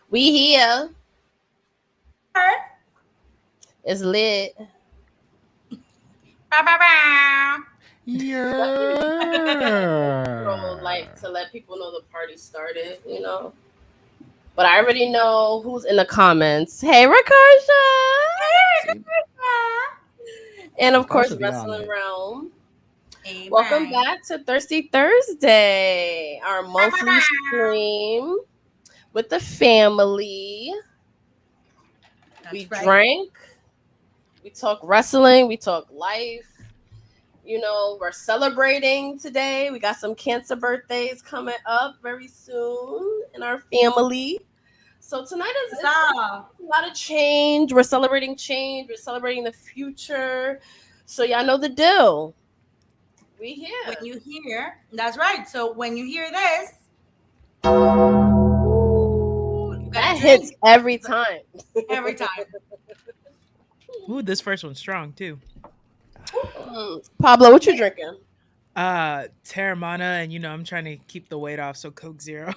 We here. It's lit. Yeah. Like to let people know the party started, you know. But I already know who's in the comments. Hey, Rakasha. See, And of course, Rakasha be on Wrestling it. Realm. Hey, Welcome Brian. back to Thirsty Thursday, our monthly stream with the family. We That's right. drank, we talk wrestling, we talk life. You know, we're celebrating today. We got some cancer birthdays coming up very soon in our family. So tonight is Huzzah. a lot of change. We're celebrating change. We're celebrating the future. So y'all know the deal. We here. When you hear, that's right. So when you hear this, you gotta That drink hits every time. every time. Ooh, this first one's strong too. Pablo, what you drinking? Terramana, and I'm trying to keep the weight off, so Coke Zero.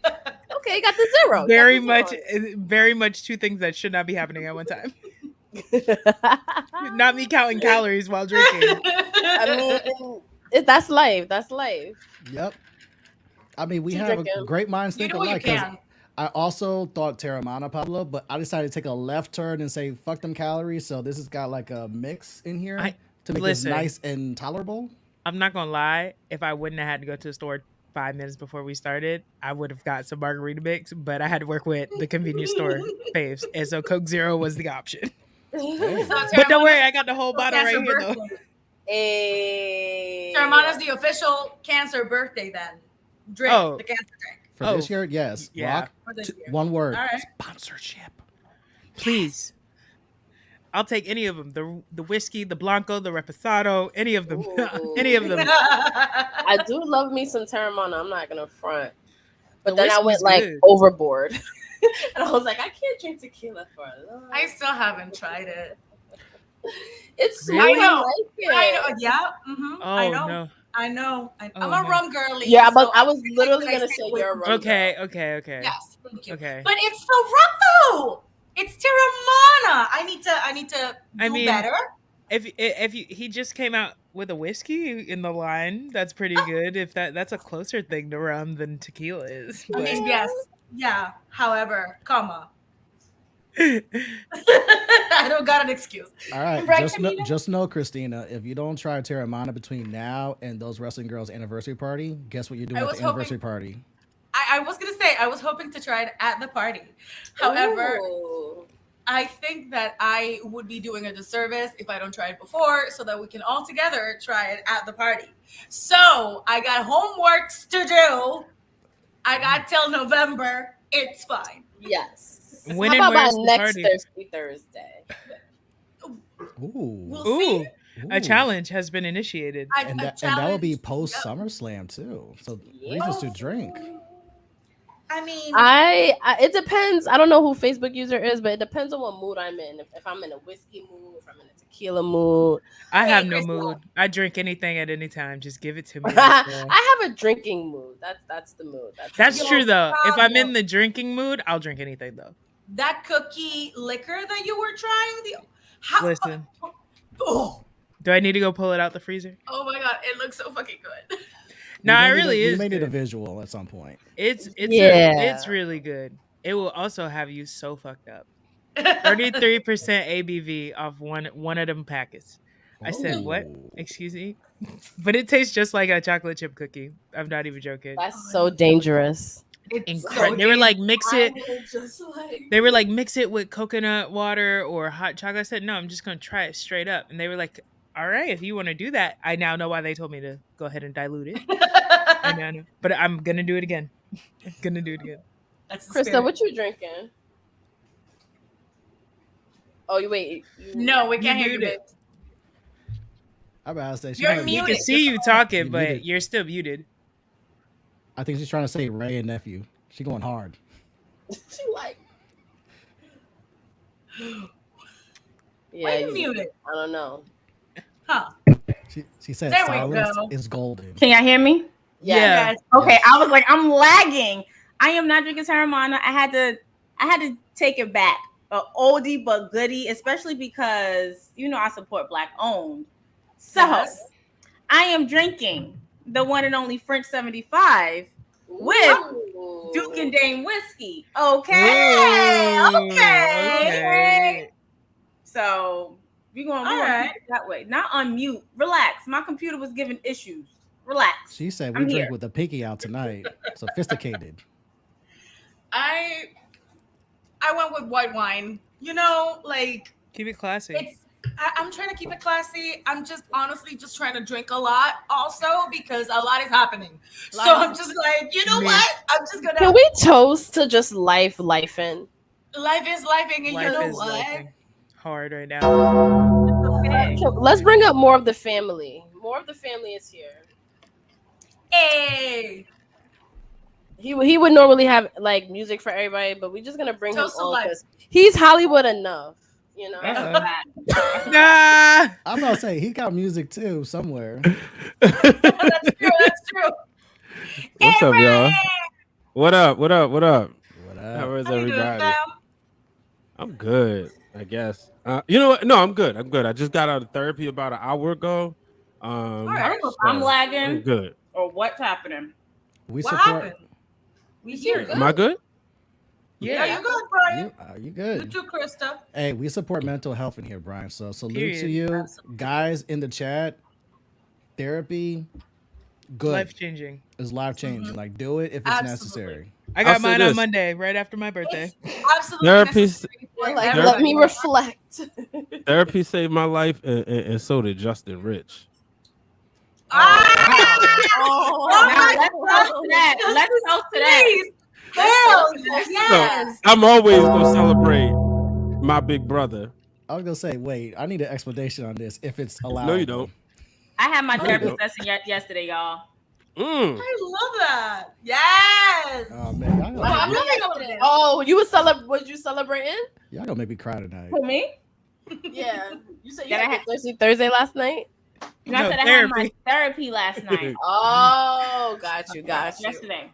Okay, you got the zero. Very much two things that should not be happening at one time. Not me counting calories while drinking. I mean, that's life. That's life. Yep. I mean, we What you have a drinking? great minds You think know you alike because can. I also thought Terramana, Pablo, but I decided to take a left turn and say fuck them calories. So this has got like a mix in here I to make listen. this nice and tolerable. I'm not gonna lie. If I wouldn't have had to go to the store 5 minutes before we started, I would have got some margarita mix. But I had to work with the convenience store faves, and so Coke Zero was the option. Hey. But don't worry, I got the whole bottle right here though. Hey. Terramana's the official cancer birthday then. Drink, Oh. the cancer drink. For this year, yes. Yeah. Rock. For this year. One word. All right. Sponsorship. Please. I'll take any of them. The whiskey, the blanco, the reposado, any of them. Ooh. Any of them. I do love me some Terramana. I'm not gonna front. But The then I went whiskey's like good. overboard. And I was like, I can't drink tequila for long. I still haven't tried it. It's sweet. Really? I like it. I know. Yeah. I Oh know. no. I know. I'm Oh, a no. rum girly. Yeah, so I was think literally that I gonna stay say away you're a from rum Okay. girl. Yes, thank you. Okay. But it's the rum though. It's Terramana. I need to do I mean, better. if he just came out with a whiskey in the line, that's pretty good. If that's a closer thing to rum than tequila is. I mean, yes. Yeah. However, comma. But I don't got an excuse. All right, Right, just Camila? know, Christina, if you don't try Terramana between now and those wrestling girls' anniversary party, guess what you're doing I at was the anniversary party? I was gonna say I was hoping to try it at the party. However, Ooh. I think that I would be doing a disservice if I don't try it before, so that we can all together try it at the party. So I got homeworks to do. I got till November. It's fine. Yes. When How and about by where's the next party? Thirsty Thursday? Ooh. We'll see. Ooh, a challenge has been initiated. And that will be post SummerSlam too. So reasons to drink. I mean, It depends. I don't know who Facebook user is, but it depends on what mood I'm in. If I'm in a whiskey mood, if I'm in a tequila mood. I have no Christina. mood. I drink anything at any time. Just give it to me. Right there. I have a drinking mood. That's the mood. That's Yo, true though. If I'm in Pablo. the drinking mood, I'll drink anything though. that cookie liquor that you were trying, how? Listen. Oh, Do I need to go pull it out the freezer? oh my god, it looks so fucking good. No, it We really is. may need a good. visual at some point. It's Yeah. it's really good. It will also have you so fucked up. 33% ABV off one of them packets. I said, what? Ooh. Excuse me? But it tastes just like a chocolate chip cookie. I'm not even joking. That's so dangerous. It's They were like, mix it. I will just like They were like, mix it with coconut water or hot chocolate. I said, no, I'm just gonna try it straight up. And they were like, all right, if you want to do that. I now know why they told me to go ahead and dilute it. I now know, but I'm gonna do it again. I'm gonna do it again. That's the Krista, spirit. what you drinking? Oh, you wait. No, we You can't hear you. muted. Babes. I'm about to say You're might- We muted. can see you talking, You but muted. you're still muted. I think she's trying to say Ray and nephew. She going hard. She like. Yeah, Why you muted? I don't know. Huh? She said There we silence go. is golden. Can y'all hear me? Yeah. Yes. Okay, Yes. I was like, I'm lagging. I am not drinking Terramana. I had to take it back. An oldie but goodie, especially because I support Black owned. So Yes. I am drinking the one and only French 75 with Ooh. Duke and Dame whiskey. Okay. Ooh, Okay. So we're gonna All keep right. it that way. Not unmute. Relax. My computer was giving issues. Relax. She said we I'm drink here. with the pinky out tonight. Sophisticated. I went with white wine. Like Keep it classy. I'm trying to keep it classy. I'm just honestly just trying to drink a lot also because a lot is happening. So I'm just like, you know Me. what? I'm just Can gonna we toast to just life in? life is lifing, and Life you know is what? lifing hard right now. Okay. Let's bring up more of the family. More of the family is here. Hey, He would normally have like music for everybody, but we're just gonna bring Toast to him on life. because he's Hollywood enough, That's Uh-oh. a fact. Nah. I'm about to say he got music too somewhere. that's true. That's true. What's up, y'all? What up? What up? What up? What How up? is How you doing, everybody? fam? I'm good, I guess. You know what? No, I'm good. I'm good. I just got out of therapy about an hour ago. All I right. don't know if I'm I'm lagging good. or what's happening. We What support. happened? We You here. good? Am I good? Yeah, Yeah. you good, Brian? You You good? too, Krista. Hey, we support mental health in here, Brian. So salute to Period. you, Absolutely. guys in the chat. Therapy, good. Life changing. It's life changing. Mhm. Like do it if it's Absolutely. necessary. I I'll got say mine on this. Monday, right after my birthday. It's absolutely Therapy- necessary for Like, everybody. let me reflect. Therapy saved my life, and so did Justin Rich. Ah! Oh, Now, let's toast to that. Let's toast to that. Please. Let's Hell, toast to that. yes. I'm always gonna celebrate my big brother. I was gonna say, wait, I need an explanation on this if it's allowed. No, you don't. I had my No, you therapist don't. session yesterday, y'all. Mm. I love that. Yes. Oh man, y'all Oh, gonna, I'm make, loving all of this. Oh, you was was you celebrating? y'all gonna make me cry tonight. For me? Yeah. You said you That I had your Thursday last night? And I No, said I had my therapy last night. Oh, got you. Yesterday.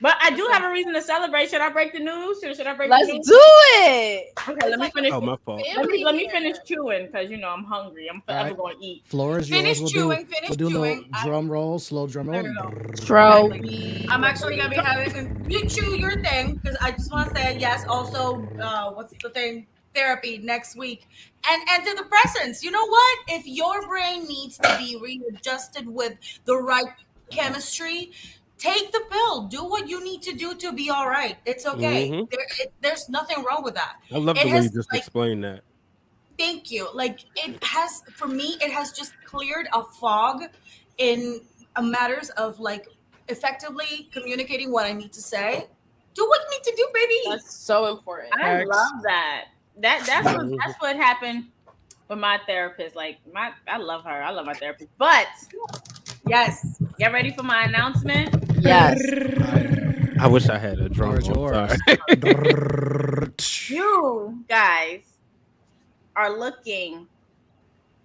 But I do have a reason to celebrate. Should I break the news? Should I break Let's the news? do it. Okay, let me finish. Oh, my fault. Let me finish chewing because I'm hungry. I'm forever Alright. going to eat. Floor is yours. Finish We'll chewing, do, finish we'll do a little chewing. drum roll, slow drum roll. There you go. Throw. I'm actually gonna be having you chew your thing because I just want to say yes. Also, what's the thing? Therapy next week, and antidepressants. You know what? If your brain needs to be readjusted with the right chemistry, take the pill. Do what you need to do to be all right. It's okay. Mhm. There's nothing wrong with that. I love It the way has, you just like- explained that. Thank you. Like it has for me, it has just cleared a fog in matters of like effectively communicating what I need to say. Do what you need to do, baby. That's so important. I Facts. love that. That's what happened with my therapist. Like I love her. I love my therapist. But Yes. get ready for my announcement. Yes. I wish I had a drum Floor roll. is Sorry. yours. You guys are looking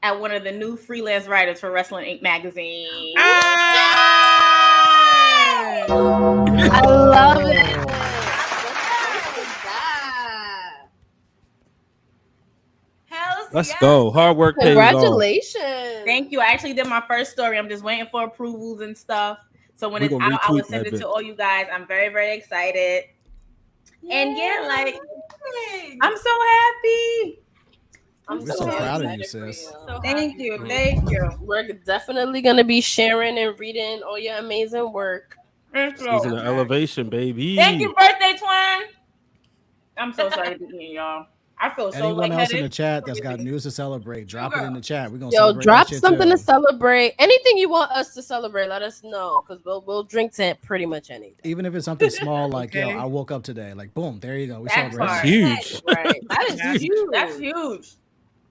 at one of the new freelance writers for Wrestling Inc. magazine. I love it. Hells Let's yes. go. Hard work pays off. Congratulations. Thank you. I actually did my first story. I'm just waiting for approvals and stuff. So when We it's gonna out, I will retweet send that it to bitch. all you guys. I'm very, very excited. And yeah, like Yay. I'm so happy. I'm We're so proud of you, excited for sis. So Thank happy you. for Thank you. We're definitely gonna be sharing and reading all your amazing work. Thank you. Season of elevation, baby. Thank you, birthday twin. I'm so sorry to be here, y'all. I feel so Anyone else in the lightheaded. chat that's got news to celebrate, drop it in the chat. We're gonna Yo, celebrate drop that shit something too. to celebrate. Anything you want us to celebrate, let us know because we'll drink to pretty much anything. Even if it's something small, like yo, Okay. I woke up today. Like boom, there you go. We That celebrate. That's part. huge. Right. That is That's huge. That's huge.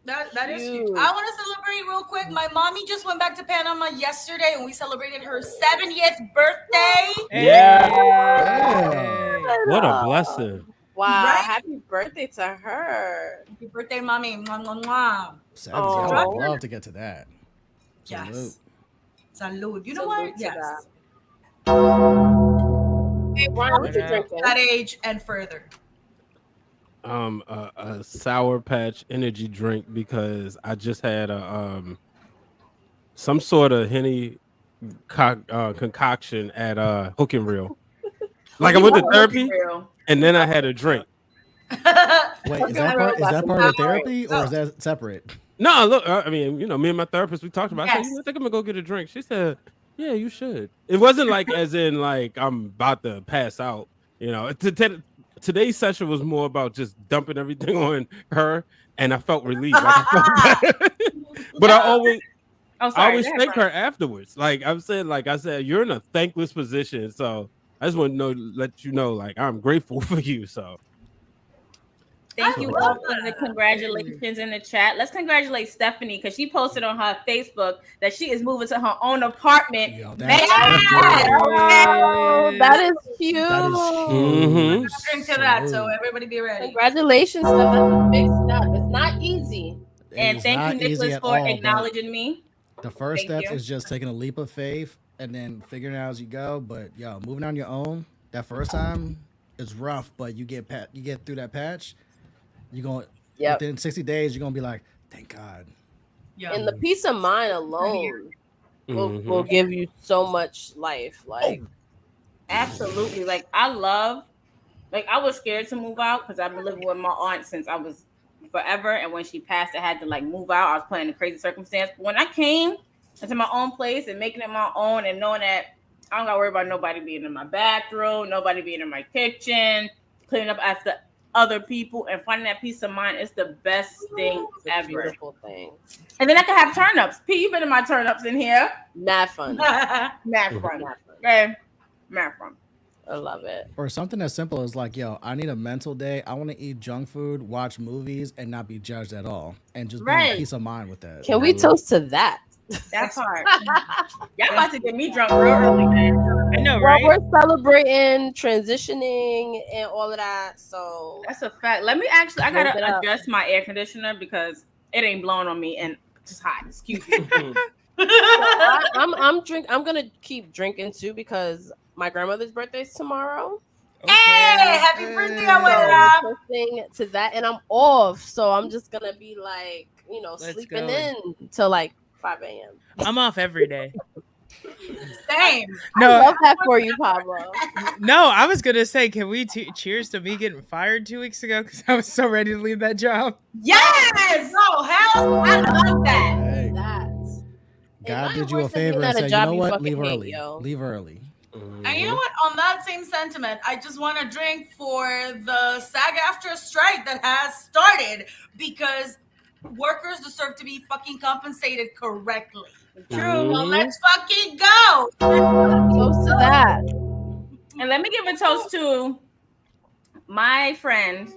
That is huge. Huge. I want to celebrate real quick. My mommy just went back to Panama yesterday, and we celebrated her 70th birthday. Yeah. What a blessing. Wow. Right? Happy birthday to her. Happy birthday, mommy! Mwah, mwah, mwah. 70. I Oh. would love to get to that. Yes. Salud. You know Salute what? to Yes. Hey, Brian, what you Yeah. drinking? That age and further. A Sour Patch energy drink because I just had some sort of Henny concoction at Hook and Reel. Like I went to therapy and then I had a drink. Wait, is that part of the therapy or is that separate? No, look, I mean, you know, me and my therapist, we talked about it. I said, Yes. I think I'm gonna go get a drink. She said, yeah, you should. It wasn't like as in like I'm about to pass out, you know. Today's session was more about just dumping everything on her, and I felt relieved. Like I felt better. But I always thank her afterwards. Like I'm saying, like I said, you're in a thankless position. So I just want to let you know, like I'm grateful for you. So Thank you all for the congratulations in the chat. Let's congratulate Stephanie because she posted on her Facebook that she is moving to her own apartment. Yo, Man, Oh, that is huge. That is Mhm. huge. Drink to that, so Salute. everybody be ready. Congratulations, Steph. That's a big step. It's not easy. It and is thank not you, easy Nicholas, at for all, but acknowledging me. the first Thank step you. is just taking a leap of faith and then figuring it out as you go. But yo, moving on your own, that first time is rough, but you get through that patch. You're going within 60 days, you're gonna be like, thank God. Yeah. And the peace of mind alone Mhm. will give you so much life. Like Absolutely. Like I was scared to move out because I've been living with my aunt since I was forever. And when she passed, I had to like move out. I was playing a crazy circumstance. But when I came into my own place and making it my own and knowing that I don't gotta worry about nobody being in my bathroom, nobody being in my kitchen, cleaning up after other people and finding that peace of mind is the best thing it's a ever. beautiful thing. And then I can have turnips. P, you've been in my turnips in here. Mad fun. Mad fun. Mad fun. Okay. Mad fun. I love it. Or something as simple as like, yo, I need a mental day. I want to eat junk food, watch movies, and not be judged at all, and just be in Right. peace of mind with that. Can we toast to that? That part. Y'all about to get me drunk real early, man. I know, Well, right? we're celebrating transitioning and all of that. So That's a fact. Let me actually, I Hold it gotta up. adjust my air conditioner because it ain't blowing on me and it's hot. Excuse me. I'm gonna keep drinking too because my grandmother's birthday is tomorrow. Hey, happy birthday, So abuela. toasting to that, and I'm off, so I'm just gonna be like, Let's sleeping go. in till like 5 a.m. I'm off every day. Same. I No, love that for you, Pablo. no, I was gonna say, can we cheers to me getting fired 2 weeks ago because I was so ready to leave that job. Yes! No, hell, I love that. Hey, That. God nothing did you a worse than being favor at and a said, you job know you what? fucking Leave hate, early. yo. Leave early. And you know what? On that same sentiment, I just want to drink for the SAG-AFTRA strike that has started because workers deserve to be fucking compensated correctly. True. So let's fucking go. Toast to that. And let me give a toast to my friend,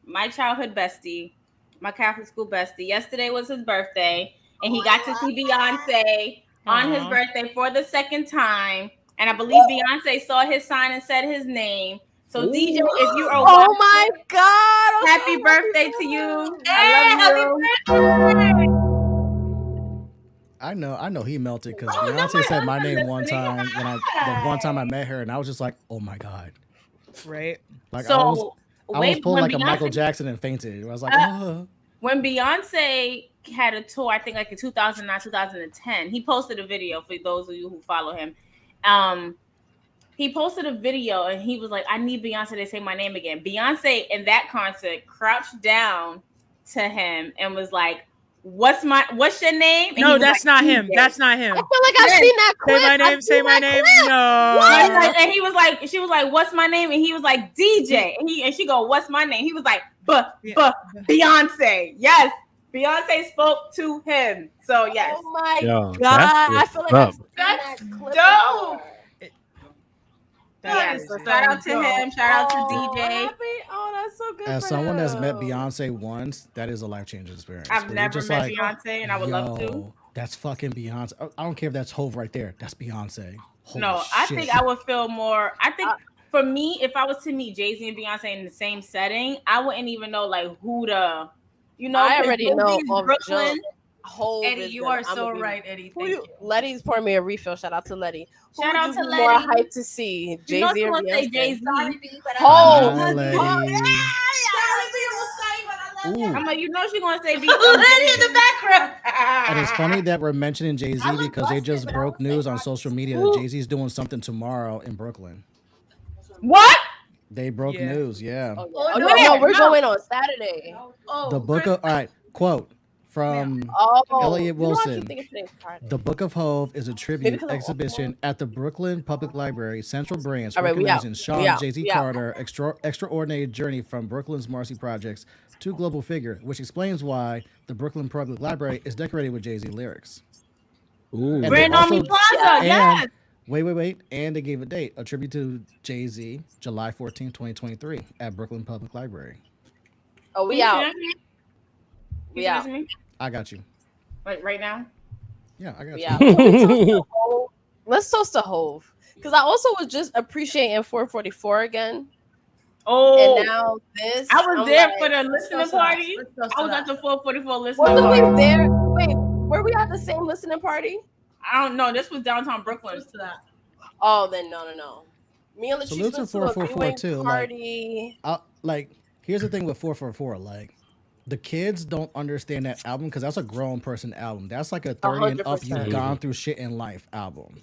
my childhood bestie, my Catholic school bestie. Yesterday was his birthday, and he got to see Beyonce on his Aw. birthday for the second time. And I believe Beyonce saw his sign and said his name. So DJ, if you are Oh my God! happy birthday to you. Hey, I love you. I know he melted because Oh, no, Beyonce my said my husband name one listening. time the one time I met her, and I was just like, oh my God. Right? Like So I was wait, pulled when like a Michael Beyonce- Jackson and fainted. I was like, oh. when Beyonce had a tour, I think like in 2009, 2010, he posted a video for those of you who follow him. He posted a video and he was like, I need Beyonce to say my name again. Beyonce in that concert crouched down to him and was like, what's your name? And No, that's not him. That's not him. I feel like I've seen that clip. Say my name. Say my name. No. And he was like, she was like, what's my name? And he was like, DJ. And she go, what's my name? He was like, Beyonce. Yes. Beyonce spoke to him. So yes. Oh my Yo, God. I feel like I've seen That's that clip. dope. Yes. So shout out to him. Shout out to DJ. Oh, that's so good. As for someone that's met him. Beyonce once, that is a life-changing experience. I've 'Cause you're never just met like, Beyonce and I would love to. yo, that's fucking Beyonce. I don't care if that's Hove right there. That's Beyonce. Holy I shit. think I would feel more. I think for me, if I was to meet Jay-Z and Beyonce in the same setting, I wouldn't even know like who to, I already know Jay-Z's of Brooklyn. Hove Eddie, is you the- are I'm so gonna be- right, Eddie. Who Thank you, you. Letty's pouring me a refill. Shout out to Letty. Who Shout would out you to be more Letty. hyped to see? You know Jay-Z or someone say Beyonce? Jay-Z. Hove. Hi, lady. Ooh. I'm like, you know she's gonna say Letty in the background. And it's funny that we're mentioning Jay-Z because they just broke news on social media that Jay-Z's doing something tomorrow in Brooklyn. What? They broke Yeah. news, yeah. Oh, Oh, no, no, we're no. going on Saturday. Oh, The book of, all right, quote from Oh, Elliot you know, I keep Wilson. thinking today's Friday. The Book of Hove is a Maybe tribute 'cause I'm off exhibition at the Brooklyn Public Library Central Branch, All right, we out. recognizing Sean We out. Jay-Z We out. Carter extraordinary journey from Brooklyn's Marcy Projects to global figure, which explains why the Brooklyn Public Library is decorated with Jay-Z lyrics. Ooh. And Brand they Army also- Plaza. and- Yes. Wait. And they gave a date, a tribute to Jay-Z, July 14, 2023 at Brooklyn Public Library. Oh, we Can you out. send it to me? We Can you out. send it to me? I got you. Like right now? Yeah, I got We you. out. Let's toast to Hove. Because I also was just appreciating 444 again. Oh, And now this. I was I'm there like, for the listening so sad. party. Let's go I was to at the 444 listening wasn't party. we there? Wait, were we at the same listening party? I don't know. This was downtown Brooklyn. Close to that. Oh, then no. Me and Latrice Salute to went to a 444 viewing too, like- party. Like, here's the thing with 444. Like, the kids don't understand that album because that's a grown person album. That's like a 30 and up, 100%. you've gone through shit in life album.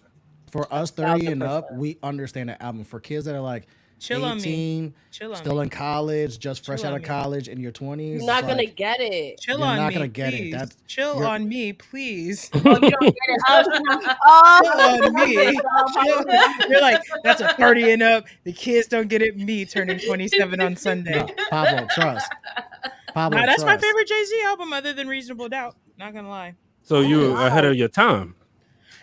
For us 30 and up, 1000%. we understand that album. For kids that are like Chill on me. 18, Chill on still me. in college, just fresh Chill out on of me. college in your 20s, You're not it's gonna like, get it. Chill You're on not me, gonna get it. please. That's- Chill you're- on me, please. Oh, you don't get it. Oh, she not- Oh, on me. You're like, that's a partying up. The kids don't get it. Me turning 27 on Sunday. no, Pablo, trust. Pablo, Nah, that's my trust. favorite Jay-Z album other than Reasonable Doubt. Not gonna lie. So you were ahead of your time.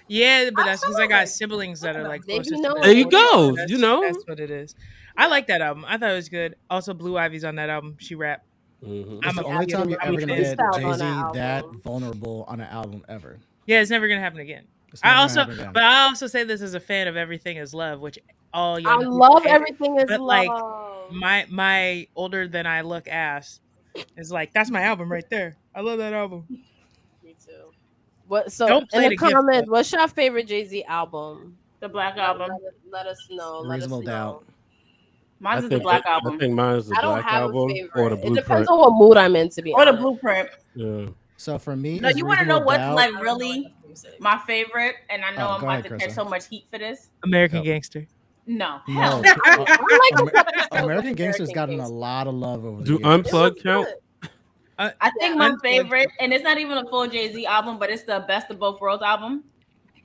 Yeah, but that's because I got siblings that are like Maybe closest to no. that. There you go. That's- You know. That's what it is. I like that album. I thought it was good. Also, Blue Ivy's on that album. She rapped. Mhm. It's I'm the a- only time you're I'm a ever gonna fan. get Freestyle on Jay-Z that that album. vulnerable on an album ever. Yeah, it's never gonna happen again. It's never I gonna also, happen again. but I also say this as a fan of Everything Is Love, which all young I people love hate. everything is But, love. like, My older than I look ass is like, that's my album right there. I love that album. Me too. What? So Don't in play the the gift, comments, though. what's your favorite Jay-Z album? The Black Album. Let us know. Let us Reasonable know. Doubt. Mine's is the Black I Album. think mine's the I don't Black have Album a favorite. or the It depends Blueprint. on what mood I'm in, to be Or the honest. Blueprint. Yeah. So for me, No, it's you want to know Reasonable what's Doubt. like really my favorite? And I know Oh, I'm go about ahead, to Krista. catch so much heat for this. American Yep. Gangster. No. No, Hell. American Gangster's gotten a lot of love over the Do years. Unplugged count? I think my favorite, and it's not even a full Jay-Z album, but it's the Best of Both Worlds album.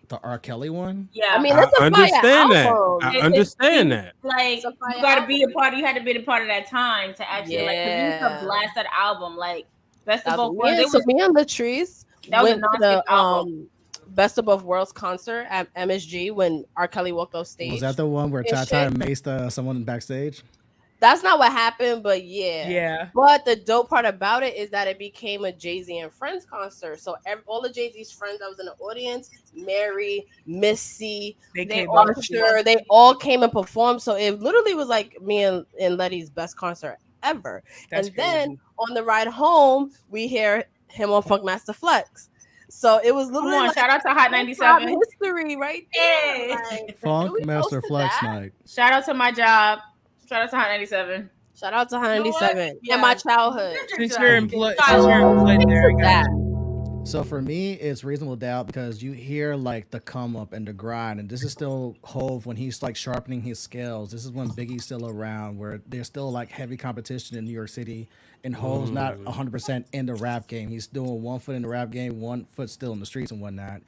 The R. Kelly one. Yeah. I mean, I it's a fire understand that. album. I It's- understand that. Like It's a fire you gotta be a album. part. You had to be a part of that time to actually like 'cause you used Yeah. to blast that album. Like Best of That's Both me Worlds. and, It so was me and Latrice That was a went to non-stick the album. Best of Both Worlds concert at MSG when R. Kelly walked off stage. Was that the one where And Tata shit. maced someone backstage? That's not what happened, but yeah. Yeah. But the dope part about it is that it became a Jay-Z and Friends concert. So all of Jay-Z's friends that was in the audience, Mary, Missy, They they came all up. sure they all came and performed. So it literally was like me and Letty's best concert ever. That's and then crazy. on the ride home, we hear him on Funkmaster Flex. So it was Come literally on, like shout out to Hot hip-hop 97. history right there. Hey. Like, Funk can we Master toast to Flex that? night. Shout out to my job. Shout out to Hot 97. Shout out to You know what? 97 Yeah. and my childhood. Since you're employed there, I got That. you. So for me, it's Reasonable Doubt because you hear like the come up and the grind, and this is still Hove when he's like sharpening his scales. This is when Biggie's still around, where there's still like heavy competition in New York City, and Hove's not 100% in the rap game. He's doing 1 foot in the rap game, 1 foot still in the streets and whatnot.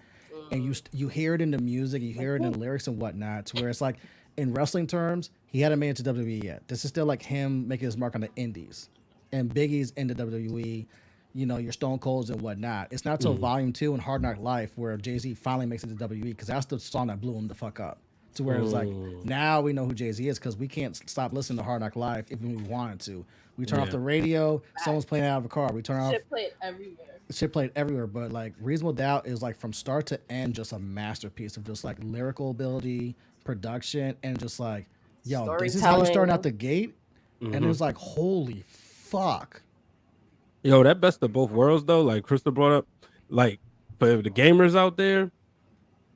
And you hear it in the music, you hear it in the lyrics and whatnot, to where it's like in wrestling terms, he hadn't made it to WWE yet. This is still like him making his mark on the indies, and Biggie's in the WWE. You know, your Stone Colds and whatnot. It's not till Volume 2 and Hard Knock Life where Jay-Z finally makes it to WWE, because that's the song that blew him the fuck up. To where it's like, now we know who Jay-Z is because we can't stop listening to Hard Knock Life if we wanted to. We turn off the radio, someone's playing it out of a car. We turn off. Shit played everywhere. Shit played everywhere, but like Reasonable Doubt is like from start to end just a masterpiece of just like lyrical ability, production, and just like, yo, this is how you start out the gate. And it was like, holy fuck. Yo, that best of both worlds though, like Crystal brought up, like for the gamers out there,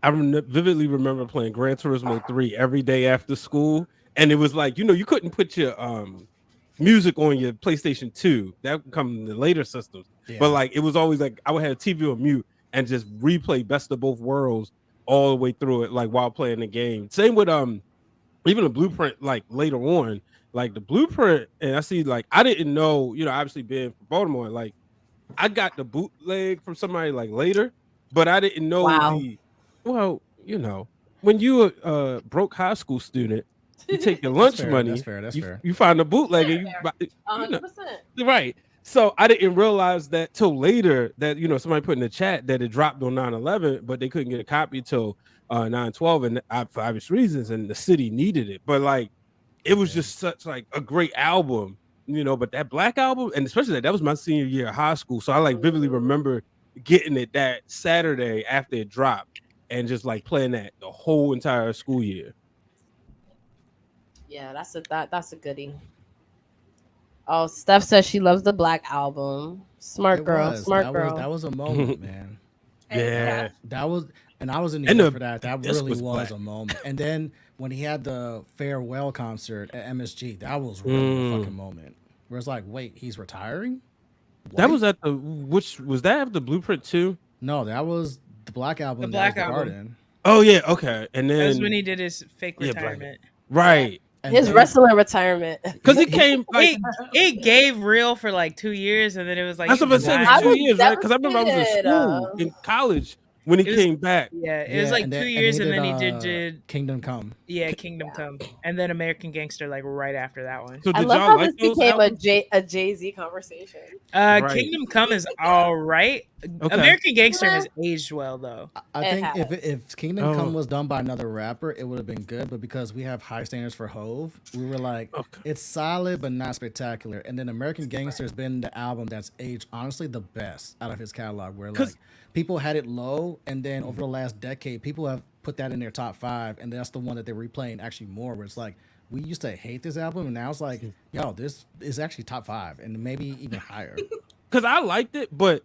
I vividly remember playing Gran Turismo 3 every day after school, and it was like, you know, you couldn't put your music on your PlayStation 2. That would come in the later systems. Yeah. But like it was always like I would have TV on mute and just replay best of both worlds all the way through it, like while playing the game. Same with even the Blueprint, like later on. Like the Blueprint, and I see, like, I didn't know, you know, obviously being from Baltimore, like, I got the bootleg from somebody like later, but I didn't know well, you know, when you a broke high school student, you take your lunch money, that's fair. You find a bootleg, and you 100%. Right. So I didn't realize that till later that, you know, somebody put in the chat that it dropped on 9/11, but they couldn't get a copy till 9/12, and for obvious reasons, and the city needed it. But like, it was just such like a great album, you know, but that Black Album, and especially that was my senior year of high school. So I like vividly remember getting it that Saturday after it dropped and just like playing that the whole entire school year. Yeah, that's a goodie. Oh, Steph says she loves the Black Album. Smart girl. That was a moment, man. Yeah. That was, and I was in New York for that. That really was a moment. And then when he had the farewell concert at MSG, that was really a fucking moment. Where it's like, wait, he's retiring? What? That was at the, which was that after Blueprint 2? No, that was the Black Album. The Black Album. Garden. Oh yeah, okay. And then that was when he did his fake retirement. Right. His wrestling retirement. Because he came like it gave real for like 2 years, and then it was like that's what I'm saying. It was 2 years, right? Because I remember I was in school in college when he came back. Yeah, it was like 2 years, and then he did Kingdom Come. Yeah, Kingdom Come, and then American Gangster like right after that one. So I love how this became a Jay-Z conversation. Kingdom Come is all right. Okay. American Gangster has aged well though. I think if Kingdom Come was done by another rapper, it would have been good. But because we have high standards for Hove, we were like, it's solid but not spectacular. And then American Gangster has been the album that's aged honestly the best out of his catalog. Where like people had it low, and then over the last decade, people have put that in their top 5, and that's the one that they're replaying actually more. Where it's like, we used to hate this album, and now it's like, yo, this is actually top 5, and maybe even higher. Because I liked it, but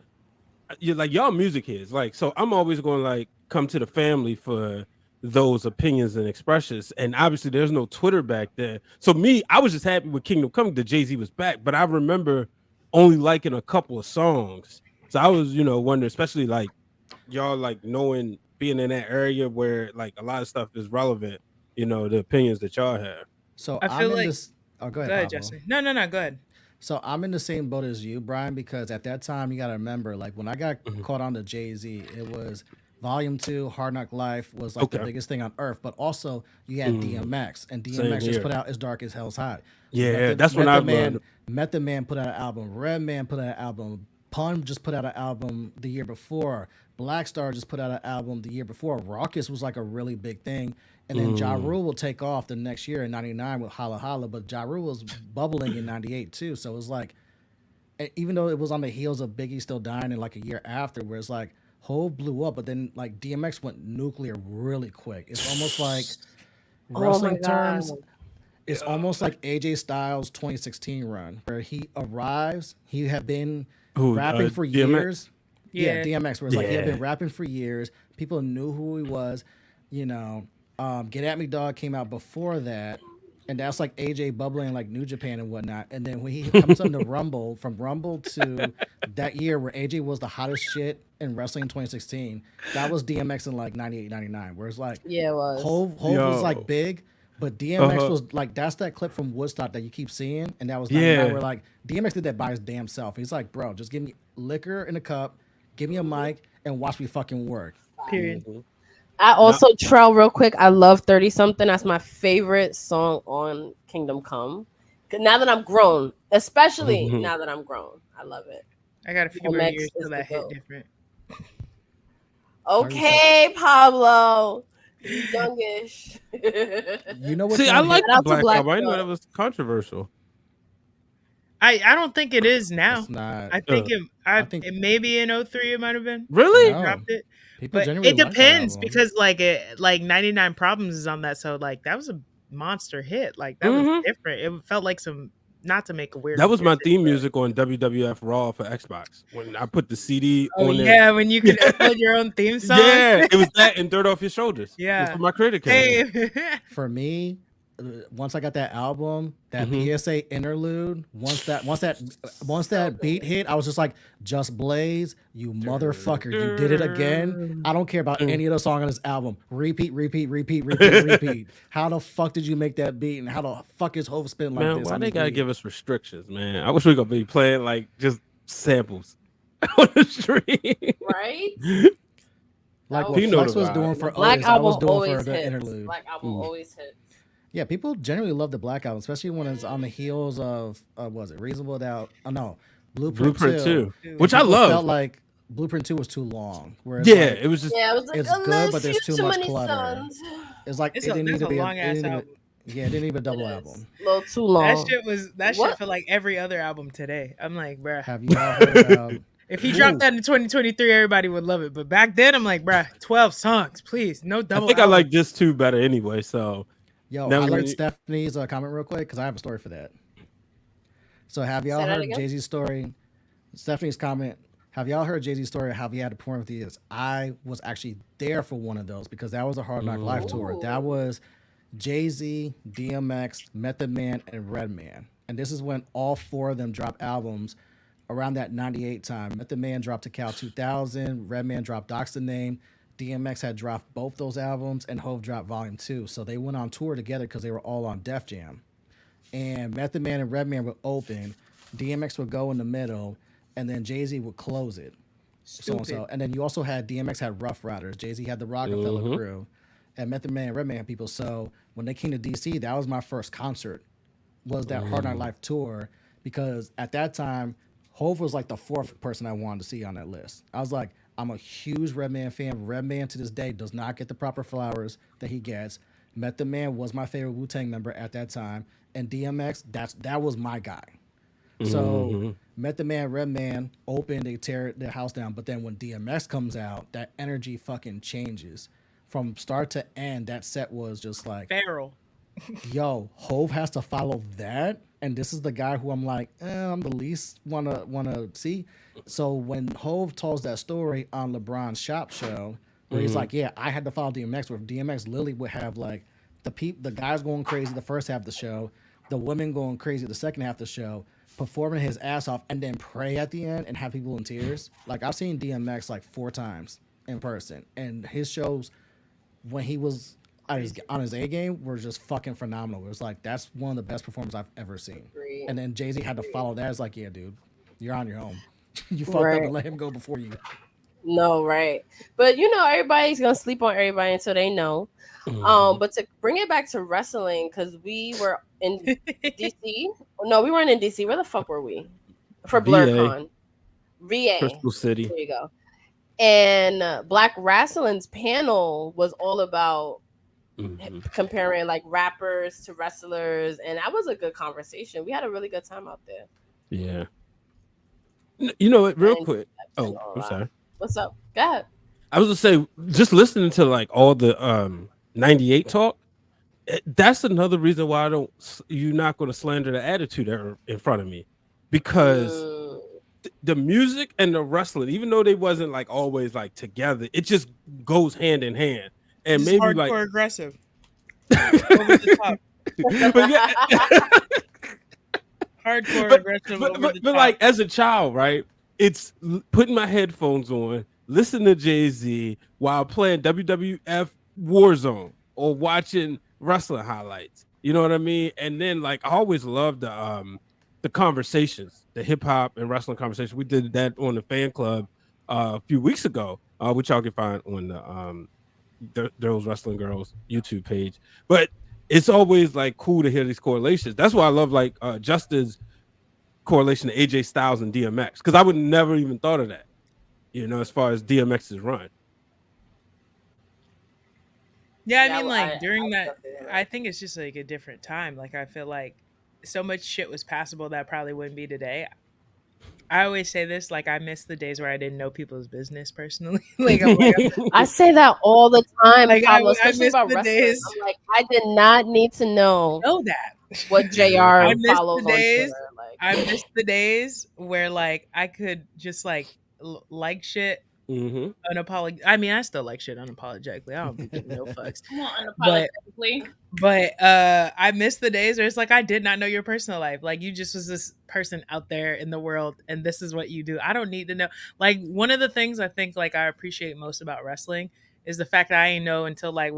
you're like, y'all music heads, like, so I'm always going to like come to the family for those opinions and expressions, and obviously there's no Twitter back then. So me, I was just happy with Kingdom Come that Jay-Z was back, but I remember only liking a couple of songs. So I was, you know, wondering, especially like y'all like knowing, being in that area where like a lot of stuff is relevant, you know, the opinions that y'all have. So I feel like go ahead, Jesse. No, go ahead. So I'm in the same boat as you, Brian, because at that time you got to remember, like when I got caught on to Jay-Z, it was Volume 2, Hard Knock Life was like the biggest thing on earth, but also you had DMX, and DMX just put out As Dark as Hell's Hot. Yeah, that's when I Method Man put out an album, Redman put out an album, Pun just put out an album the year before, Black Star just put out an album the year before. Raucus was like a really big thing. And then Ja Rule will take off the next year in 99 with Holla Holla, but Ja Rule was bubbling in 98 too. So it was like, even though it was on the heels of Biggie still dying in like a year after, where it's like, Hove blew up, but then like DMX went nuclear really quick. It's almost like wrestling terms. It's almost like AJ Styles' 2016 run, where he arrives. He had been rapping for years. Yeah, DMX, where it's like he had been rapping for years. People knew who he was. You know, Get At Me Dog came out before that, And that's like AJ bubbling like New Japan and whatnot. And then when he comes on the Rumble, from Rumble to that year where AJ was the hottest shit in wrestling in 2016, that was DMX in like 98, 99. Where it's like, Yeah, it was. Hove was like big, but DMX was like, that's that clip from Woodstock that you keep seeing. And that was 99 where like DMX did that by his damn self. He's like, bro, just give me liquor in a cup, give me a mic, and watch me fucking work. Period. I also, Trell, real quick, I love 30 something. That's my favorite song on Kingdom Come. Now that I'm grown, especially now that I'm grown, I love it. I got a few more DMX years is till the that hit GOAT. different. Okay, Pablo. You youngish. You know what? See, I like Shout the out to Black Black Album. I didn't know Dog. that was controversial. I don't think it is now. It's not. I think I think- it maybe in 03 it might have been. Really? No. Dropped it. People But generally it like that depends album. because like 99 Problems is on that, so like that was a monster hit. Like that was different. It felt like some, not to make a weird. That was my comparison, theme but- music on WWF Raw for Xbox. When I put the CD Oh on yeah, when you could upload your own theme song. Yeah, it was that and Dirt Off Your Shoulders. Yeah. It was for my credit card. Hey. For me, once I got that album, that PSA interlude, once that beat hit, I was just like, "Just Blaze, you motherfucker, you did it again." I don't care about any of the song on this album. Repeat. How the fuck did you make that beat, and how the fuck is Hov spin like Man, this? why on they this gotta beat? give us restrictions, man? I wish we could be playing like just samples on the stream. Right? like That what You know Flex the was vibe. doing for Black Otis? I was Album doing always for the hits. interlude. Black Album always hits. Yeah, people generally love the Black Album, especially when it's on the heels of was it Reasonable Doubt? Oh no, Blueprint 2, Dude. which I People love. Felt like Blueprint 2 was too long. Whereas Yeah, like, it was just Yeah, it was like, It's good, unless but there's you too much many clutter. sons. it's like It's it a, didn't need that's to a be long it ass didn't album. even, yeah, it didn't need a double It is. album. A little too long. That What? shit for like every other album today. I'm like, bruh. Have you all heard about? If he dropped that in 2023, everybody would love it. But back then, I'm like, bruh, 12 songs, please, no I double. think I album. like this too better anyway. So Yo, Now I we learned need- Stephanie's comment real quick because I have a story for that. So have y'all Say that heard again? Jay-Z's story? Stephanie's comment. Have y'all heard Jay-Z's story of how he had to porn with years? I was actually there for one of those because that was a Hard Knock Live tour. Ooh. That was Jay-Z, DMX, Method Man, and Redman. And this is when all four of them dropped albums around that 98 time. Method Man dropped to Cal 2000. Redman dropped Doc's the Name. DMX had dropped both those albums, and Hove dropped Volume 2. So they went on tour together because they were all on Def Jam. And Method Man and Redman would open. DMX would go in the middle, and then Jay-Z would close it. So and so. Stupid. And then you also had DMX had Rough Riders. Jay-Z had the Rockefeller crew. And Method Man and Redman people. So when they came to DC, that was my first concert. Was that Hard Knock Life tour, because at that time, Hove was like the fourth person I wanted to see on that list. I was like, I'm a huge Redman fan. Redman to this day does not get the proper flowers that he gets. Method Man was my favorite Wu-Tang member at that time, and DMX, that was my guy. So Method Man, Redman opened, they tear their house down, but then when DMX comes out, that energy fucking changes. From start to end, that set was just like, Feral. yo, Hove has to follow that, and this is the guy who I'm like, I'm the least wanna see. So when Hove tells that story on LeBron's Shop Show, where he's like, yeah, I had to follow DMX, where DMX literally would have like the guys going crazy the first half of the show, the women going crazy the second half of the show, performing his ass off, and then pray at the end and have people in tears. Like I've seen DMX like 4 times in person, and his shows when he was on his A game were just fucking phenomenal. It was like, that's one of the best performances I've ever seen. Agreed. And then Jay-Z had to follow that. It's like, yeah, dude, you're on your own. You fucked up Right. and let him go before you. No, right. But everybody's gonna sleep on everybody until they know. But to bring it back to wrestling, because we were in DC. No, we weren't in DC. Where the fuck were we? For VA. BlurCon. VA. Crystal City. There you go. And Black Wrestling's panel was all about comparing like rappers to wrestlers, and that was a good conversation. We had a really good time out there. Yeah. You know what? Real And- quick. Oh, all I'm right. sorry. What's up? Go ahead. I was gonna say, just listening to like all the 98 talk, that's another reason why you're not going to slander the Attitude Era in front of me, because the music and the wrestling, even though they wasn't like always like together, it just goes hand in hand. And Just maybe hardcore like aggressive. Over the top. But yeah, Hardcore aggressive over the but top. like as a child, right? It's putting my headphones on, listening to Jay-Z while playing WWF Warzone or watching wrestling highlights. You know what I mean? And then like I always loved the conversations, the hip hop and wrestling conversation. We did that on the fan club a few weeks ago, which y'all can find on the Those Wrestling Girls YouTube page. But it's always like cool to hear these correlations. That's why I love like Justin's correlation to AJ Styles and DMX, because I would never even thought of that, you know, as far as DMX's run. Yeah, I mean, like during that, I think it's just like a different time. Like I feel like so much shit was passable that probably wouldn't be today. I always say this, like I miss the days where I didn't know people's business personally. Like, I say that all the time, like, Pablo, I especially miss about the wrestling. days. I'm like, I did not need to know that. what JR I miss follows the on days. Twitter. Like, I miss the days where like I could just like like shit unapologetically. I mean, I still like shit unapologetically. I don't be giving no fucks. Come on, unapologetically. But I miss the days where it's like I did not know your personal life. Like you just was this person out there in the world, and this is what you do. I don't need to know. Like one of the things I think like I appreciate most about wrestling is the fact that I ain't know until like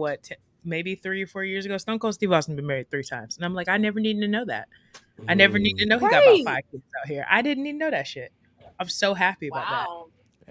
maybe 3 or 4 years ago. Stone Cold Steve Austin been married 3 times, and I'm like, I never needed to know that. I never needed to know he got about 5 kids out here. I didn't even know that shit. I'm so happy about that.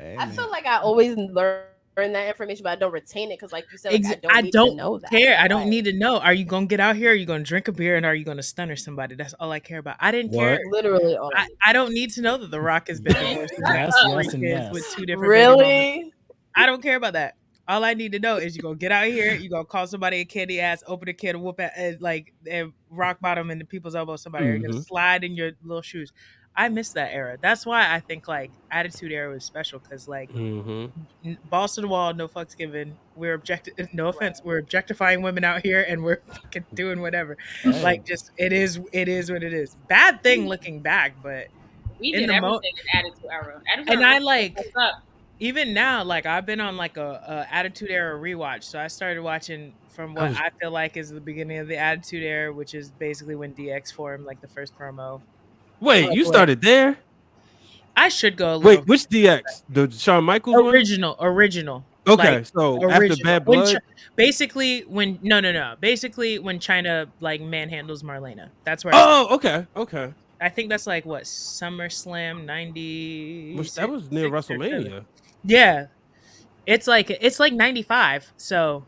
Hey, I feel like I always learn that information, but I don't retain it because, like you said, like, I don't to know that. care. I don't need to know. Are you gonna get out here? Are you gonna drink a beer? And are you gonna stunner somebody? That's all I care about. I didn't care. Literally, I don't need to know that The Rock has been divorced with 2 different. Really, I don't care about that. All I need to know is you gonna get out here. You gonna call somebody a candy ass, open a can, whoop at like and rock bottom in the people's elbow. Somebody are gonna slide in your little shoes. I miss that era. That's why I think like Attitude Era was special because like balls to the wall, no fucks given. We're no offense, we're objectifying women out here and we're fucking doing whatever. Like just it is what it is. Bad thing looking back, but we did everything in Attitude Era. And I like even now, like I've been on like a Attitude Era rewatch. So I started watching from what I feel like is the beginning of the Attitude Era, which is basically when DX formed like the first promo. Wait, you started there? I should go a little. Wait, which DX? The Shawn Michaels original. Okay, like, so after Bad Blood, basically when basically when China like manhandles Marlena. That's where. Okay. I think that's like what SummerSlam 90. That was near WrestleMania. Yeah, it's like 95. So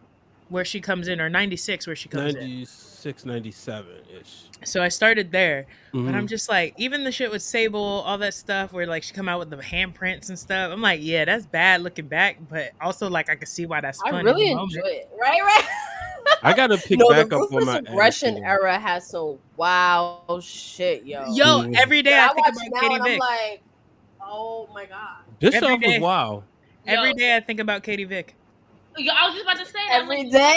where she comes in, or 96 where she comes 96, 97 ish. So I started there, but I'm just like, even the shit with Sable, all that stuff where like she come out with the handprints and stuff. I'm like, yeah, that's bad looking back, but also like I can see why that's funny. I really enjoy it. Right. I gotta pick back up on my Aggression era has some wow shit, yo. Every day I think about Katie Vick. I'm like, oh my god. This stuff was wow. Every day I think about Katie Vick. I was just about to say every day.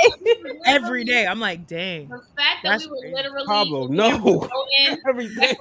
Every day, I'm like, dang. The fact that we were literally Pablo, no. Every day.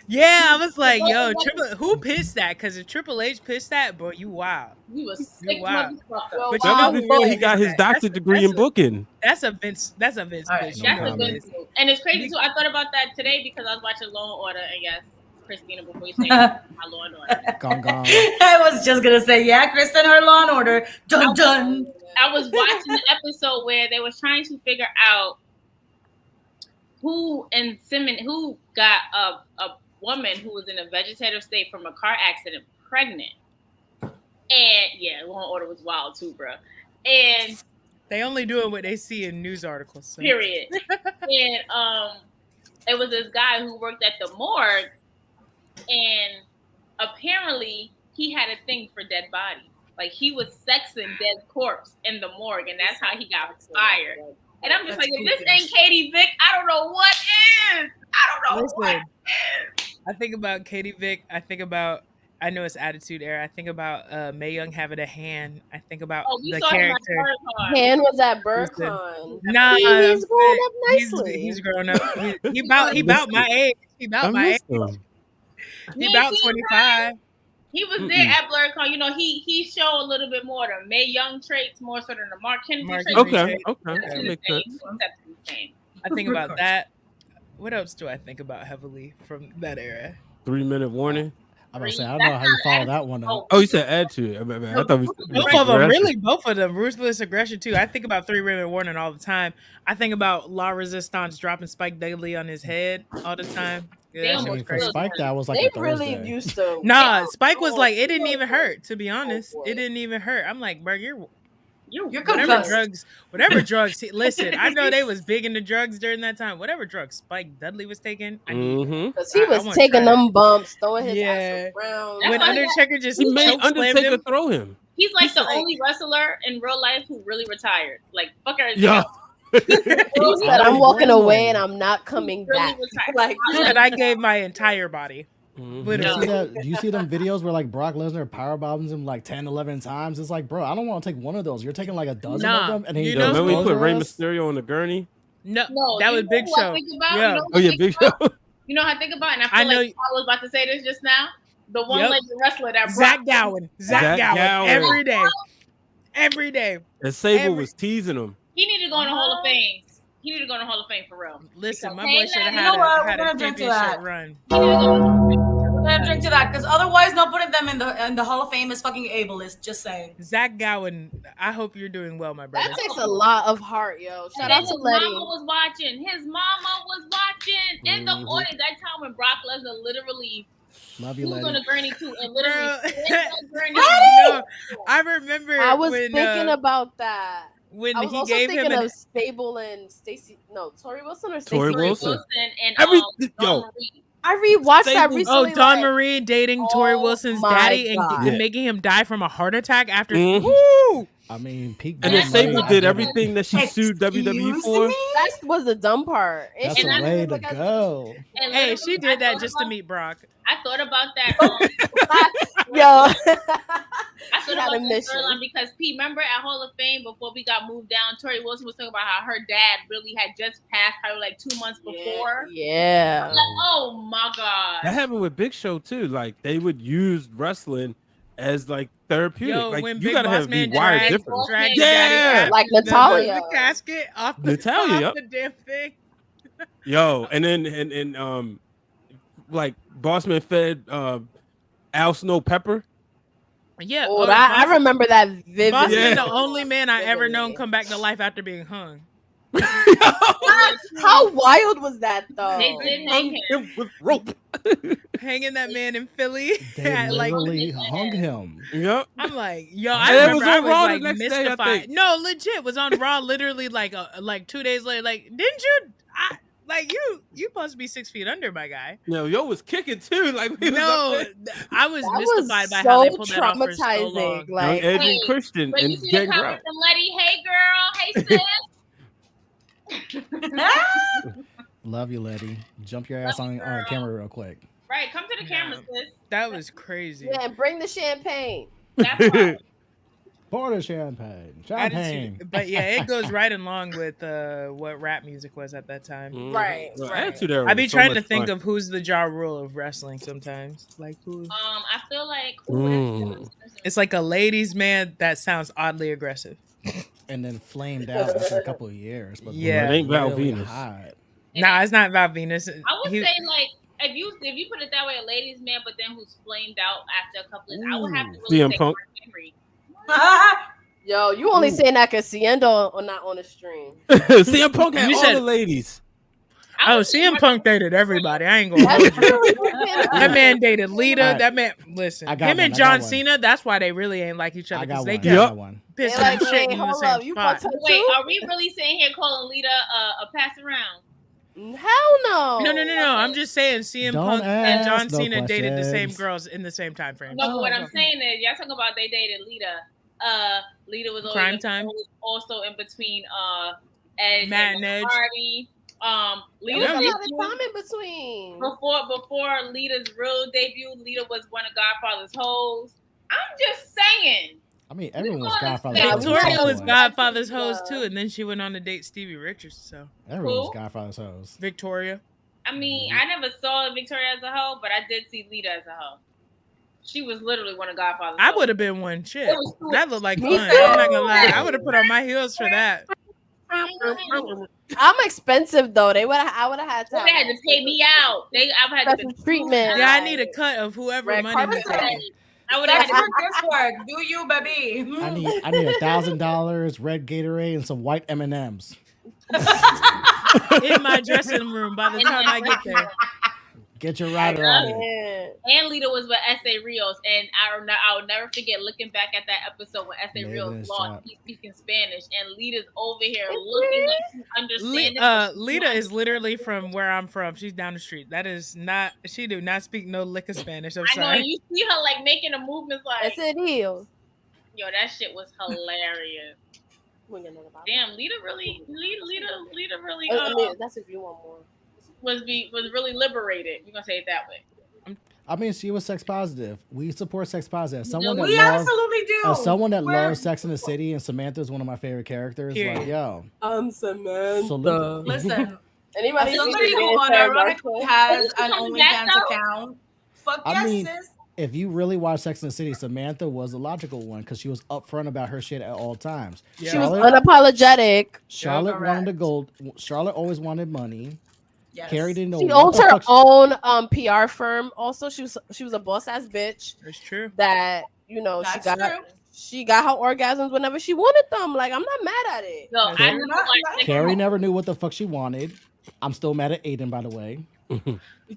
Yeah, I was like, yo, who pissed that? Because if Triple H pissed that, bro, you wild. You was sick motherfucker. But that was before he got his doctorate degree in booking. That's a Vince. That's a Vince. Right. That's a Vince. And it's crazy too. I thought about that today because I was watching Law and Order, and yes, Christina, before you say my Law and Order. Gone. I was just gonna say, yeah, Kristen, her Law and Order. Dun dun. I was watching the episode where they was trying to figure out who got a woman who was in a vegetative state from a car accident pregnant. And yeah, Law and Order was wild too, bro. And they only do what they see in news articles. So. Period. And it was this guy who worked at the morgue, and apparently he had a thing for dead bodies. Like he was sexing dead corpse in the morgue, and that's how he got fired. And I'm just like, if this ain't Katie Vick, I don't know what is. What is. I think about Katie Vick. I know it's Attitude Era. I think about Mae Young having a hand. I think about the character. Han was at BurgerCon. Nah, he's grown up nicely. He's grown up. He about my age. He about my age. He about 25. He was there at BlurCon. You know, he showed a little bit more the Mae Young traits, more so than the Mark Henry traits. Okay. Makes sense. I think about that. What else do I think about heavily from that era? 3-minute warning. I'm gonna say I don't know how you follow that one up. Oh, you said attitude. I thought we Both of them, really, both of them. Ruthless aggression too. I think about 3-minute warning all the time. I think about La Resistance dropping Spike Dudley on his head all the time. Yeah, I mean, for Spike, that was like They a really Thursday. used to. Nah, Spike was like, it didn't even hurt. To be honest, it didn't even hurt. I'm like, bro, you're whatever drugs. Listen, I know they was big into drugs during that time. Whatever drugs Spike Dudley was taking, because he was taking them bumps, throwing his ass around. When Undertaker just he made Undertaker him. throw him. He's like the only wrestler in real life who really retired. Like fuck everything. Yeah. He said, "I'm walking away and I'm not coming back." Like, and I gave my entire body. Literally. Do you see them videos where like Brock Lesnar power bombs him like 10, 11 times? It's like, bro, I don't want to take one of those. You're taking like a dozen of them, and he remember we put Rey Mysterio on the gurney? No, that was Big Show. Yeah. Big Show. You know how I think about, and I feel like I was about to say this just now. The one-legged wrestler that Zach Gowen. Zach Gowen. Every day. And Sable was teasing him. He need to go in the Hall of Fame. He need to go in the Hall of Fame for real. Listen, my boy should have had a championship run. We're gonna drink to that because otherwise, not putting them in the Hall of Fame is fucking ableist. Just saying. Zach Gowen, I hope you're doing well, my brother. That takes a lot of heart, yo. Shout out to Letty. His mama was watching. His mama was watching in the audience. That time when Brock Lesnar literally. Love you, Letty. On a gurney too, and literally. No, I remember. I was thinking about that. When I was he also gave thinking him of Stable and Stacy. No, Tori Wilson or Stacey. Tori Wilson. And I rewatched that recently. Oh, Dawn Marie dating Tori Wilson's daddy and making him die from a heart attack after. Woo! I mean, peak. And then Sable did everything that she sued WWE for. That was the dumb part. That's the way to go. Hey, she did that just to meet Brock. I thought about that. Yo, I thought about that storyline because Pete, remember at Hall of Fame before we got moved down, Tori Wilson was talking about how her dad really had just passed probably like 2 months before. Yeah. Like, oh my god. That happened with Big Show too. Like they would use wrestling as like therapeutic. Yo, like when you Big gotta Boss have Man be wired dragged different. Yeah, like Natalia. The casket off the damn thing. Yo, and then like Bossman fed Al Snow pepper. Yeah, I remember that vividly. Bossman, the only man I ever known come back to life after being hung. How wild was that though? They did hang him with rope. Hanging that man in Philly. They literally hung him. Yep. I'm like, yo, I remember I was like mystified. Day, no, legit was on Raw literally like 2 days later. Like, didn't you? You supposed to be 6 feet under, my guy. Yo was kicking too. Like I was mystified by how they pulled that off for so long. Like Edge and Christian when and you see Gang the comment Grau. from Letty, hey girl, hey sis. Love you, Letty. Jump your ass on camera real quick. Right, come to the camera, sis. That was crazy. Yeah, and bring the champagne. That's right. Pour the champagne. But yeah, it goes right along with what rap music was at that time. Right. I be trying to think of who's the Ja Rule of wrestling sometimes. Like who? I feel like it's like a ladies' man that sounds oddly aggressive. And then flamed out after a couple of years. But it ain't Val Venus. Nah, it's not Val Venus. I would say like if you put it that way, a ladies' man, but then who's flamed out after a couple of years, I would have to really CM say Punk. Mark Henry. Yo, you only saying that because Ciendo or not on the stream. CM Punk had all the ladies. Oh, CM Punk dated everybody. I ain't gonna hold you. That man dated Lita. Right. That man, listen, him and John Cena. That's why they really ain't like each other because they kept pissing and shitting in the same spot. Wait, are we really sitting here calling Lita a pass around? Hell no. No. I'm just saying CM Punk and John Cena dated the same girls in the same time frame. No, but what I'm saying is, y'all talking about they dated Lita. Lita was also in between Edge and Hardy. Lita was a lot of time in between. Before Lita's real debut, Lita was one of Godfather's hoes. I'm just saying. I mean, everyone was Godfather's hoes. Victoria was Godfather's hoes too, and then she went on to date Stevie Richards. So everyone was Godfather's hoes. Victoria. I mean, I never saw Victoria as a hoe, but I did see Lita as a hoe. She was literally one of Godfather's hoes. I would have been one. Shit, that looked like fun. I'm not gonna lie. I would have put on my heels for that. I'm expensive though. I would have had to. They had to pay me out. I've had special to treatment. Yeah, I need a cut of whoever Red money carpet. he's taking. I would have That's had for Discord. Do you, baby? I need $1,000, red Gatorade, and some white M&Ms. In my dressing room by the time I get there. Get your rider on it. Yeah. And Lita was with S.A. Rios, and I'll never forget looking back at that episode when S.A. Maybe Rios it's lost. shot. He's speaking Spanish, and Lita's over here looking like she understands. Lita is literally from where I'm from. She's down the street. That is not. She do not speak no lick of Spanish. I'm I know, sorry. and you see her like making the movements like, Ese río. yo, that shit was hilarious. Damn, Lita really That's if you want more. was really liberated. You're gonna say it that way. I mean, she was sex positive. We support sex positive. Someone No, that We loves, absolutely do. as someone that We're- loves Sex in the City, and Samantha is one of my favorite characters. Period. Like, yo, Samantha. salute. Listen, Anybody as see somebody the who video Sarah unironically Marshall? has Is she an coming back, OnlyFans though? account, fuck I yes, mean, sis. If you really watch Sex in the City, Samantha was the logical one because she was upfront about her shit at all times. Yeah. She was Charlotte, unapologetic. Charlotte Correct. wanted the gold. Charlotte always wanted money. Yes. Carrie didn't know She what owns the her fuck own PR firm. Also, she was a boss ass bitch That's true. that That's true. she got her orgasms whenever she wanted them. Like, I'm not mad at it. So Okay. I never watched Carrie never knew what the fuck she wanted. I'm still mad at Aiden, by the way.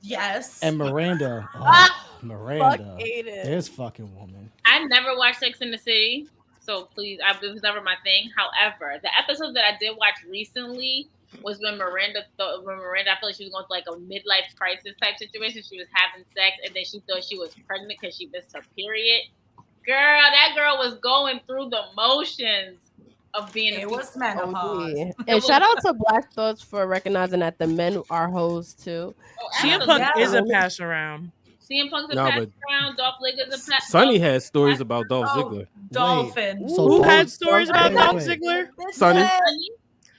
Yes. And Miranda. Oh, Fuck Miranda. Aiden. This fucking woman. I never watched Sex in the City, so please, it was never my thing. However, the episode that I did watch recently was when Miranda, I feel like she was going through like a midlife crisis type situation. She was having sex, and then she thought she was pregnant because she missed her period. Girl, that girl was going through the motions of being It a was Oh, menopause. yeah. And shout out to Black Thoughts for recognizing that the men are hoes too. CM CM Punk Yeah. is a pass around. CM Punk's a No, pass but- around. Dolph Ziggler's a pass. Sonny had stories about Dolph Oh, Ziggler. Dolphin. So Who Dolph- had stories about wait, Dolph wait. Ziggler? Sonny?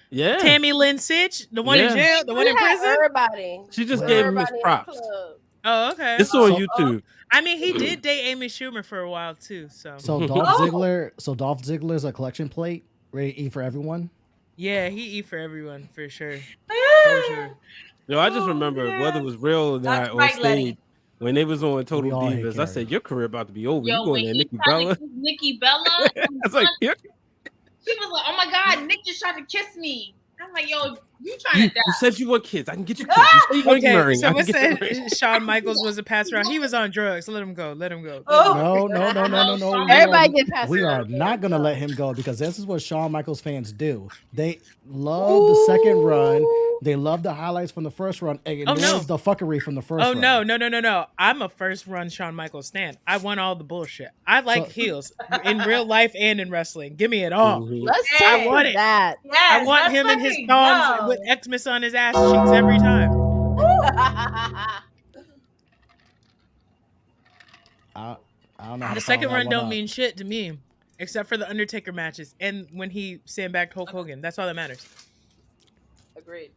Yeah. Tammy Lynn Sitch, the one in Yeah. jail, the one in prison. Everybody. She just gave him his Everybody in the props. club. Oh, okay. It's on So- YouTube. I mean, he did date Amy Schumer for a while too. So So Dolph Oh. Ziggler. So Dolph Ziggler's a collection plate ready to eat for everyone. yeah, he eat for everyone for sure. For sure. Yo, I just Oh, remember man. whether it was real or not That's on right, stage Lenny. when they was on Total We all hate Divas. I Carrie. said, your career about to be over. Yo, You going when there, he Nikki tried to Bella? kiss Nikki Bella, I was like, yeah. she was like, "Oh my God, Nick just tried to kiss me." I'm like, "Yo, you trying You, to die?" you said you want kids. I can get you kids. You say you want to get Okay, married. I someone can get you married. said Shawn Michaels was a pass around. He was on drugs. Let him go. Let him go. Oh. No. Everybody get past We it. are not gonna let him go because this is what Shawn Michaels fans do. They love the second run. They love the highlights from the first run and Oh, ignores no. the fuckery from the first Oh run. no! I'm a first run Shawn Michaels stan. I want all the bullshit. I like So- heels in real life and in wrestling. Give me it all. Mhm. Let's I take want it. that. Yes, I want that's him in his fucking thongs dumb. with Xmas on his ass cheeks every time. I don't know. How The to second follow run that don't one up. mean shit to me, except for the Undertaker matches and when he sandbagged Hulk Hogan. That's all that matters. Agreed.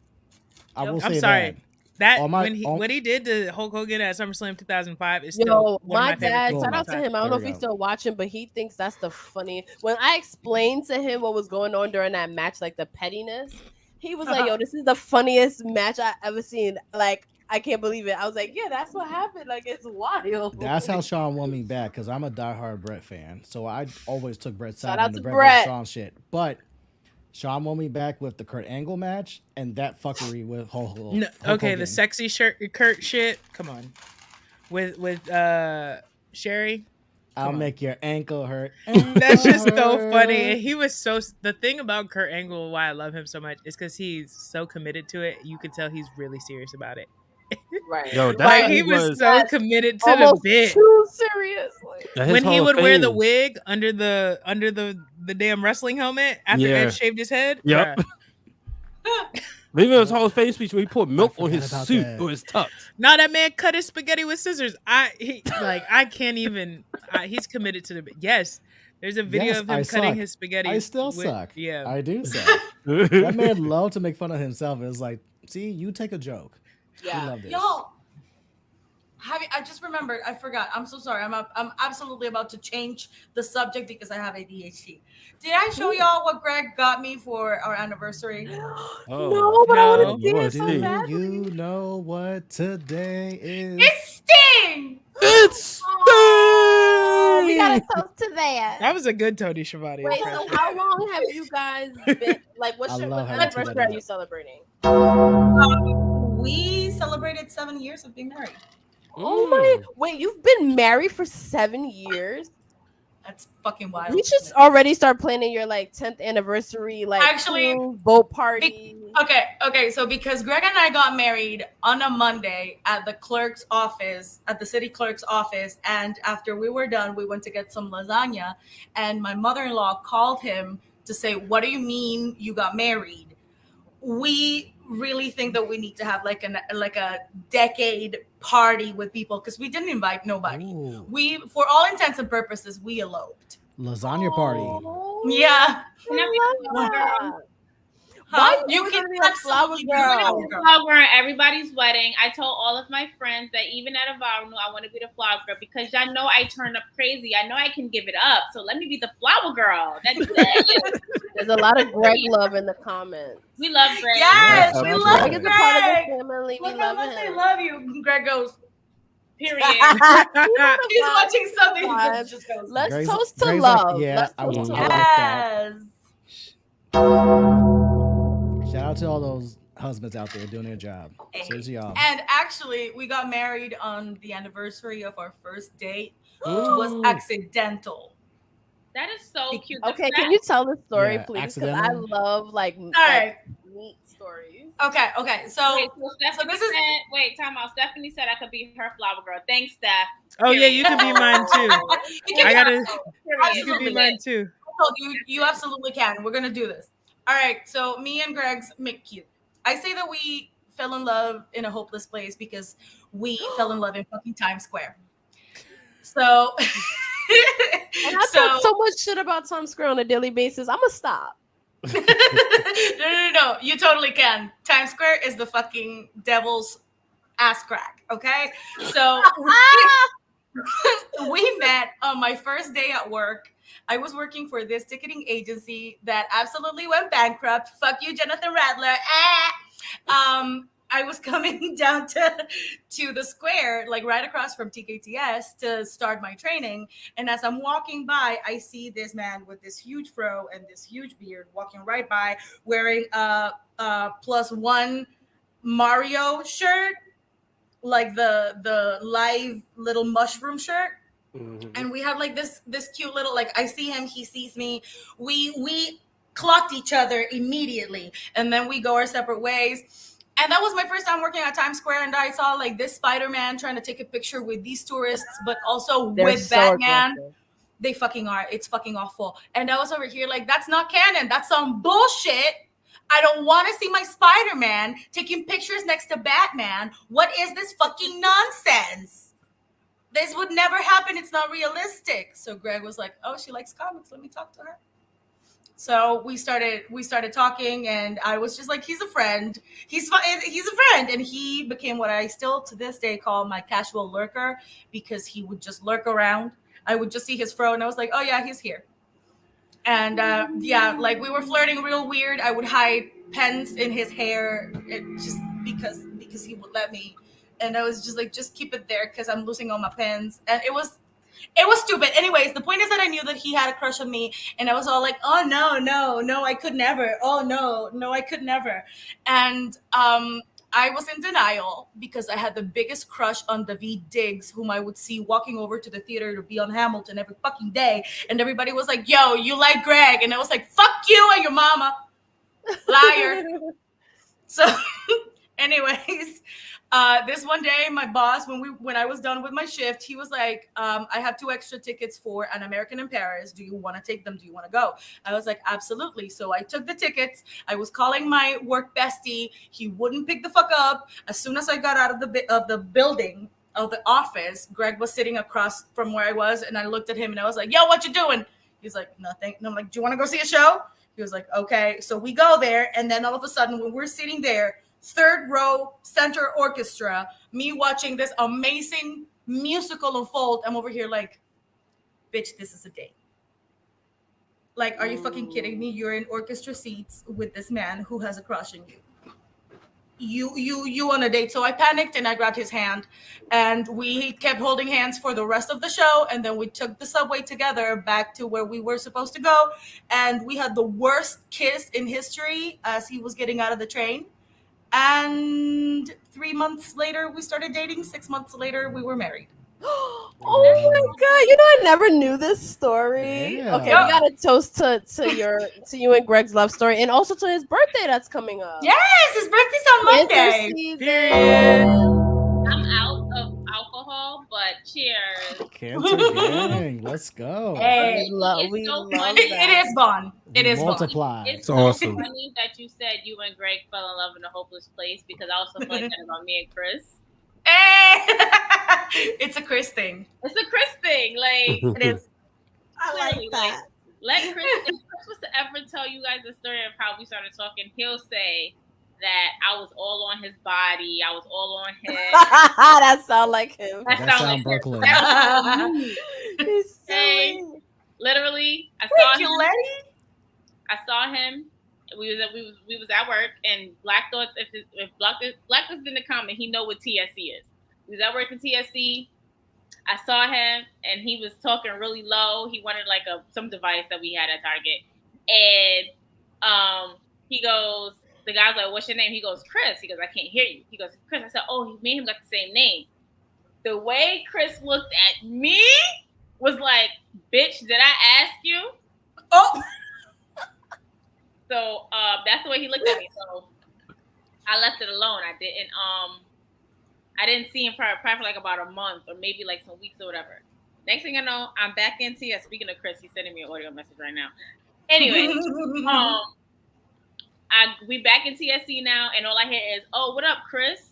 I will I'm say sorry. that. That On my- when he on- what he did to Hulk Hogan at SummerSlam 2005 is still Yo, one my of my favorite dad, things shout of all out to time. him. I don't There know we if he's go. still watching, but he thinks that's the funny. When I explained to him what was going on during that match, like the pettiness, he was like, "Yo, this is the funniest match I ever seen." Like, I can't believe it. I was like, "Yeah, that's what happened. Like, it's wild." That's how Sean won me back because I'm a diehard Brett fan. So I always took Brett's Shout side out on the to Brett Brett. versus Sean shit. But Sean won me back with the Kurt Angle match and that fuckery with Hulk. No, Hulk okay, Hogan. the sexy shirt Kurt shit. Come on, with Sherry. I'll come on. make your ankle hurt. That's just so Hurt. funny. And he was so. The thing about Kurt Angle, why I love him so much, is because he's so committed to it. You can tell he's really serious about it. Right. Yo, that Like shit he was so That's committed to Almost the bit. too seriously. His When he Hall of would wear the Fame. wig under the damn wrestling helmet after Yeah. Ed shaved his head. Yep. Bruh. Even his Hall of Fame speech where he poured milk on forgot his about suit that. or his tux. Nah, that man cut his spaghetti with scissors. I can't even. He's committed to the bit. Yes, there's a video Yes, of him I cutting suck. his spaghetti. I still with- suck. Yeah. I do suck. That man loved to make fun of himself. It's like, see, you take a joke. We Yeah. love this. Y'all, I just remembered. I forgot. I'm so sorry. I'm absolutely about to change the subject because I have ADHD. Did I show y'all what Greg got me for our anniversary? No, but I want No. to see it so see. Do badly. you know what today is? It's Sting. It's Oh, we gotta Sting! toast to that. That was a good Tony Schiavone Wait, so impression. how long have you guys been? Like, I love what how you teed anniversary that are up. you celebrating? We celebrated 7 years of being married. Oh my! Wait, you've been married for 7 years? That's fucking wild. We should already start planning your like 10th anniversary, like Actually, cruise, boat party. Okay. So because Greg and I got married on a Monday at the clerk's office, at the city clerk's office, and after we were done, we went to get some lasagna, and my mother-in-law called him to say, "What do you mean you got married?" We really think that we need to have like a decade party with people because we didn't invite nobody. Ooh, We, for all intents and purposes, we eloped. lasagna party. Oh, Yeah. Can I be a flower girl? Why You you can gonna be a flower absolutely be a girl? I'm flower gonna be girl. the flower girl at everybody's wedding. I told all of my friends that even at a vow renewal, I want to be the flower girl because y'all know I turn up crazy. I know I can give it up. So let me be the flower girl. That's it. There's a lot of Greg love in the comments. We love Greg. Yes, Yeah, we sounds love Greg good. is a part of Greg. the family. We Look how love much they him. love you. Greg goes, Period. he's watching something. He Vibes. just goes, Let's Greg's- toast to Greg's like, love. yeah, Let's I toast want- to I love. like that. yes. Shout out to all those husbands out there doing their job. Seriously, y'all. And actually, we got married on the anniversary of our first date, which was accidental. That is so cute. The Okay, fact- can you tell the story, Yeah, please? Because I accidental. love like All right. neat stories. Okay. So Wait, so Stephanie this is- said, wait, time out. Stephanie said I could be her flower girl. Thanks, Steph. Oh yeah, you could be mine too. you can I gotta. Period. You could be Absolutely. mine too. You absolutely can. We're gonna do this. All right. So me and Greg's make cute. I say that we fell in love in a hopeless place because we fell in love in fucking Times Square. So, And I talk so much shit about Times Square on a daily basis. I'm gonna stop. no. You totally can. Times Square is the fucking devil's ass crack. Okay. So we met on my first day at work. I was working for this ticketing agency that absolutely went bankrupt. Fuck you, Jonathan Radler. I was coming down to the square, like right across from TKTS, to start my training. And as I'm walking by, I see this man with this huge fro and this huge beard walking right by, wearing a +1 Mario shirt, like the live little mushroom shirt. And we have like this cute little, like, I see him, he sees me. We clocked each other immediately, and then we go our separate ways. And that was my first time working at Times Square, and I saw like this Spider-Man trying to take a picture with these tourists, but also They're with so Batman. aggressive. They fucking are. It's fucking awful. And I was over here like, that's not canon. That's some bullshit. I don't want to see my Spider-Man taking pictures next to Batman. What is this fucking nonsense? This would never happen. It's not realistic. So Greg was like, oh, she likes comics. Let me talk to her. So we started talking, and I was just like, he's a friend. He's a friend. And he became what I still to this day call my casual lurker, because he would just lurk around. I would just see his fro, and I was like, oh yeah, he's here. And yeah, like we were flirting real weird. I would hide pens in his hair, just because he would let me. And I was just like, just keep it there because I'm losing all my pens. And it was stupid. Anyways, the point is that I knew that he had a crush on me, and I was all like, oh no, I could never. Oh no, I could never. And I was in denial because I had the biggest crush on Daveed Diggs, whom I would see walking over to the theater to be on Hamilton every fucking day. And everybody was like, yo, you like Greg? And I was like, fuck you and your mama. Liar. So anyways, this one day, my boss, when I was done with my shift, he was like, I have 2 extra tickets for An American in Paris. Do you want to take them? Do you want to go? I was like, absolutely. So I took the tickets. I was calling my work bestie. He wouldn't pick the fuck up. As soon as I got out of the building, of the office, Greg was sitting across from where I was, and I looked at him and I was like, yo, what you doing? He's like, nothing. And I'm like, do you want to go see a show? He was like, okay. So we go there, and then all of a sudden, when we're sitting there, third row center orchestra, me watching this amazing musical unfold. I'm over here like, bitch, this is a date. Like, are you fucking kidding me? You're in orchestra seats with this man who has a crush on you. You on a date. So I panicked and I grabbed his hand, and we kept holding hands for the rest of the show. And then we took the subway together back to where we were supposed to go. And we had the worst kiss in history as he was getting out of the train. And 3 months later, we started dating. 6 months later, we were married. Oh my god! You know, I never knew this story. Yeah. Okay, we got to toast to you and Greg's love story, and also to his birthday that's coming up. Yes, his birthday's on Monday. Period. I'm out of alcohol, but cheers. Cancer gang, let's go. Hey, We love funny. it is gone. It is gone. Multiply. It's It's so awesome. funny that you said you and Greg fell in love in a hopeless place, because I also feel like that about me and Chris. Hey! It's a Chris thing. It's a Chris thing. Like, It is. clearly, like, let Chris, if Chris was to ever tell you guys the story of how we started talking, he'll say that I was all on his body. I was all on him. That sound like him. That That sound sound like Brooklyn. He's Hey. silly. Literally, I Thank saw you, him. Letty. I saw him. We was at work, and Black Thoughts. If Black Thoughts didn't comment, he know what TSC is. We was at work in TSC. I saw him, and he was talking really low. He wanted like some device that we had at Target, and he goes. The guy's like, "What's your name?" He goes, "Chris." He goes, "I can't hear you." He goes, "Chris." I said, "Oh, me and him got the same name." The way Chris looked at me was like, "Bitch, did I ask you?" Oh, So that's the way he looked at me. So I left it alone. I didn't see him probably for like about a month or maybe like some weeks or whatever. Next thing I know, I'm back in TS. Speaking of Chris, he's sending me an audio message right now. Anyway, we back in TSC now, and all I hear is, "Oh, what up, Chris?"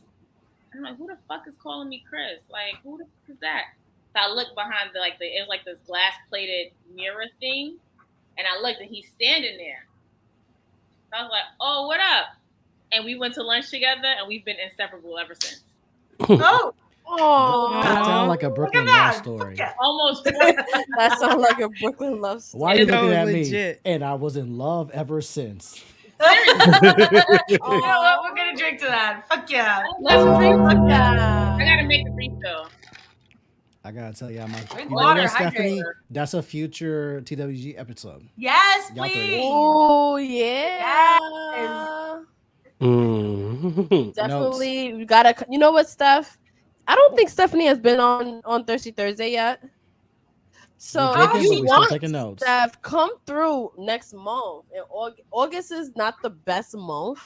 I'm like, "Who the fuck is calling me Chris? Like, who the fuck is that?" So I look behind it was like this glass plated mirror thing, and I looked, and he's standing there. I was like, "Oh, what up?" And we went to lunch together, and we've been inseparable ever since. oh, Oh, That sounds like a look Brooklyn at love that. story. Fuck Almost 4 that sounds like a Brooklyn love story. Why are you That looking was at me? legit. And I was in love ever since. You know what? We're gonna drink to that. Fuck yeah. Let's drink to I that. gotta make a refill. I gotta tell you, you Drink know water, what, Stephanie? hydrate. That's a future TWG episode. Yes, Y'all three. please. Oh yeah. Definitely, we gotta. You know what, Steph? I don't think Stephanie has been on Thirsty Thursday yet. So We're if drinking, you but we're still want taking notes. Steph, come through next month. And August is not the best month,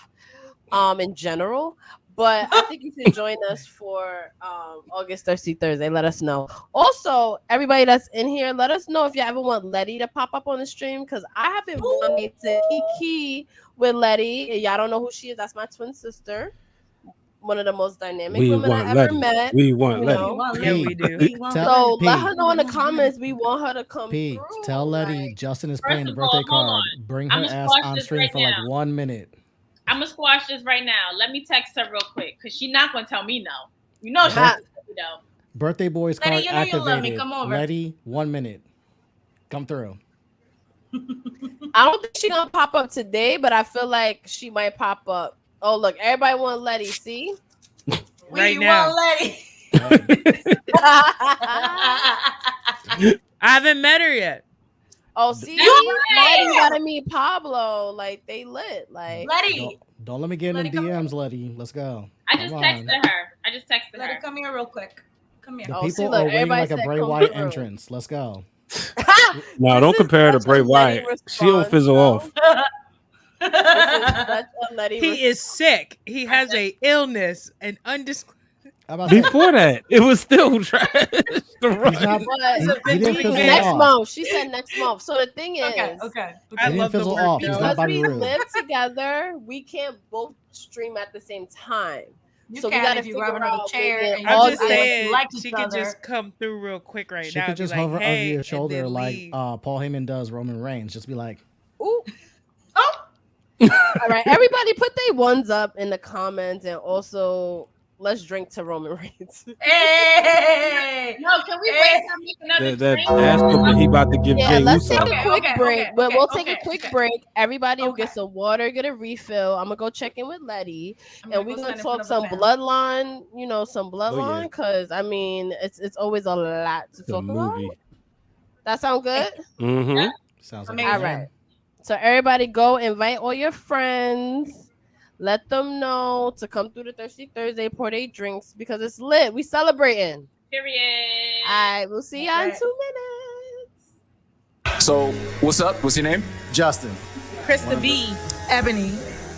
in general. But I think you should join us for August Thirsty Thursday. Let us know. Also, everybody that's in here, let us know if you ever want Letty to pop up on the stream, because I have been wanting to kiki with Letty. And y'all don't know who she is. That's my twin sister. One of the most dynamic We women want I ever Letty. met. We want you Letty. know. Yeah, we do. So P, let her know in the comments. We want her to come P, through. tell Letty like- Justin is First playing the of all, birthday hold card. on. Bring her I'ma ass squash on this stream right for like now. 1 minute. I'm gonna squash this right now. Let me text her real quick, because she's not gonna tell me no. You know she's Huh. not gonna tell me no. Birthday boys Letty, card you know you love me. activated. Come over. Letty, 1 minute. Come through. I don't think she's gonna pop up today, but I feel like she might pop up. Oh look, everybody want Letty. See? Right We now. want Letty. I haven't met her yet. Oh, see, You Letty right. gotta meet Pablo. Like they lit. Like Letty. Don't let me get in Letty, the come DMs, Letty. Let's go. I just Come texted on. her. Letty, her. come here real quick. Come here. The Oh, see, people look, are waiting everybody like a said Bray come Wyatt through. entrance. Let's go. No, don't This is compare her to such Bray a Letty Wyatt. She don't response, fizzle bro. off. This is such a Letty He is sick. He has a illness and undisclosed. How about that? Before that, it was still trash. The He's run. not, But he didn't fizzle next off. month. She said next month. So the thing is, Okay. I He didn't love the fizzle word off. He's no. not because Bobby we Roode. live together, we can't both stream at the same time. You So we can gotta if you grab figure another out chair. maybe And all I'm just good. saying like she each could other. just come through real quick right She now. could and be just like, hover hey, over your and shoulder then like leave. Paul Heyman does Roman Reigns. Just be like, Ooh, Oh, All right, everybody, put their ones up in the comments, and also let's drink to Roman Reigns. Hey! No, can we wait to make another That drink? ass whooping he about to give Yeah, Jay let's Uso. take a quick break. We'll take a quick okay. break. Everybody will get Okay. some water, get a refill. I'm gonna go check in with Letty, and we're go gonna sign up talk for some the band. bloodline. You know, some bloodline, Oh, yeah. because I mean, it's always a lot to The talk movie. about. That sound good? Mm-hmm. Sounds like Amazing. All right. So everybody, go invite all your friends. Let them know to come through the Thirsty Thursday, pour their drinks, because it's lit. We celebrating. Period. All right, we'll see y'all in Okay. 2 minutes. So, what's up? What's your name? Justin. Krista B. Ebony.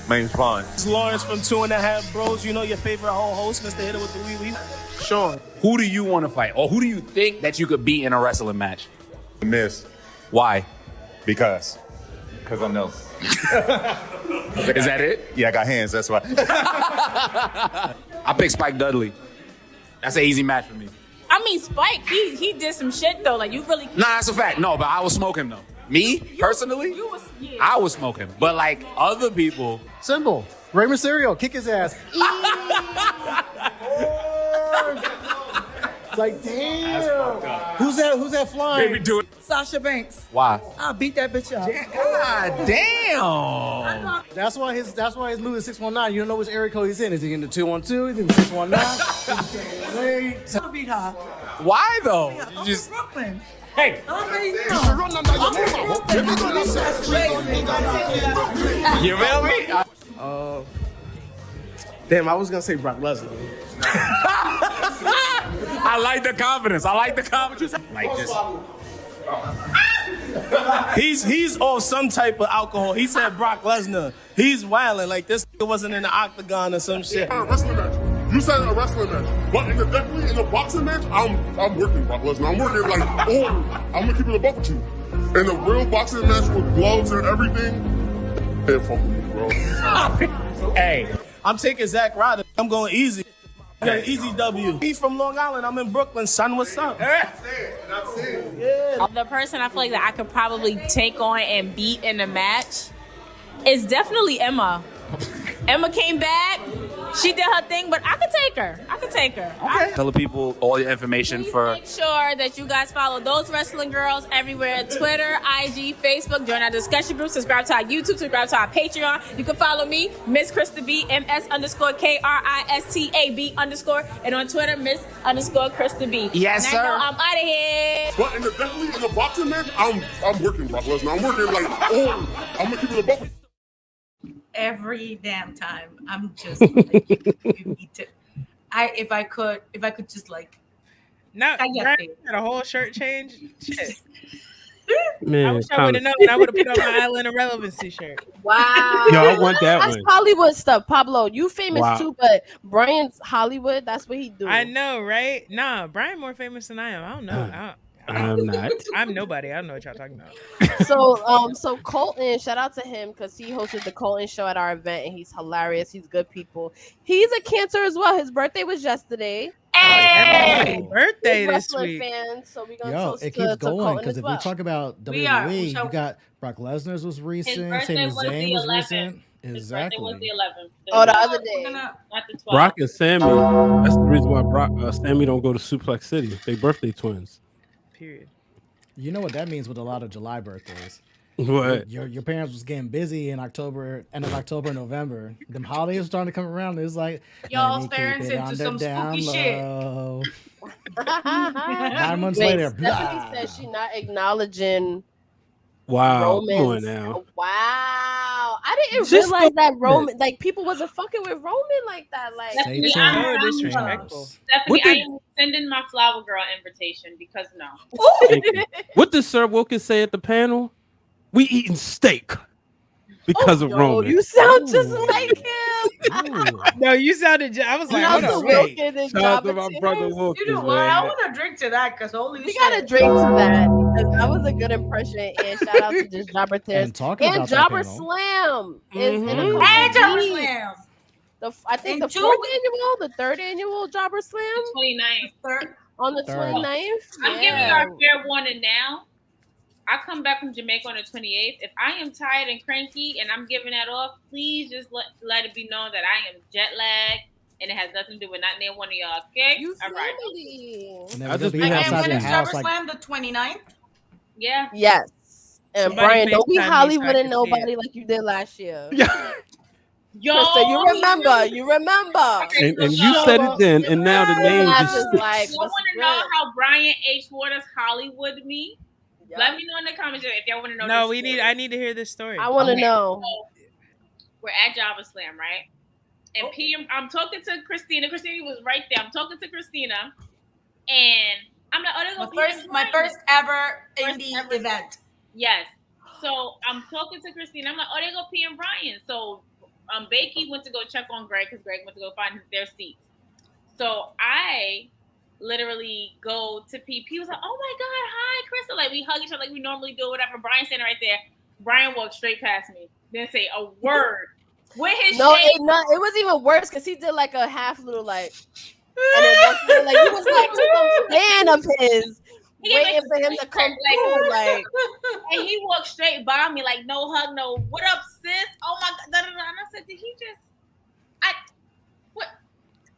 My name's Vaughn. It's Lawrence from 2.5 Bros. You know your favorite whole host, Mr. Hitter with the wee wee. Sean. Who do you want to fight, or who do you think that you could beat in a wrestling match? Miss. Why? Because I know. Is that it? Yeah, I got hands, that's why. I pick Spike Dudley. That's an easy match for me. I mean, Spike, he did some shit though. Like you really. Nah, that's a fact. No, but I was smoking though. Me personally, I was smoking. But like other people, Simple. Rey Mysterio, kick his ass. It's like, damn. Who's that flying? maybe do it. Sasha Banks. Why? I'll beat that bitch up. God damn. That's why his move is 619. You don't know which area code he's in. Is he in the 212? Is he in the 619? Wait. I'll beat her. Why though? I'm You just from Brooklyn. hey. Already You feel me? Damn, I was gonna say Brock Lesnar. I like the confidence. Like just. He's on some type of alcohol. He said Brock Lesnar. He's wilding like this nigga wasn't in the octagon or some shit. A wrestling match. You said a wrestling match, but definitely in a boxing match, I'm working Brock Lesnar. I'm working like, I'm gonna keep it a buck with you. In a real boxing match with gloves and everything, hey, fuck with me, bro. Hey. I'm taking Zack Ryder. I'm going easy. Easy W. He's from Long Island. I'm in Brooklyn. Son, what's up? The person I feel like that I could probably take on and beat in a match is definitely Emma. Emma came back. She did her thing, but I could take her. Okay. Tell the people all your information for. Make sure that you guys follow Those Wrestling Girls everywhere: Twitter, IG, Facebook. Join our discussion group. Subscribe to our YouTube. Subscribe to our Patreon. You can follow me, Miss Krista B, MS_KRISTAB_, and on Twitter, Miss_Krista B. Yes, and sir. I know I'm out of here. But definitely in a boxing match, I'm working Brock Lesnar. I'm working like, I'm gonna keep it a buck with you. Every damn time. I'm just like, you need to. If I could just like. Now, I get Brian it. had a whole shirt change. Shit. I Man, wish I would have known. I would have put on my Island of Relevancy shirt. Wow. Yo, I want that That's one. Hollywood stuff, Pablo. You famous Wow. too, but Brian's Hollywood. That's what he do. I know, right? Nah, Brian more famous than I am. I don't know. I'm not. I'm nobody. I don't know what y'all talking about. So Colton, shout out to him because he hosted the Colton show at our event, and he's hilarious. He's good people. He's a Cancer as well. His birthday was yesterday. Happy birthday He's this wrestling week. fan, so we're gonna Yo, toast it to keeps going Colton because as if well. we talk about We are. WWE, So- you got Brock Lesnar's was recent, birthday Sami was the Zayn was 11th. recent. His birthday was Exactly. the 11th. Oh, the other We're day. gonna- Not the 12th. Brock and Sammy. That's the reason why Sammy don't go to Suplex City. They birthday twins. Period. You know what that means with a lot of July birthdays. What? Your parents was getting busy in October, end of October, November. Them holidays were starting to come around. It's like Y'all's let me keep parents it into on the some down spooky shit. low. 9 9 months later, Stephanie blah. said she not acknowledging Wow. Roman's. Come on now. Wow, I didn't Just realize that a Roman, like people wasn't fucking with Roman like that. Like, Say It's ten. so I'm- disrespectful. Stephanie, What I did- am sending my flower girl invitation because no. Thank you. What did Sir Wilkins say at the panel? We eating steak because of yo, Roman. you sound just Ooh. like him. Ooh. No, you sounded. I was like, Shout hold out on, to wait. Wilkins and Shout out to Jabba my brother Tears. Wilkins, You know what? I man. want to drink to that because holy We shit. gotta drink to that because that was a good impression. And shout out to just Jobber Tears And talking and about that Jobber panel, Slam is in a Mhm. couple And Jabba weeks. Slam. I think In the 2 fourth weeks. annual, the third annual Jobber Slam 29th. Third. on the Third. 29th. I'm giving Yeah. you a fair warning now. I come back from Jamaica on the 28th. If I am tired and cranky and I'm giving that off, please just let it be known that I am jet lagged and it has nothing to do with not near one of y'all. Okay? All right. I'll just be outside your house. Slam the 29th? Yeah. Yes. And Somebody Brian, don't be FaceTime me so I Hollywood and can see nobody it. like you did last year. Yeah. Yo, Krista, you remember. Okay, And you said it then, and now the name just is sticks. like, you want to know how Brian H. Waters Hollywood me? Yep. Let me know in the comments if y'all want to know. No, this story. I need to hear this story. I want to know. So, we're at Java Slam, right? And I'm talking to Christina. Christina was right there. I'm talking to Christina, and I'm like, oh, my first ever indie event. Yes. So I'm talking to Christina. I'm like, oh, they go P and Brian. So Bakey went to go check on Greg because Greg went to go find their seats. So I literally go to P. He was like, oh my God, hi, Crystal. Like we hug each other like we normally do, whatever. Brian standing right there. Brian walked straight past me. Didn't say a word. With his it was even worse because he did like a half little like, and it like he was like some fan of his. Waiting for him to come through, like, and he walked straight by me, like, no hug, no, what up, sis? Oh my God, da, da, da. And I said, did he just?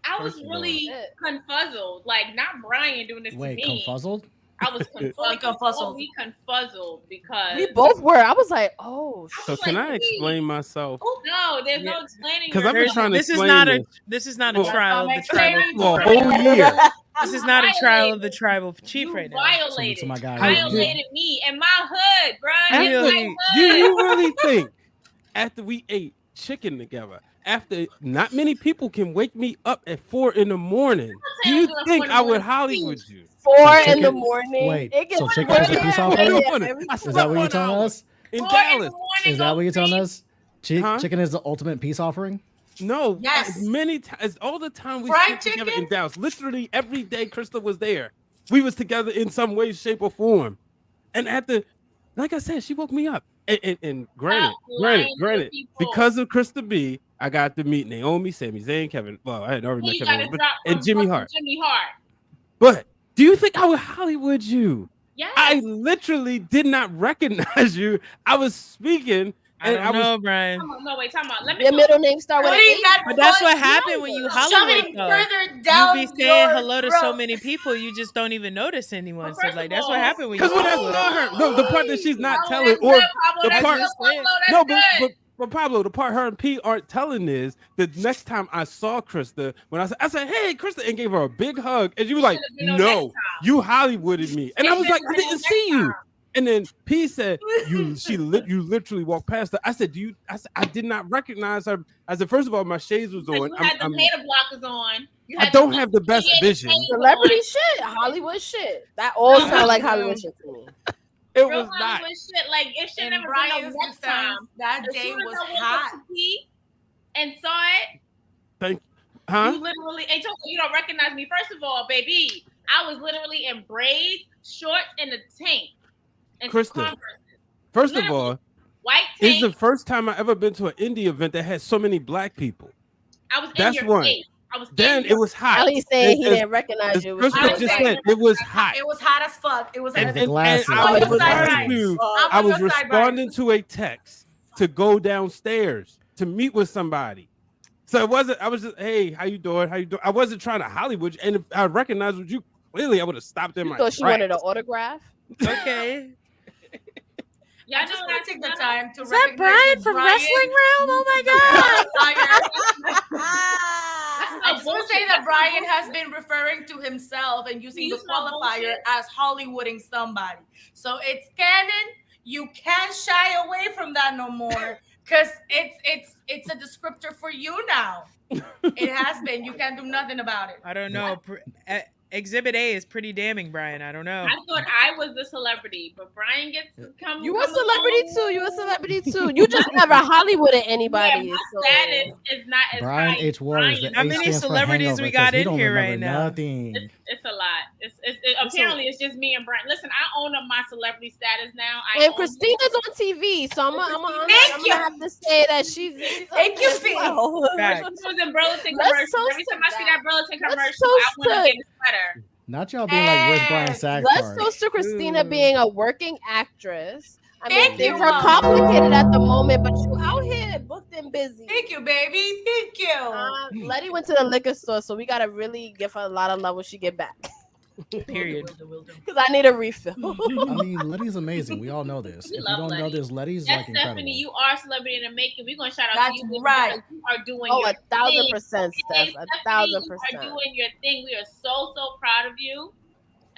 I was really confuzzled, like, not Brian doing this to me. Wait, confuzzled? I was confuzzled. We confuzzled because we both were. I was like, oh. So can I explain myself? No, there's no explaining. Because I've been trying to explain this is not a trial of the tribal. For a whole year. This is not a trial of the tribal chief right now. Violated me and my hood, bro. Do you really think after we ate chicken together, after not many people can wake me up at 4 a.m, do you think I would Hollywood you? 4 in the morning. Wait, so chicken is a peace offering? Is that what you're telling us? In Dallas. Is that what you're telling us? Chicken is the ultimate peace offering? No, yes. Many times, all the time we Fried sit together in Dallas. Literally every day, Krista was there. We was together in some way, shape, or form. And after, like I said, she woke me up. And granted, because of Krista B, I got to meet Naomi, Sami Zayn, Kevin. Well, I had already met Kevin, and Jimmy Hart. But do you think I would Hollywood you? Yes. I literally did not recognize you. I was speaking. I don't know, Brian. No, wait, time out. Let me Your middle name start with an A. But that's what happened when you Hollywood. You be saying hello to so many people, you just don't even notice anyone. So like that's what happened when you. Because when I saw her, no, the part that she's not telling, or the part, no, but Pablo, the part her and P aren't telling is the next time I saw Krista, when I said, hey, Krista, and gave her a big hug, and she was like, no, you Hollywooded me, and I was like, I didn't see you. And then P said, you literally walked past her. I said, I did not recognize her. I said, first of all, my shades was on. You had the beta blockers on. I don't have the best vision. Celebrity shit, Hollywood shit. That all sound like Hollywood shit to me. It was not. Shit. Like it should never been no next time. That day was hot. And saw it. Thank you. Huh? You literally, and you don't recognize me. First of all, baby, I was literally in braids, shorts, and a tank. Krista, first of all, white tank. It's the first time I ever been to an indie event that had so many black people. I was in your face. Then it was hot. At least saying he didn't recognize you. Krista just said it was hot. It was hot as fuck. It was. And I was responding to a text to go downstairs to meet with somebody. So it wasn't. I was just, hey, how you doing? How you doing? I wasn't trying to Hollywood. And if I recognized you clearly, I would have stopped in my. So she wanted an autograph. Okay. Yeah, I just want to take the time to. Is that Brian from Wrestling Realm? Oh my God! I just want to say that Brian has been referring to himself and using the qualifier as Hollywooding somebody. So it's canon. You can't shy away from that no more because it's a descriptor for you now. It has been. You can't do nothing about it. I don't know. Exhibit A is pretty damning, Brian. I don't know. I thought I was the celebrity, but Brian gets to come. You a celebrity too. You a celebrity too. You just never Hollywooded anybody. Yeah, my status is not as Brian H. Waters. How many celebrities we got in here right now? Nothing. It's a lot. Apparently it's just me and Brian. Listen, I own up my celebrity status now. And Christina's on TV, so I'm gonna have to say that she's thank you, She was in Burlington commercial. Every time I see that Burlington commercial, I want to get a sweater. Not y'all being like, where's Brian Sack Let's part? toast to Christina being a working actress. I mean, Thank things you, are Mom. complicated at the moment, but you out here booked and busy. Thank you, baby. Thank you. Letty went to the liquor store, so we gotta really give her a lot of love when she get back. Period. Because I need a refill. I mean, Letty's amazing. We all know this. We If you love don't know Letty. this, Letty's Yes, like incredible. Stephanie, you are a celebrity in the making. We're gonna shout out That's to you. right. because You are doing Oh, your 1,000%, thing. Steph. Stephanie, 1,000%. You are doing your thing. We are so proud of you,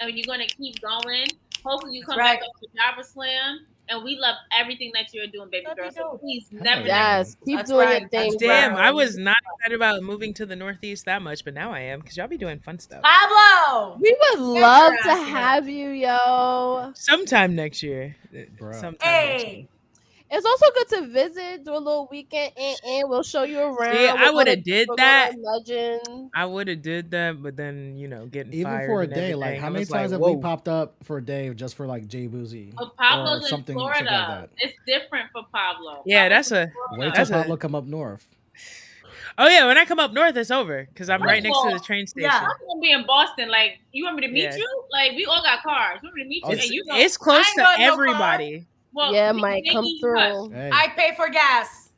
and you're gonna keep going. Hopefully, you come That's back up to Jabba Slam. And we love everything that you're doing, baby girl. So please never. Yes, keep That's doing right. your thing. That's Damn, bro. I was not excited about moving to the Northeast that much, but now I am because y'all be doing fun stuff. Pablo. We would love to have you, yo. Sometime next year. Bruh. Sometime next year. Hey. It's also good to visit, do a little weekend, and we'll show you around. See, I We'll go woulda to- did we'll go that. to Legend. I would have did that, but then getting Even fired for a and day, like everything, how I many was times like, have we whoa. popped up for a day just for like Jay Boozy? Oh, Pablo's in something Florida. like that? It's different for Pablo. Yeah, Pablo's that's in a- Florida. Wait till That's a- Pablo come up north. Oh yeah, when I come up north, it's over because I'm right next to the train station. Yeah. I'm gonna be in Boston. Like, you want me to meet Yeah. you? Like, we all got cars. You want me to meet you? Oh, And It's, you know, it's close I ain't to got no car. everybody. well, Yeah, me- Mike, come Nikki, through. Hey, I pay for gas.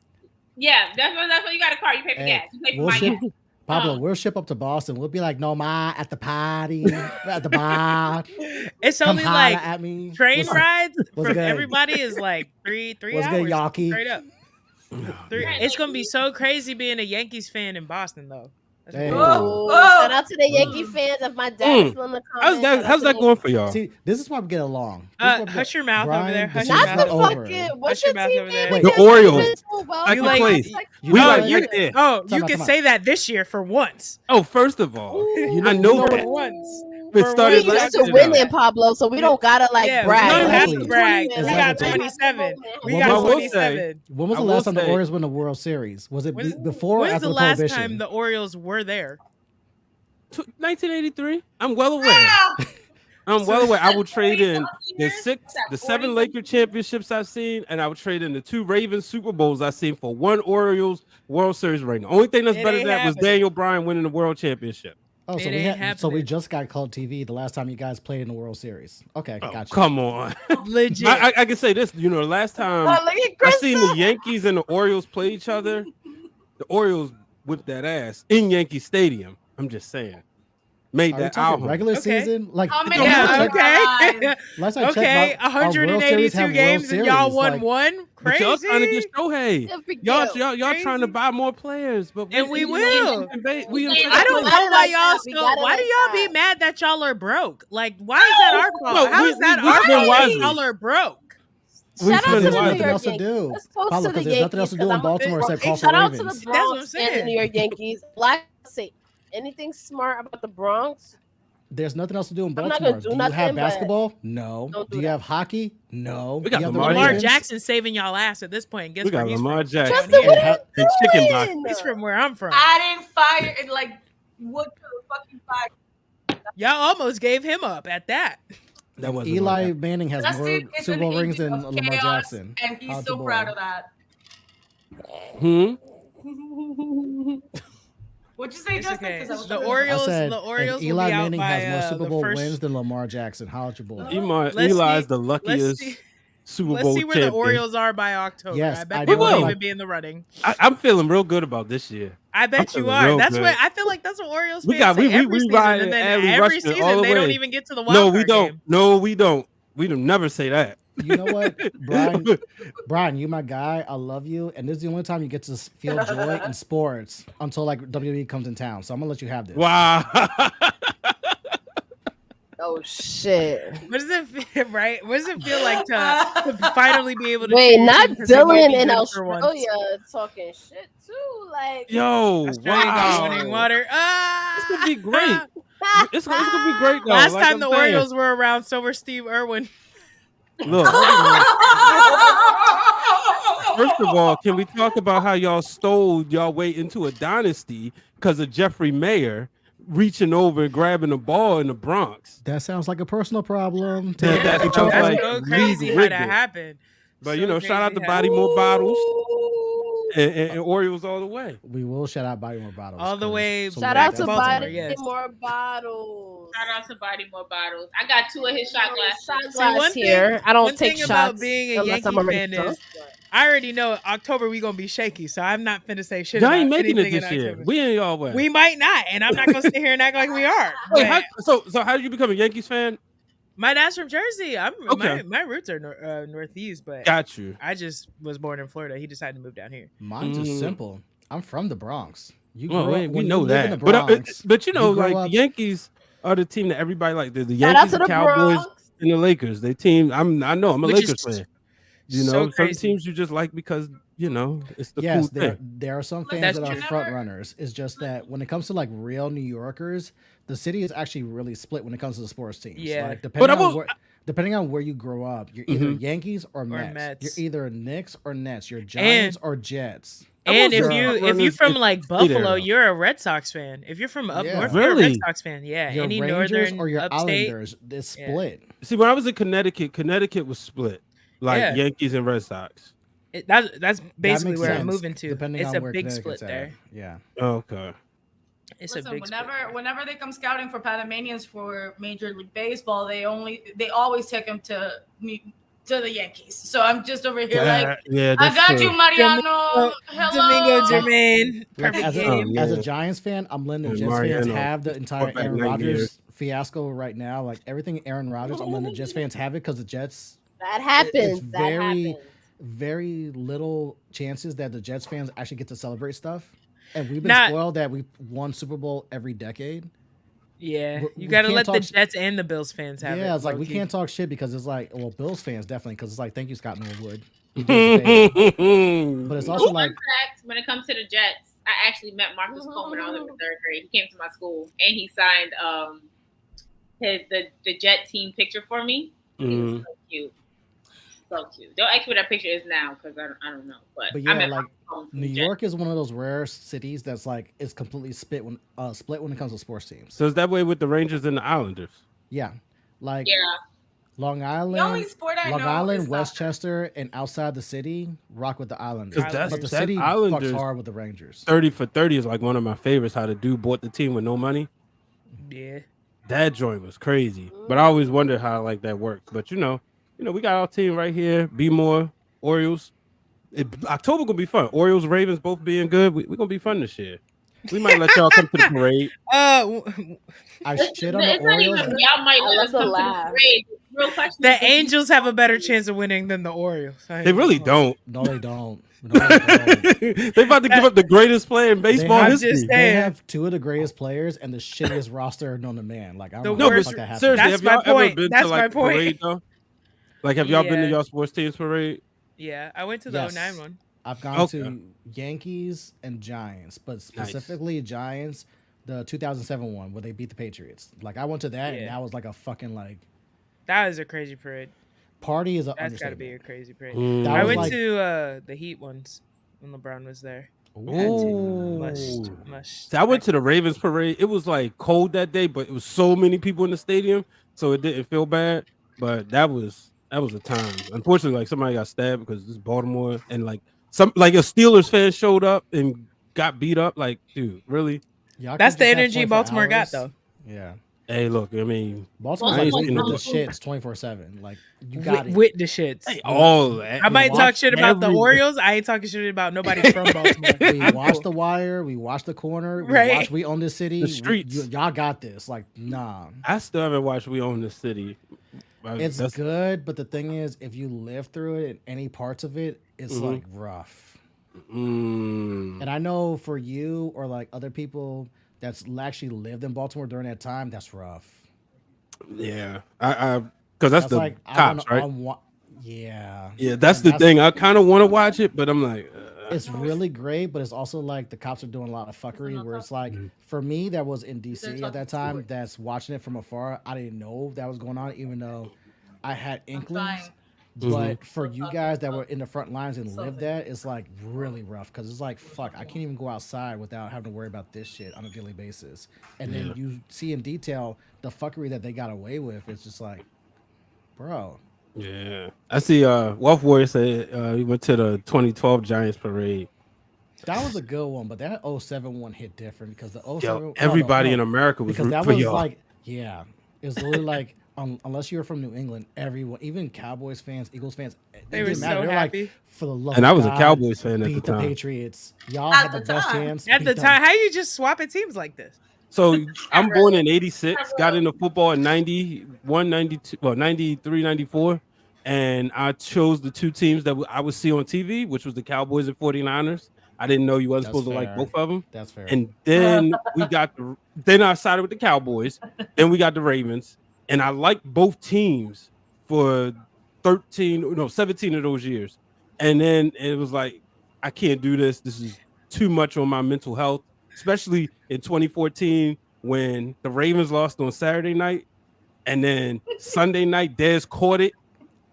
Yeah, that's what you got a car. You pay for hey, gas. You pay for we'll my ship, gas. Pablo, we'll ship up to Boston. We'll be like, no, ma, at the party, at the bar. It's Come only holler like at me. train What's- rides what's for good? everybody is like three What's good, hours Yawkey? straight up. It's gonna be so crazy being a Yankees fan in Boston though. That's Hey. cool. Oh, Ooh, oh. shout out to the Yankee fans. If my dad is still in the comments. How's that going for y'all? See, this is why we get along. This is why we Hush get- your mouth Brian, over there. the Hush season's your Not mouth. the not over. fucking. What's Hush your your mouth team over there. name? The again? Orioles. Well, Second You like- place. You We know like what? right there. Oh, Time you out, can time say that this year for once. Oh, first of all, You I you know what? that. For once. It For started we once. used last to year. win in Pablo, so we don't gotta like Yeah, brag. we don't have Exactly. to brag. We Exactly. got 27. We Well, got I will 27. When was I the will last time the say- Orioles won the World Series? Was it When's- before or When's after the the last Prohibition? time the Orioles were there? 1983. I'm well aware. Ah! I'm well aware. I will trade in the years? 7 Laker championships I've seen, and I would trade in the 2 Ravens Super Bowls I've seen for 1 Orioles World Series ring. The only thing that's It better ain't than that was happening. Daniel Bryan winning the World Championship. Oh, so It we ain't had, so we happening. just got called TV the last time you guys played in the World Series. Okay, Oh, gotcha. come on. Legit. I can say this. The last time Oh, look at I Chris. seen the Yankees and the Orioles play each other, the Orioles whipped that ass in Yankee Stadium. I'm just saying. Made Are we that talking album. regular Okay. season? Like How many last I times? checked- okay. last I checked, Okay. our World Series 182 have World games and y'all Series, won like- one. But Crazy. y'all trying to get Shohei. Y'all trying to Crazy. buy more players, but And we will. We in I second I don't place. got know it why like y'all that. We still. got it Why do like y'all be that. mad that y'all are broke? Like, why is that our fault? No, How we- is that we our spend fault? wisely. Y'all are broke. We Shout out spend to the There's New wisely. nothing York else to Yankees. do. Let's toast Pablo, to the because there's nothing else to Yankees, do in 'cause I'm a big Baltimore except call Shout for out to the Ravens. That's what I'm Bronx and the saying. New York Yankees. Black say anything smart about the Bronx? There's nothing else to do in I'm not Baltimore. gonna do Do you nothing, have but basketball? No. don't Do do you that. have hockey? No. We got Do you have the Lamar Lamar Ravens? Jackson saving y'all ass at this point. Guess We where got he's Lamar from? Jackson. Justin, Down what here. are And you chicken box. doing? He's from where I'm from. Adding fire and like what the fucking fire. Y'all almost gave him up at that. That wasn't Eli like Manning has Justin more is Super an Bowl rings agent than of Lamar chaos, Jackson. and he's How's so the proud ball? of that. What'd you say, It's Justin? okay. 'Cause I was The trying to- Orioles. I said, The Orioles if will Eli be out Manning by has more Super the Bowl first. wins than Lamar Jackson. How's your boy? Eli's Let's the see- luckiest see- Super Let's Bowl see where champion. the Orioles are by October. Yes, I bet I they know. won't Like- even be in the running. I'm feeling real good about this year. I bet I'm you feeling are. real That's good. what I feel like. That's what Orioles We fans got- say we every season, ride and then Adley every Rutschman all season the they don't way. even get to the wild No, we card don't. game. No, we don't. We do never say that. You know what, Brian, you my guy. I love you, and this is the only time you get to feel joy in sports until like WWE comes in town. So I'm gonna let you have this. Wow. Oh shit! What does it feel right? What does it feel like to finally be able to Wait, cheer not because they might Dylan be in good for once? Australia talking shit too. Like, Yo, Australia got winning wow. water. Ah! This could be great. It's gonna be great though. Last like time I'm the saying. Orioles were around, so were Steve Irwin. Look, first of all, can we talk about how y'all stole y'all way into a dynasty because of Jeffrey Mayer reaching over and grabbing the ball in the Bronx? That sounds like a personal problem. Yeah, Take that that sounds HR. like so league crazy how rigged that it. happened. But So you know, shout out to crazy how- Body More Bottles. and Orioles all the way. We will shout out Body More Bottles. All the 'cause way some Shout great out to guys Baltimore, Body yes. More Bottles. Shout out to Body More Bottles. I got 2 of his shot glasses. Shot See, glass one here. thing- I don't one take thing about shots being a unless Yankee I'm already fan drunk, is but- I already know October we gonna be shaky, so I'm not finna say shit. Y'all about ain't making it anything in this year. October. We ain't y'all way. We might not, and I'm not gonna sit here and act like we are. Wait, but so how did you become a Yankees fan? my dad's from Jersey. Okay. My roots are northeast, but Got you. I just was born in Florida. He decided to move down here. Mine's just simple. I'm from the Bronx. You Well, grew up, we when know you live in that, the Bronx, but you know, you grow like up- the Yankees are the team that everybody like. The Shout out Yankees, to the the Cowboys, Bronx. and the Lakers. They team. I know. I'm a Which is Lakers fan. You so know, some crazy. teams you just like because you know it's the yes, cool there, thing. there are some fans That's that are true. front runners. It's just that when it comes to like real New Yorkers, the city is actually really split when it comes to the sports teams. Yeah. Like, But depending on where you grow up, you're either Mhm. Yankees or Mets. Mets. You're either Knicks or Nets. You're Giants or Jets. And if was you front if you're runners from in like the state Buffalo, area. you're a Red Sox fan. If you're from up Yeah. north, you're a Red Really? Sox fan. Yeah, Your any Rangers northern or your upstate. Islanders. It's Yeah. split. See, when I was in Connecticut was split, like Yeah. Yankees and Red Sox. That's basically makes where I'm sense, moving to. depending It's on a where big Connecticut's split at. there. Yeah. Okay. It's Listen, a big split. whenever they come scouting for Panamanians for Major League Baseball, they always take them to the Yankees. So I'm just over here like, yeah, I that's got true. you, Mariano. Domingo Hello. Germain. Like, Perfect as, game. as a yeah. Giants fan, I'm letting the And Jets fans Mariano. have the entire Quarterback Aaron nightmare. Rodgers fiasco right now. Like everything Aaron Rodgers, I'm letting the Jets fans have it because the Jets. That happens. It's That very, happens. very little chances that the Jets fans actually get to celebrate stuff. And we've been Not- spoiled that we won Super Bowl every decade. Yeah, we you got to can't let the talk- Jets and the Bills fans have it. Yeah, it's like we low-key. can't talk shit because it's like, well, Bills fans definitely because it's like, thank you, Scott Norwood. He did his favor. But it's also Fun like, fact, when it comes to the Jets, I actually met Marcus Cole when I was in the 3rd grade. He came to my school and he signed the Jet team picture for me. It Mhm. was so cute. So cute. Don't ask me what that picture is now because I don't know. But but I yeah, met like Marcus Cole from New the Jets. York is one of those rare cities that's like it's completely split when it comes to sports teams. So it's that way with the Rangers and the Islanders. Yeah, like Yeah. Long The Island, only sport I Long know Island, is Westchester, and outside the city rock with the Islanders. 'Cause that's- But the that city Islanders- fucks hard with the Rangers. 30 for 30 is like one of my favorites. How the dude bought the team with no money. Yeah. That joint was crazy. But I always wondered how like that worked. But you know, we got our team right here. Be more Orioles. October gonna be fun. Orioles, Ravens both being good. We gonna be fun this year. We might let y'all come to the parade. I shit on It's the not Orioles. even y'all might I let love us the come to the laugh. parade. The real question The is, Angels have a better chance of winning than the Orioles. They really don't. No, they don't. No, they don't. They about to give up the greatest player in baseball have- history. just They saying. have two of the greatest players and the shittiest roster known to man. Like I The don't No, know but how the worst- fuck that happened. seriously, That's have y'all my ever point. been That's to my like point. parade though? Like, have y'all been to Yeah. y'all sports teams parade? Yeah, I went to the Yes. 09 one. I've gone Okay. to Yankees and Giants, but specifically Giants, the 2007 one where they beat the Patriots. Like I went to that and Yeah. that was like a fucking like That is a crazy parade. party is an That's got to be understatement. a crazy parade. Mm. That I was went like- to the Heat ones when LeBron was there. Ooh. Must. See, I went to the Ravens parade. It was like cold that day, but it was so many people in the stadium, so it didn't feel bad. But that was a time. Unfortunately, like somebody got stabbed because this is Baltimore, and like a Steelers fan showed up and got beat up. Like, dude, really? Y'all That's could the just have energy 24 Baltimore got, hours. though. Yeah. Hey, look, I mean, Baltimore's I ain't like seen with no- the shits 24/7. Like you got it. With the shits. all that. I might We talk watched shit about the every- Orioles. I ain't talking shit about nobody from Baltimore. We I'm watched cool. The Wire. We watched The Corner. We Right. watched We Own This City. The Streets. Y'all got this. Like, nah. I still haven't watched We Own the City. It's That's- good, but the thing is, if you live through it and any parts of it, it's Mhm. like rough. Mm. And I know for you or like other people that's actually lived in Baltimore during that time, that's rough. Yeah, I because that's the like cops, right? Yeah. Yeah, that's And the thing. I kind of want to watch it, but I'm like, It's really great, but it's also like the cops are doing a lot of fuckery. Where it's like, for me, that was in DC at that time. That's watching it from afar. I didn't know that was going on, even though I had inklings. But for you guys that were in the front lines and lived that, it's like really rough because it's like, fuck, I can't even go outside without having to worry about this shit on a daily basis. And then you see in detail the fuckery that they got away with. It's just like, bro. yeah. I see. Wolf Warrior said he went to the 2012 Giants parade. That was a good one, but that 07 one hit different because the 07 Yo, everybody in America was because that for was y'all. like, yeah, it was literally like unless you're from New England, everyone, even Cowboys fans, Eagles fans, They were didn't matter. so They're happy. like, for the love And of I was a God, Cowboys fan at beat the the time. Patriots. Y'all At had the the best time. chance. At the beat them. time, how you just swap at teams like this? So I'm born in 86, got into football in 91, 92, well, 93, 94. And I chose the two teams that I would see on TV, which was the Cowboys and 49ers. I didn't know you wasn't That's supposed to like fair. both of them. That's fair. And then then I sided with the Cowboys. Then we got the Ravens. And I liked both teams for 17 of those years. And then it was like, I can't do this. This is too much on my mental health, especially in 2014 when the Ravens lost on Saturday night. And then Sunday night, Dez caught it.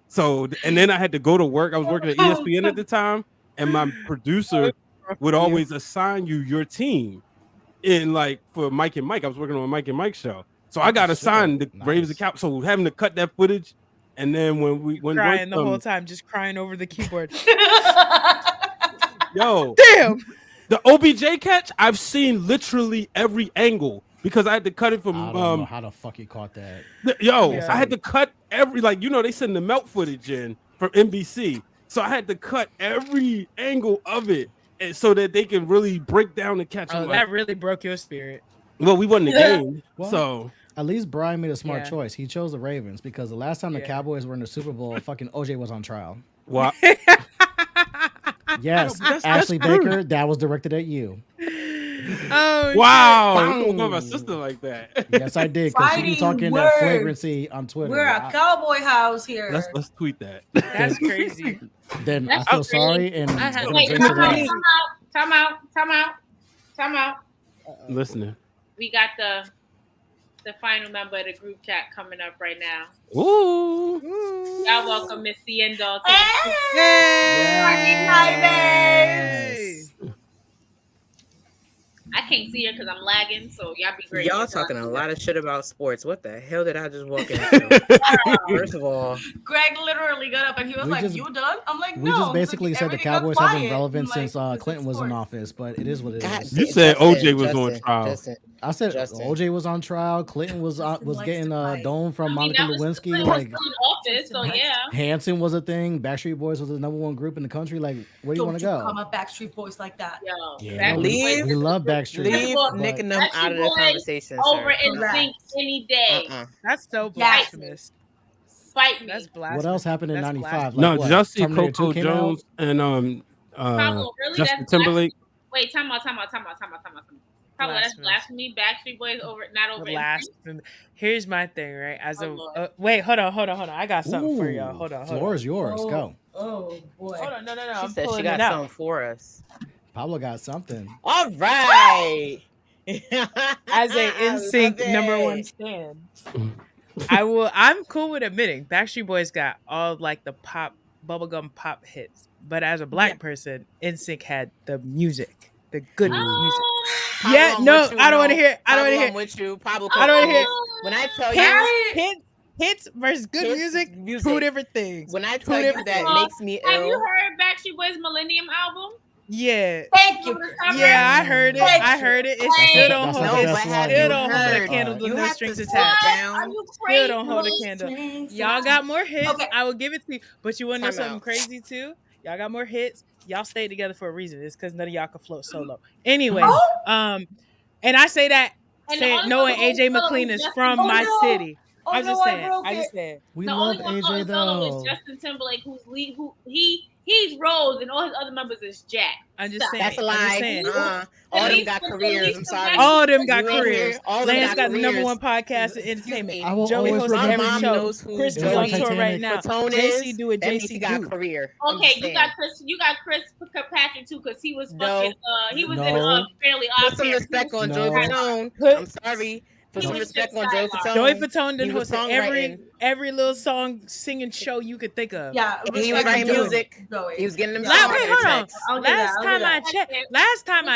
So, and then I had to go to work. I was working at ESPN at the time. And my producer would always assign you your team in like for Mike and Mike. I was working on a Mike and Mike show. So I got assigned the Ravens account. So having to cut that footage. And then when Crying the whole time, just crying over the keyboard. Yo, damn. The OBJ catch, I've seen literally every angle because I had to cut it from I don't know how the fuck you caught that. I had to cut every, like, you know, they send the melt footage in from NBC. So I had to cut every angle of it so that they can really break down the catch. Oh, that really broke your spirit. Well, we won the game. Well, So at least Brian made a smart Yeah. choice. He chose the Ravens because the last time the Cowboys were in the Super Bowl, fucking OJ was on trial. What? Yes, That's Ashley true. Baker, that was directed at you. Oh, wow. shit. You don't know my sister like that. Yes, I did. Because she be Fighting talking that words. flagrancy on Twitter. We're a cowboy house here. Let's tweet that. That's crazy. Then I That's feel crazy. sorry and I had- gonna Wait, drink to time that. out. Listening. We got the final member of the group chat coming up right now. Ooh. Y'all welcome Miss Ciendo. Yes. I can't see her because I'm lagging, so y'all be great. Y'all talking a lot of shit about sports. What the hell did I just walk into? First of all, Greg literally got up and he was We like, just- "You done?" I'm like, We "No." just He's like, basically said the "Everything got Cowboys have been quiet." relevant I'm since like, Clinton was in office, but it is what it God, is. You said OJ Justin, was on trial. Justin, I said Justin. OJ was on trial. Clinton was likes getting to a fight. dome from Monica that was Lewinsky. Clinton was Like still in office, so yeah. Hanson was a thing. Backstreet Boys was the #1 group in the country. Like, where do you Don't want to you go? come up Backstreet Boys like that? Yo, Yeah, Backstreet Leave- Boys we love Backstreet. leave but- Nick and them Backstreet out of the Boys conversation, over sir. in sync any day. That's so Yes. blasphemous. Fight me. That's blasphemous. What else happened in That's '95? blasphemous. No, what? Justin Terminator 2 Coco came out? Jones and Pablo, really? Justin That's Timberlake. Wait, time out. Pablo, that's Blasphemous. blasphemy. Backstreet Boys over, not over. NSYNC? Blasphemy. Here's my thing, right? As Oh, a Lord. wait, hold on. I got something for Ooh, y'all. Hold on. Floor is yours. Oh. Go. Oh boy. Hold on. No. She I'm said she pulling got it out. something for us. Pablo got something. All right. As a NSYNC #1 stan, I'm cool with admitting Backstreet Boys got all like the bubblegum pop hits, but as a black person, NSYNC had the music, the good music. Oh, Yeah, Pablo, I'm no, with you, I don't want no. to hear. I don't want to Pablo, I'm hear. with you. Pablo, I don't hear. When I tell you, Hits versus good Hits, music, music. two different things. when I Two tell you different that things. makes me have you ill. heard Backstreet Boys Millennium album? Yeah, Thank you. yeah, I heard it. Thank I you. heard it. It That's still not- don't that's hold. not the It best one. still don't hold a heard. candle to You no have strings to attached. sit down. Are you Still crazy? don't hold a candle. Y'all got more hits. Okay. I will give it to you. But you want to know Time something out. crazy too? Y'all got more hits. Y'all stayed together for a reason. It's because none of y'all can float solo. Anyway, Oh. and I say that And the saying only knowing one who AJ solo McLean is is Justin from Timberlake. my Oh, no. city. Oh, I'm no, just I saying. broke I just it. said. We The love only one AJ going solo though. is Justin Timberlake, he's Rose, and all his other members is Jack. I'm just Stop. saying. That's a I'm just lie. saying. All them least- got at careers. least I'm the sorry. All of them got You ain't careers. here. All of them Lance got the careers. #1 podcast in entertainment. I will Joey always hosts remember every My mom show. knows who Chris is Joey on Joey tour right Titanic. now. Fatone JC is. do what That means JC he got do. career. I'm Okay, just you saying. got Chris Kirkpatrick too, because he was No. fucking. He was in No. Fairly Put Odd some Parents. respect on No. Joey Fatone. Put- I'm sorry. Put He some was respect just on Joey sidelined. Fatone. Joey Fatone done He was hosted songwriting. every little song singing show you could think of. Yeah, And he was respect writing to Joey. music. Joey. He was getting them Yeah. Wait, songwriter hold on. checks. I'll do that, Last I'll do time that.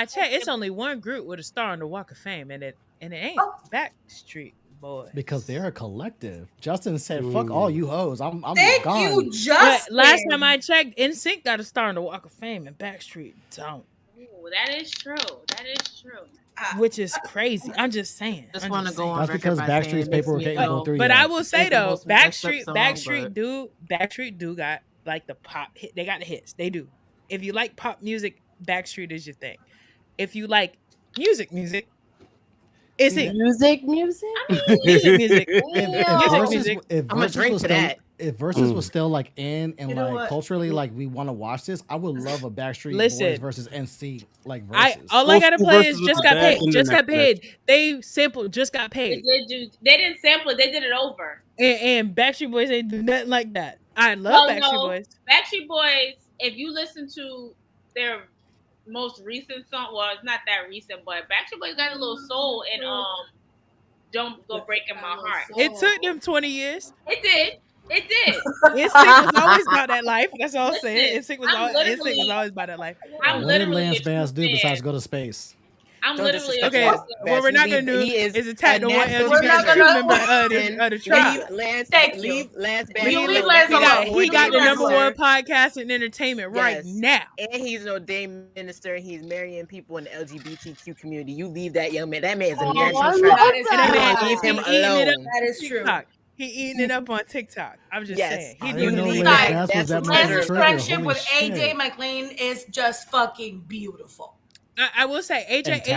I checked, it's only one group with a star on the Walk of Fame, and it ain't Oh. Backstreet Boys. Because they're a collective. Justin said, "Fuck all you hoes. I'm Thank gone." you, But Justin. last time I checked, NSYNC got a star on the Walk of Fame, and Backstreet don't. Ooh, that is true. That is true. which is crazy. I'm just saying. Just I'm want to just go saying. on That's record because by Backstreet's saying it makes paperwork me ain't feel going through But yet. I will say like the though, most messed up song, Backstreet do got like the pop hit. They got the hits. They do. If you like pop music, Backstreet is your thing. If you like music, it's See, it. Music. Music. If I'm a Versus drink was to still, that. if Versus was still like in and You know like what? culturally like we want to watch this, I would love a Backstreet Boys Listen. versus NSYNC like I versus. all I gotta School play versus is with just the got bad paid. internet connection. They sampled just got paid. They didn't sample it. They did it over. And Backstreet Boys ain't do nothing like that. I love Backstreet Boys. Backstreet Boys, if you listen to their most recent song, well, it's not that recent, but Backstreet Boys got a little soul in Don't Go Breaking My Heart. It took them 20 years. It did. NSYNC was always about that life. That's all I'm saying. Listen, NSYNC was always about that life. I'm What did literally Lance a Bass true do fan. besides go to space? I'm Don't literally disrespect Okay, Lance what Bass. we're not gonna do He is is attack a the one national We're not LGBTQ gonna- member of the tribe. Leave Lance Bass We alone. leave Lance That alone. man is He got the Leave Lance number alone. one podcast in entertainment right Yes. now. And he's an ordained minister. And he's marrying people in the LGBTQ community. You leave that young man. That man is a I national love treasure. that. You That leave him He eating it up alone. That on is true. TikTok. He eating it up on TikTok. I'm just Yes. saying. I He didn't know doing Lance it. Bass was that much of a Lance's trigger. friendship Holy with shit. AJ McLean is just fucking beautiful. I will say AJ And is the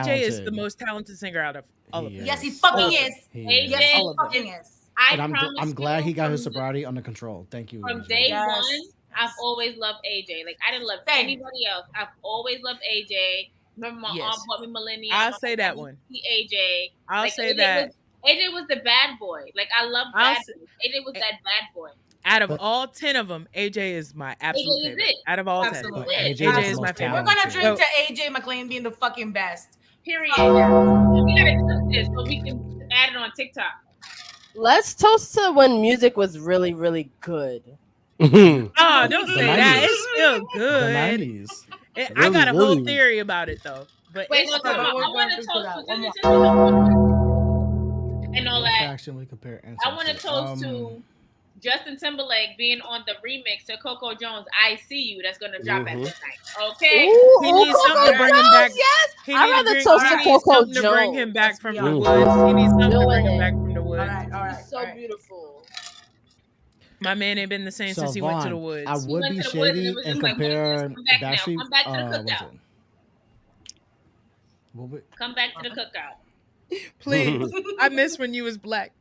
talented. most talented singer out of all of He them. Yes, he is. fucking Well, is. He AJ is. Yes, he All of them. fucking is. I And promise I'm glad you, he got his sobriety under control. Thank you. From AJ. day Yes. one, I've always loved AJ. Like I didn't love Same. anybody else. I've always loved AJ. Remember my Yes. aunt bought me Millennium. I'll I say was that like, one. "See AJ. I'll Like, say AJ that AJ was the bad boy. Like I love I'll bad say- boys. AJ was that bad boy. out of But- all 10 of them, AJ is my absolute AJ is favorite. it. Out of all 10. Absolutely. But AJ AJ was is the my most favorite. We're gonna talented. drink to AJ McLean being the fucking best. Period. We gotta do this so we can add it on TikTok. Let's toast to when music was really, really good. Oh, don't The say that. 90s. It's still The good. 90s. I got a whole really. theory about it though. But Wait, it's no, still no, I we're want going to through toast that. to and all What that. faction we compare I want to ancestors? toast to Justin Timberlake being on the remix to Coco Jones' "I See You" that's gonna drop at midnight. Okay. He needs something to bring him back. Yes, He I'd needs rather bring- toast he to needs Coco something to bring him Jones. back from the Mm. woods. He needs something to bring him Doing back it. from the woods. All right. It's so beautiful. My man ain't been the same So since he went to the Vaughn, woods. I would went be to the woods and shady it was and just like, compare come back now. Backstreet. Come back to the What's cookout. it? What we- Come back to the cookout. Please. I miss when you was black.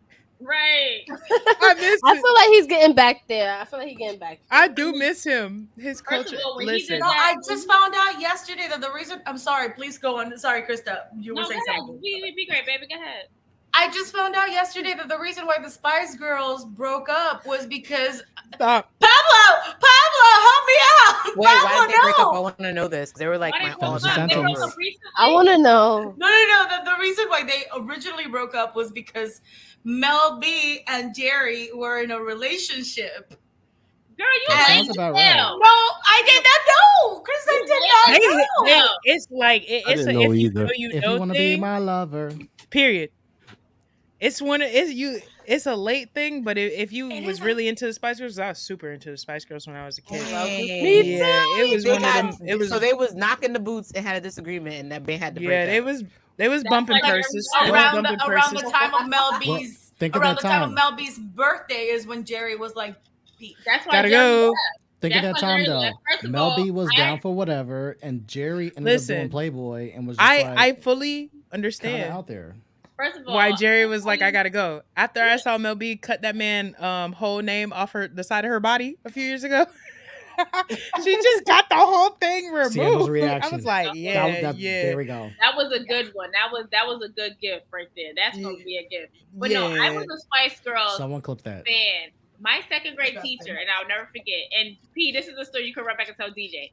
Right. I miss I it. feel like he's getting back there. I feel like he's getting back. I do miss him. His First of culture. all, when he Listen. did No, I just found out yesterday that the reason. I'm sorry. Please go on. Sorry, Krista. You were No, go saying ahead. something. Be great, baby. Go ahead. I just found out yesterday that the reason why the Spice Girls broke up was because Stop. Pablo, help me out. Wait, why Pablo, did they break up? I no. want to know this. They were like Why my did they all-time broke up? favorite. They broke up recently? I want to know. No. The reason why they originally broke up was because Mel B and Jerry were in a relationship. Girl, you That lame sounds as about hell. No, I did not know. Chris, I did not know. It's like it's didn't a, know if you either. know you If know you want to be thing. my lover, Period. It's one of it's you. It's a late thing, but if you It was is really into the Spice Girls, I was super into the Spice Girls when I was a kid. Hey. Yeah, it was They one got- of them. It was so they was knocking the boots and had a disagreement, and that band had to break yeah. up. They was bumping why purses. They was Around bumping the purses. time of Mel B's think of around that the time of time. Mel B's birthday is when Jerry was like, peace. That's why Gotta Jerry go. left. think of That's that why time Jerry though. left. First of Mel all, B was I- down for whatever, and Jerry ended up Listen, doing Playboy and was just I like fully kind of understand out there. First of all, why Jerry was like, I gotta go. After I saw Mel B cut that man whole name off the side of her body a few years ago. She just got the whole thing removed. Sienna's I reaction. was like, yeah, There yeah. we go. That was a good one. That was a good gift right there. That's gonna be a gift. But no, I Yeah. was a Spice Girls Someone clip that. fan. My second grade teacher, and I'll never forget. And P, this is a story you can run back and tell DJ.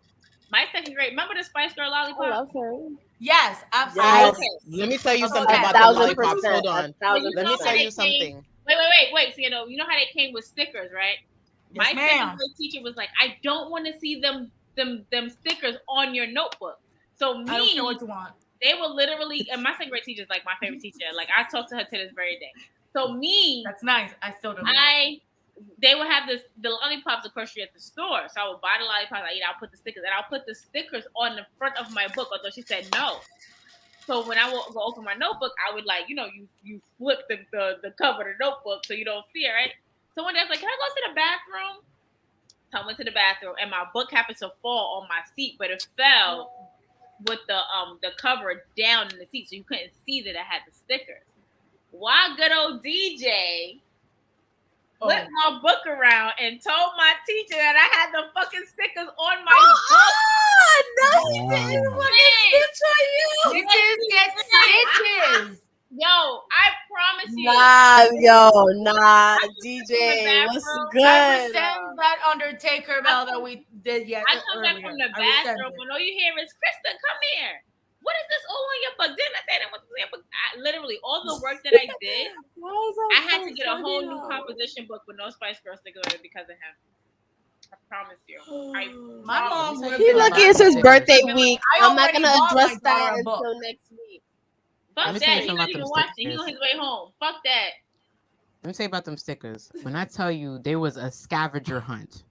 My second grade, remember the Spice Girl lollipop? I love her. Yes, absolutely. Yes. Okay. Let me tell you Oh, something a about the thousand lollipops. percent, Hold a on. thousand Let me percent. tell you something. Wait. So you know how they came with stickers, right? Yes, My ma'am. second grade teacher was like, I don't want to see them stickers on your notebook. So I don't care what you want. they were literally, and my second grade teacher is like my favorite teacher. Like I talk to her to this very day. So That's nice. I still don't. I they would have the lollipops, of course, at the store. So I would buy the lollipops, I eat, I'll put the stickers, and I'll put the stickers on the front of my book, although she said no. So when I would go open my notebook, I would you flip the cover of the notebook so you don't see it, right? So one day I was like, can I go to the bathroom? So I went to the bathroom and my book happened to fall on my seat, but it fell with the cover down in the seat, so you couldn't see that I had the stickers. Why good old DJ flipped my book around and told my teacher that I had the fucking stickers on my book. No, he didn't fucking stitch on you. Bitches get stitches. Yo, I promise you. DJ, what's good? I send that Undertaker bell that we did I come back from the bathroom and all you hear is, Krista, come here. What is this all on your book? Didn't I say that was on your book? Literally, all the work that I did, I had to get a whole new composition book with no Spice Girl stickers on it because of him. I promise you. My mom would have He been lucky like, it's his birthday week. I I'm not already gonna bought address my that Dara book. until next week. Fuck me that. tell you He's something not about even them watching. He's stickers. on his way home. Fuck that. Let me say about them stickers. When I tell you there was a scavenger hunt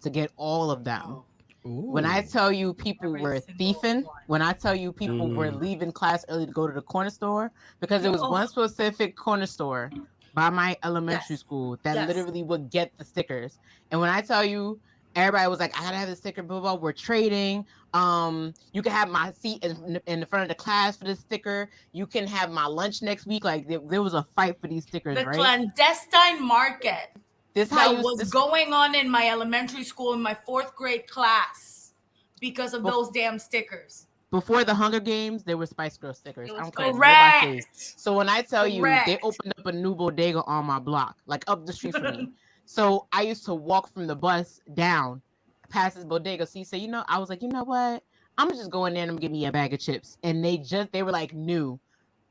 to get all of them. When I tell you people were thieving, when I tell you people were leaving class early to go to the corner store, because there was one specific corner store by my elementary school that literally would get the stickers. And when I tell you, everybody was like, I gotta have the sticker, blah, blah, we're trading. You can have my seat in the front of the class for this sticker. You can have my lunch next week. Like there was a fight for these stickers, The right? clandestine market This that was going on in my elementary school in my 4th grade class because of those damn stickers. Before the Hunger Games, there were Spice Girl stickers. I'm correct. So when I tell you they opened up a new bodega on my block, like up the street from me. So I used to walk from the bus down past this bodega. So you say, I was like, you know what? I'm just going there and I'm gonna give me a bag of chips. And they were like new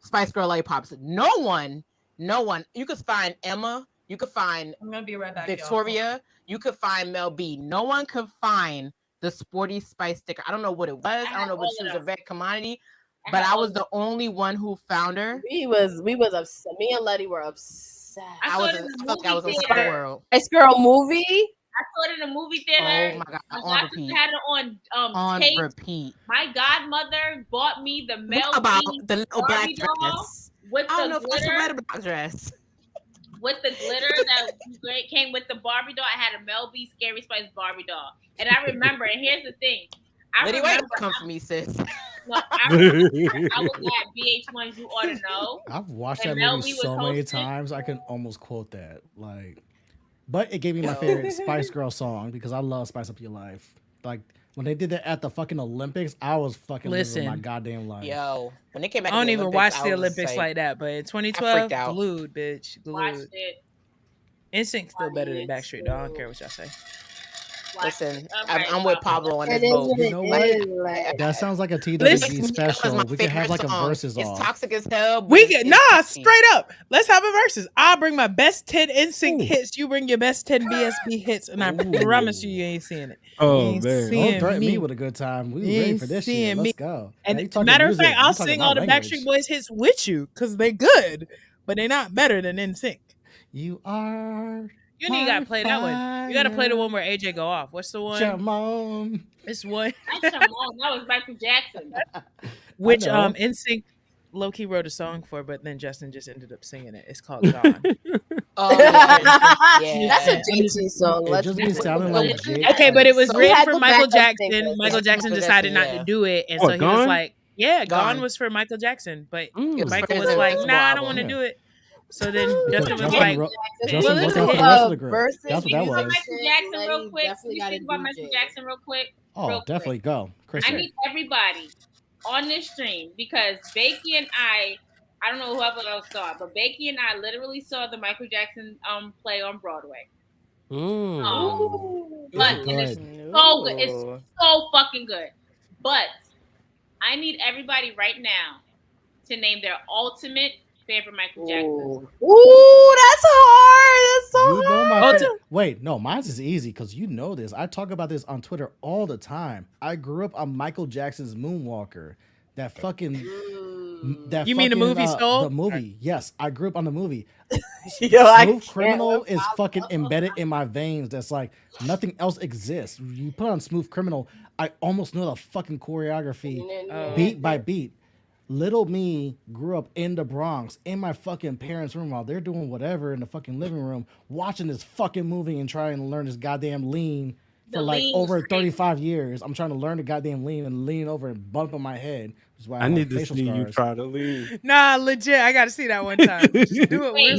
Spice Girl lollipops. No one. You could find Emma. You could find I'm gonna be right back, Victoria. y'all. You could find Mel B. No one could find the Sporty Spice sticker. I don't know what it was. I don't know if she was a red commodity, but I was the only one who found her. We was upset. Me and Letty were upset. I felt I was in Spice World. Spice Girl movie. I saw it in a movie theater. Oh my god! My On sister repeat. had it on tape. Repeat. My godmother bought me the Mel What about B the little black Barbie doll dress? with I don't the know if that's a glitter. red black dress. With the glitter that came with the Barbie doll, I had a Mel B Scary Spice Barbie doll, and I remember. And here's the thing, Lady White come for me, sis. No, I was at VH1's You Ought to Know. I've watched and that Mel movie B was so many hosting. times I can almost quote that. But it gave me my favorite Spice Girl song because I love Spice Up Your Life. Like when they did that at the fucking Olympics, I was fucking living my goddamn life. Yo, when they came back, I don't to the even Olympics, watch the I was Olympics like that, but in 2012, freaked out. glued, bitch, Watched glued. it. Instinct still better than Backstreet, though. I don't care what y'all say. Listen, I'm with Pablo on this It is boat. what You know it what? is, like- That sounds like a TWG Listen, special. We can have like a versus It's off. toxic as hell. but We it's- get it's catchy. straight up. Let's have a versus. I'll bring my best 10 NSYNC hits. You bring your best 10 BSB hits, and I promise you ain't seeing it. Oh, You ain't man. seeing Don't threaten me me. with a good time. We You ready ain't for this seeing shit. me. Let's go. Now you And talking matter of music. fact, You I'll talking sing my all the language. Backstreet Boys hits with you because they good, but they're not better than NSYNC. You are. You need to play that one. You gotta play the one where AJ go off. What's the one? Jamon. It's one That's That was Michael Jackson. which know. NSYNC low key wrote a song for, but then Justin just ended up singing it. It's called Gone. Oh, yeah. That's a JT song. It Let's just be be sounding like Jake. Okay, but it was So written had for the Michael backup Jackson. singers. Michael Jackson Michael decided Jackson, not yeah. to do it, and Oh, so he was Gone? like, "Yeah, Gone Gone. was for Michael Jackson," but was Michael for was his like, Invisible "Nah, I don't album. want to Yeah. do it." So then Because Justin was Justin like, wrote- well, Justin listen, worked out for the rest of the group. versus That's what that Speaking of was. Michael Jackson, real Letty quick. definitely Can gotta we speak about do Michael Jake. Jackson real quick? Oh, Real quick. definitely go. I Kristen. need everybody on this stream because Bakey and I don't know whoever else saw it, but Bakey and I literally saw the Michael Jackson play on Broadway. But Good. and it's so good. It's so fucking good. But I need everybody right now to name their ultimate favorite Michael Jackson. Ooh, that's hard. That's so You know hard. my Oh, fa- Wait, no, mine's is easy because you know this. I talk about this on Twitter all the time. I grew up on Michael Jackson's Moonwalker. That fucking That You mean the movie Soul? The movie, yes. I grew up on the movie. Yo, Smooth Criminal is fucking embedded in my veins. That's like nothing else exists. You put on Smooth Criminal, I almost know the fucking choreography beat by beat. Little me grew up in the Bronx in my fucking parents' room while they're doing whatever in the fucking living room, watching this fucking movie and trying to learn this goddamn lean for like over 35 years. I'm trying to learn the goddamn lean and lean over and bump on my head. Which is why I need to facial see you scars. try to lean. Nah, legit. I gotta see that one time. Just do it. Wait.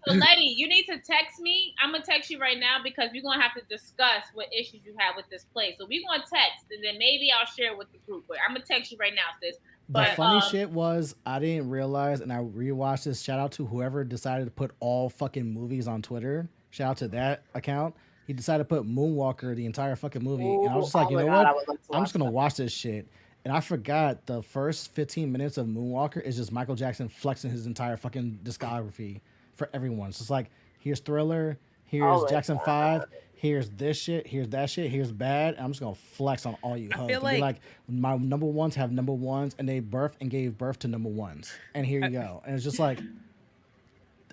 So, Letty, you need to text me. I'm gonna text you right now because we're gonna have to discuss what issues you have with this play. So we're gonna text, and then maybe I'll share it with the group. But I'm gonna text you right now, sis. The funny shit was I didn't realize, and I rewatched this. Shout out to whoever decided to put all fucking movies on Twitter. Shout out to that account. He decided to put Moonwalker the entire fucking movie, and I was just like, you know what? I'm just gonna watch this shit. And I forgot the first 15 minutes of Moonwalker is just Michael Jackson flexing his entire fucking discography for everyone. So it's like, here's Thriller, here's Jackson 5, here's this shit, here's that shit, here's Bad. And I'm just gonna flex on all you hoes. Be like, my number ones have number ones, and they birthed and gave birth to number ones. And here you go. And it's just like,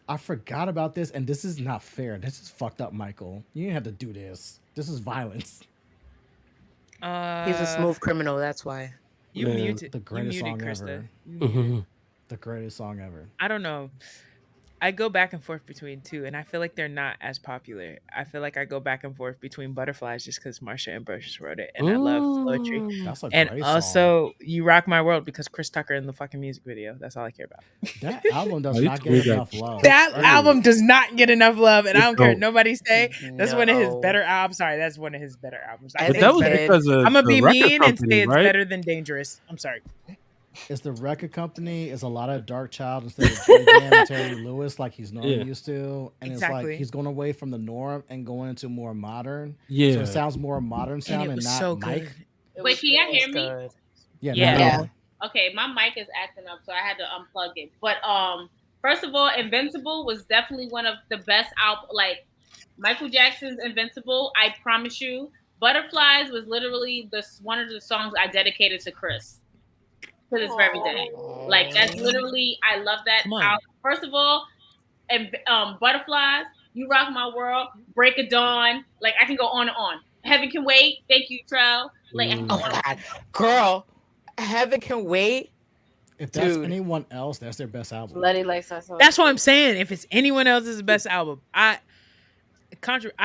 I forgot about this, and this is not fair. This is fucked up, Michael. You didn't have to do this. This is violence. He's a smooth criminal. That's why. You muted. The greatest song Krista. ever. The greatest song ever. I don't know. I go back and forth between two, and I feel like they're not as popular. I feel like I go back and forth between Butterflies just because Marsha Ambrosius wrote it, and I love poetry. That's a and great also, You Rock My World because Chris Tucker in the fucking music video. That's all I care about. That album does not get enough love. That album does not get enough love, and I don't care what nobody say. That's one of his better albums. Sorry, that's one of his better albums. But that was because of I'm gonna be mean and say it's right? better than Dangerous. I'm sorry. It's the record company. It's a lot of Dark Child instead of Jam and Terry Lewis like he's normally used to. And it's like he's going away from the norm and going into more modern. Yeah. So it sounds more modern sound and not so Mike. Wait, can y'all hear me? Yeah. Okay, my mic is acting up, so I had to unplug it. But first of all, Invincible was definitely one of the best albums. Like Michael Jackson's Invincible, I promise you. Butterflies was literally one of the songs I dedicated to Chris. To this very day. Like that's literally, I love that. First of all, and Butterflies, You Rock My World, Break of Dawn. Like I can go on and on. Heaven Can Wait. Thank you, Trell. Like, oh my God, girl, Heaven Can Wait. If that's anyone else, that's their best album. Letty likes that song. That's what I'm saying. If it's anyone else's best album, I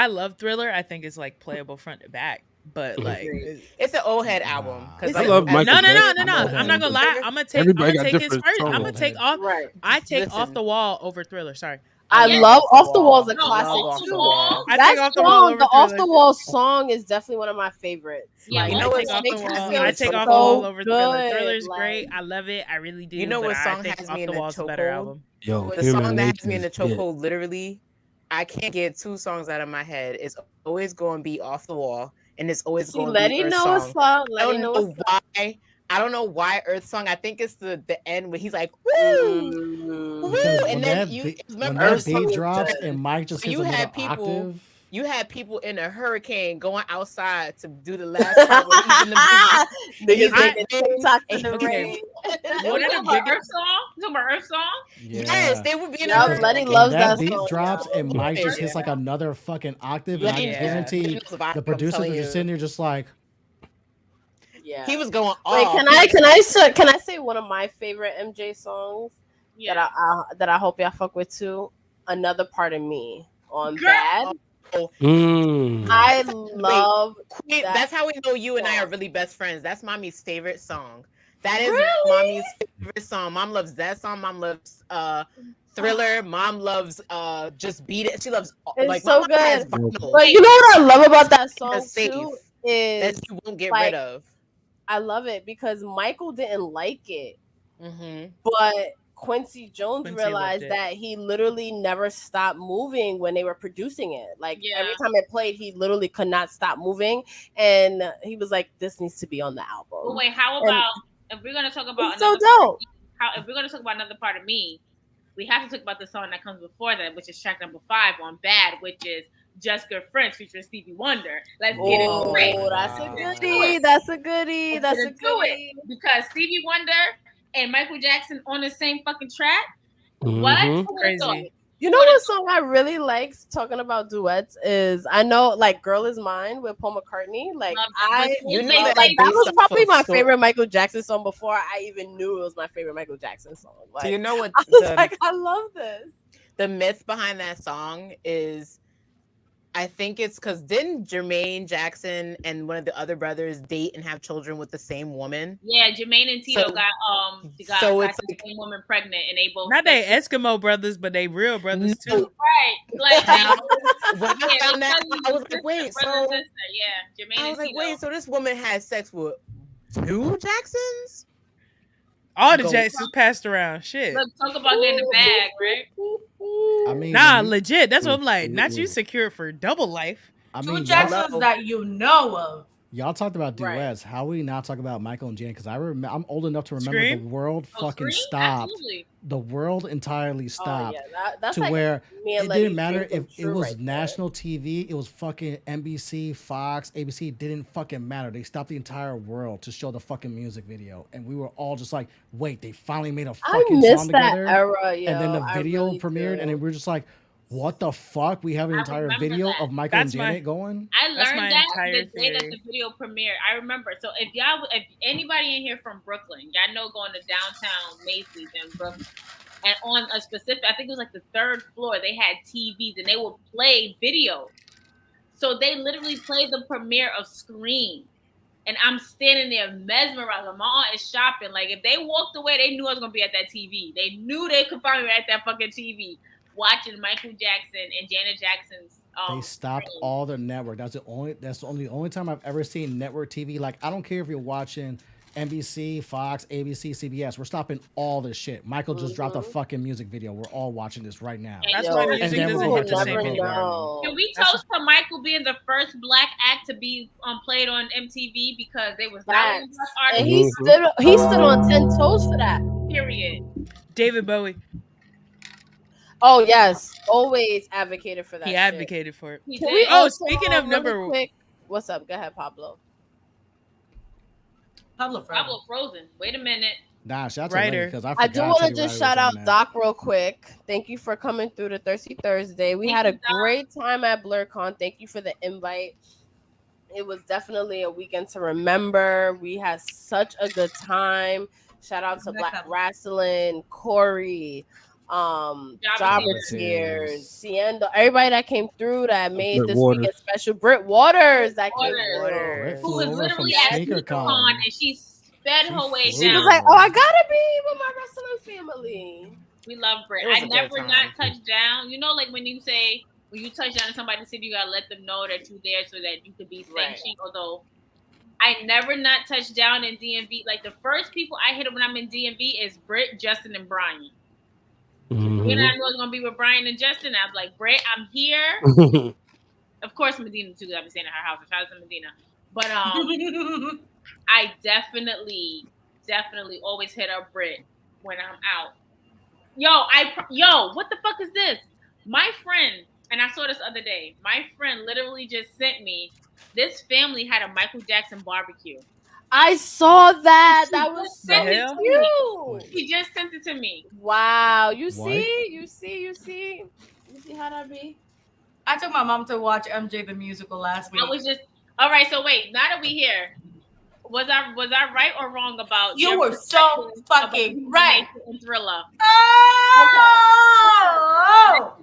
love Thriller. I think it's like playable front to back. But like, it's an old head album. I love Michael no. Jackson. I'm not gonna lie. I'm gonna take his first. I'm gonna take off. Right. I take Off the Wall over Thriller. Sorry. I love Off the Wall is a classic. That song, the Off the Wall song, is definitely one of my favorites. Yeah, like, I take Off the Wall over Thriller. Thriller's great. I love it. I really do. You know what song has me in the chokehold? Yo, the song that has me in the chokehold, literally, I can't get two songs out of my head. It's always going to be Off the Wall. And it's always going to be Earth Song. I don't know why Earth Song. I think it's the end where he's like, woo, woo. And then when that beat drops and Mike just hits another octave. You had people in a hurricane going outside to do the last part where he's in the rain. What is the Earth song? The Earth song? Yes, they would be in a hurricane. Letty loves that beat song. drops and Mike just hits like another fucking octave. And I guarantee the producers are just sitting there just like, yeah, he was going off. Wait, can I say one of my favorite MJ songs that I hope y'all fuck with too? Another Part of Me on Bad. I love that's how we know you and I are really best friends. That's mommy's favorite song. That is mommy's favorite song. Mom loves that song. Mom loves Thriller. Mom loves Just Beat It. She loves it's so good. But you know what I love about that song too is that you won't get rid of. I love it because Michael didn't like it, but Quincy Jones realized that he literally never stopped moving when they were producing it. Like every time it played, he literally could not stop moving, and he was like, "This needs to be on the album." Well, wait, how about if we're gonna talk about if we're gonna talk about Another Part of Me, we have to talk about the song that comes before that, which is track number 5 on Bad, which is Just Good Friends featuring Stevie Wonder. Let's get into it. That's a goodie. That's a goodie. That's a goodie. Because Stevie Wonder, and Michael Jackson on the same fucking track. Mhm. What? Crazy. You know what song I really like talking about duets is I know like "Girl Is Mine" with Paul McCartney. Like that was probably my favorite Michael Jackson song before I even knew it was my favorite Michael Jackson song. Like, do you know what? I was like, I love this. The myth behind that song is, I think it's because didn't Jermaine Jackson and one of the other brothers date and have children with the same woman? Yeah, Jermaine and Tito got it's the same woman pregnant, and they both not they Eskimo brothers, but they real brothers too. Right. Like when I found that, I was like, wait, so yeah, Jermaine I was and like, Tito. wait, so this woman had sex with 2 Jacksons? All the Jacksons passed around. Shit. Look, talk about getting the bag, right? I mean, nah, legit. That's what I'm like. Not you secured for double life. I mean, 2 Jacksons that you know of. Y'all talked about duets. How we not talk about Michael and Janet? Because I'm old enough to remember Scream? the world fucking stopped. Absolutely. The world entirely stopped that's to like where me it and didn't Letty matter Dream if come it true was right there. national TV. It was fucking NBC, Fox, ABC. It didn't fucking matter. They stopped the entire world to show the fucking music video, and we were all just like, "Wait, they finally made a fucking miss song that together." era, and then the I video really premiered, do. and then we're just like, "What the fuck?" We have an entire remember video that. of Michael That's and my- Janet going. I That's learned my that entire the day that theory. the video premiered. I remember. So if anybody in here from Brooklyn, y'all know going to downtown Macy's in Brooklyn, and on a specific, I think it was like the 3rd floor, they had TVs and they would play videos. So they literally played the premiere of Scream. And I'm standing there mesmerized. My aunt is shopping. Like, if they walked away, they knew I was going to be at that TV. They knew they could find me at that fucking TV watching Michael Jackson and Janet Jackson's. They stopped all the network. That's the only time I've ever seen network TV. Like, I don't care if you're watching NBC, Fox, ABC, CBS. We're stopping all this shit. Michael just dropped a fucking music video. We're all watching this right now. That's why music then doesn't we'll hit the get to same the anymore. No. Can we toast to Michael being the first black act to be played on MTV because they was not Facts. artists? And he stood on 10 toes for that. Period. David Bowie. Oh yes, always advocated for that. He shit. advocated for it. He Can did. we Oh, also, speaking of really number- quick, what's up? Go ahead, Pablo. Pablo Frozen. Wait a minute. Nah, shout out to Writer. because I I do forgot want to Teddy just Riley shout was out on that. Doc real quick. Thank you for coming through the Thirsty Thursday. We had a great time at BlurCon. Thank you for the invite. It was definitely a weekend to remember. We had such a good time. Shout out to Black Wrestling, Corey, Jobber Tears, Ciendo, everybody that came through that made Britt this Waters. weekend special. Britt Waters that came Waters. through. Who was Over literally from at Sneaker SneakerCon Con. and she sped her way flew. She down. was like, "Oh, I gotta be with my wrestling family." We love Brit. It was I a good never time. not touched down. You know, like when you say when you touch down in somebody's city, you gotta let them know that you're there so that you could be sanctioned. Although I never not touched down in DMV. Like the first people I hit when I'm in DMV is Britt, Justin, and Brian. Mhm. When I knew I was gonna be with Brian and Justin, I was like, Britt, I'm here. Of course, Medina too. I've been staying at her house. Shout out to Medina. But I definitely always hit up Britt when I'm out. Yo, what the fuck is this? My friend, and I saw this other day. My friend literally just sent me. This family had a Michael Jackson barbecue. I saw that. That She was just so sent it to me. cute. She just sent it to me. Wow. You What? see? You see how that be? I took my mom to watch MJ the musical last week. I was just all right. So wait, now that we here, was I right or wrong about You your were so perspective fucking about right. and Thriller? Oh!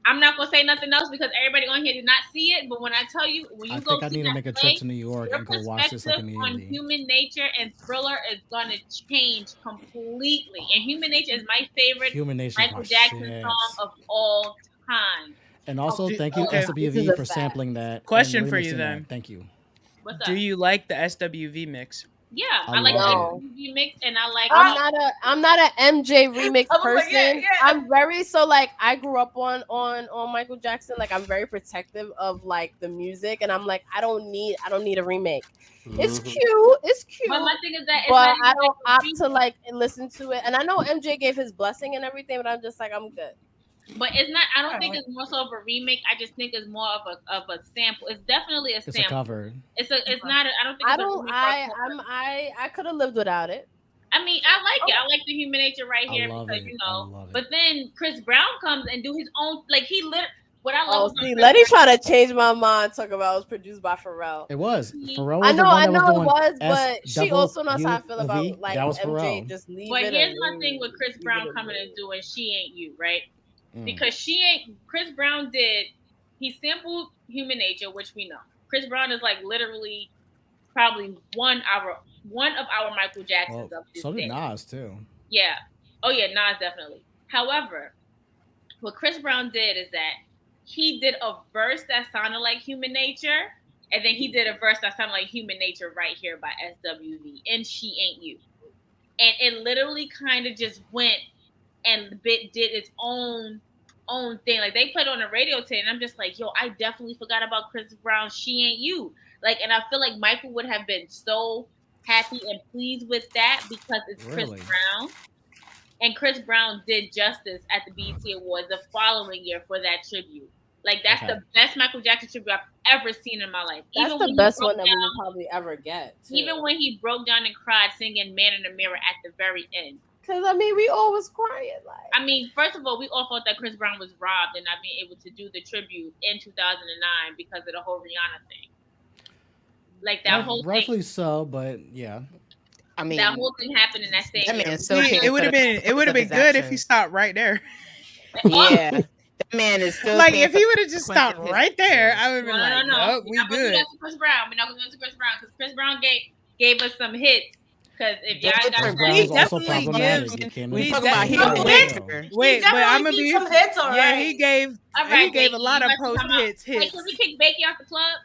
I'm not gonna say nothing else because everybody on here did not see it. But when I tell you, when you I go think I see need to that make a play, trip to New York your and go watch this like perspective on immediately. Human Nature and Thriller is gonna change completely. And Human Nature is my favorite Human Nature is Michael my Jackson shit. song of all time. And also, thank you okay. This is SWV a for fact. sampling that. Question and for you remixing then. that. Thank you. What's up? Do you like the SWV mix? Yeah, I I like love the remix and I like. I'm not a MJ remix I was person. like, yeah. I'm very like I grew up on Michael Jackson. Like I'm very protective of like the music, and I'm like I don't need a remake. It's Mhm. cute. It's cute. But my thing is that it's But not I even don't like a opt remix. to like listen to it. And I know MJ gave his blessing and everything, but I'm just like I'm good. But it's not. I don't think it's more so of a remake. I just think it's more of a sample. It's definitely a It's a sample. cover. It's not. I don't think. I It's don't. A remake or a cover. I could have lived without it. I mean, I like it. I like the Human Nature right here because But then Chris Brown comes and do his own. Like he what I love. See, Letty trying to change my mind. Talk about it was produced by Pharrell. It was. Pharrell. I know it was, but she also knows how I feel about like MJ Pharrell. just leaving. But here's my thing with Chris Brown coming and doing "She Ain't You," right? Because Chris Brown he sampled Human Nature, which we know. Chris Brown is like literally probably one of our Michael Jacksons of this so did day. Nas too. Yeah. Oh yeah, Nas definitely. However, what Chris Brown did is that he did a verse that sounded like Human Nature, and then he did a verse that sounded like Human Nature right here by SWV and She Ain't You. And it literally kind of just went and did its own thing. Like they played on the radio today, and I'm just like, yo, I definitely forgot about Chris Brown's She Ain't You. Like, and I feel like Michael would have been so happy and pleased with that because it's Chris Brown. And Chris Brown did justice at the BET Awards the following year for that tribute. Like, that's the best Michael Jackson tribute I've ever seen in my life. That's the best one that we will probably ever get. Too. Even when he broke down and cried singing Man in the Mirror at the very end. Because, I mean, we all was crying. Like, I mean, first of all, we all thought that Chris Brown was robbed and not being able to do the tribute in 2009 because of the whole Rihanna thing. Like, that whole thing. Rightfully so, but yeah. I mean, that whole thing happened in that same year. It would have been good if he stopped right there. Yeah. That man is still like if he would have just stopped right there, I would have been like, no. We good. We're not going to do that to Chris Brown. We're not going to do that to Chris Brown because Chris Brown gave us some hits. Because if y'all got he definitely gives. We talk about hits. Wait, but I'm gonna be some hits. All right. Yeah, he gave a lot of post hits. Hey, can we kick Bakey off the club?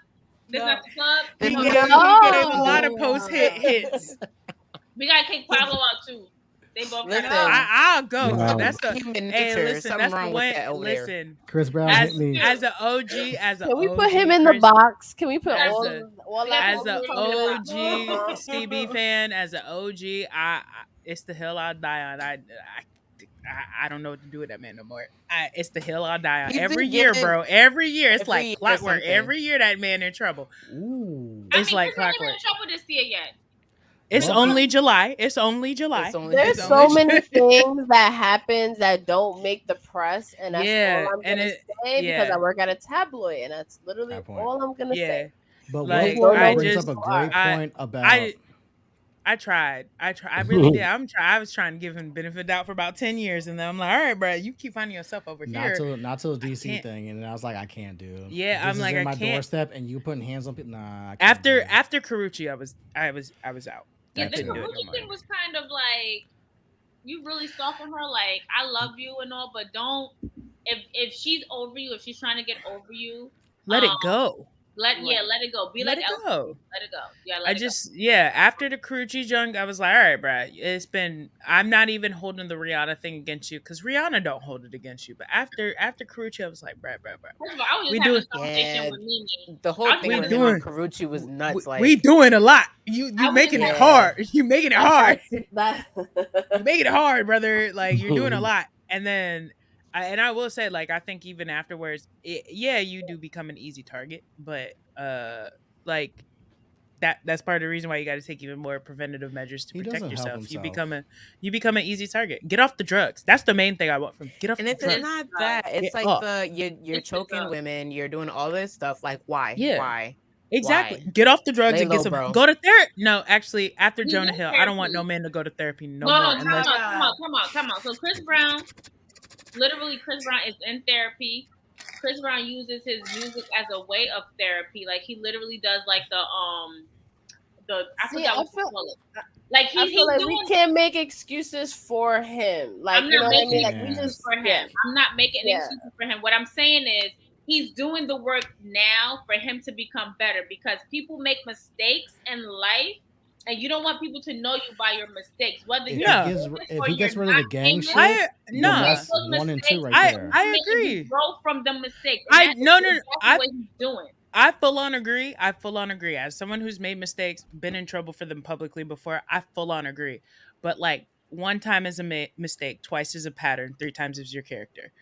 This not the club. He gave a lot of post hits. We gotta kick Pablo out too. They both. I'll go. Wow. That's the listen. That's the way. Listen, Chris Brown hit me as an OG. Can we put him in the box? Can we put all as an OG CB fan? As an OG, it's the hill I'll die on. I don't know what to do with that man no more. It's the hill I'll die on. Every year, bro. Every year, it's like clockwork. Every year, that man in trouble. Ooh, it's like clockwork. clockwork. In trouble this year yet? It's only July. There's so many things that happens that don't make the press, and that's all I'm gonna say because I work at a tabloid, and that's literally all I'm gonna say. But like, Will brings up a great point about. I tried. I really did. I was trying to give him benefit of doubt for about 10 years, and then I'm like, all right, bro, you keep finding yourself over here. Not till DC thing, and then I was like, I can't do it. Yeah, I'm like, I can't. Doorstep, and you putting hands on people. Nah. After Carucci, I was out. Yeah, the Carucci thing was kind of like, you really soften her. Like, I love you and all, but don't. If she's over you, if she's trying to get over you, let it go. Let it go. Let it go. Yeah, after the Carucci junk, I was like, all right, bro, I'm not even holding the Rihanna thing against you because Rihanna don't hold it against you. But after Carucci, I was like, bro. First of all, I was just having a conversation with Mimi. The whole thing with him and Carucci was nuts. We doing a lot. You making it hard. You making it hard. You making it hard, brother. Like you're doing a lot. And then I will say, like, I think even afterwards, you do become an easy target, but like that's part of the reason why you got to take even more preventative measures to protect yourself. You become an easy target. Get off the drugs. That's the main thing I want from get off. And the drugs. It's not that. It's like you're choking women. You're doing all this stuff. Like why? Yeah. Why? Exactly. Why? Get off the drugs and get some. Go to therapy. No, actually, after Jonah Hill, I don't want no man to go to therapy no more. Come on. So Chris Brown is in therapy. Chris Brown uses his music as a way of therapy. Like he literally does like I forgot what you call it. Like I feel like we can't make excuses for him. Like I'm not making excuses for him. I'm not making excuses for him. What I'm saying is he's doing the work now for him to become better because people make mistakes in life. And you don't want people to know you by your mistakes. Whether if he gets rid of the gang shit, 1 and 2 right there. I agree. Grow from the mistakes. What he's doing. I full on agree. As someone who's made mistakes, been in trouble for them publicly before, I full on agree. But like 1 time is a mistake, twice is a pattern, 3 times is your character.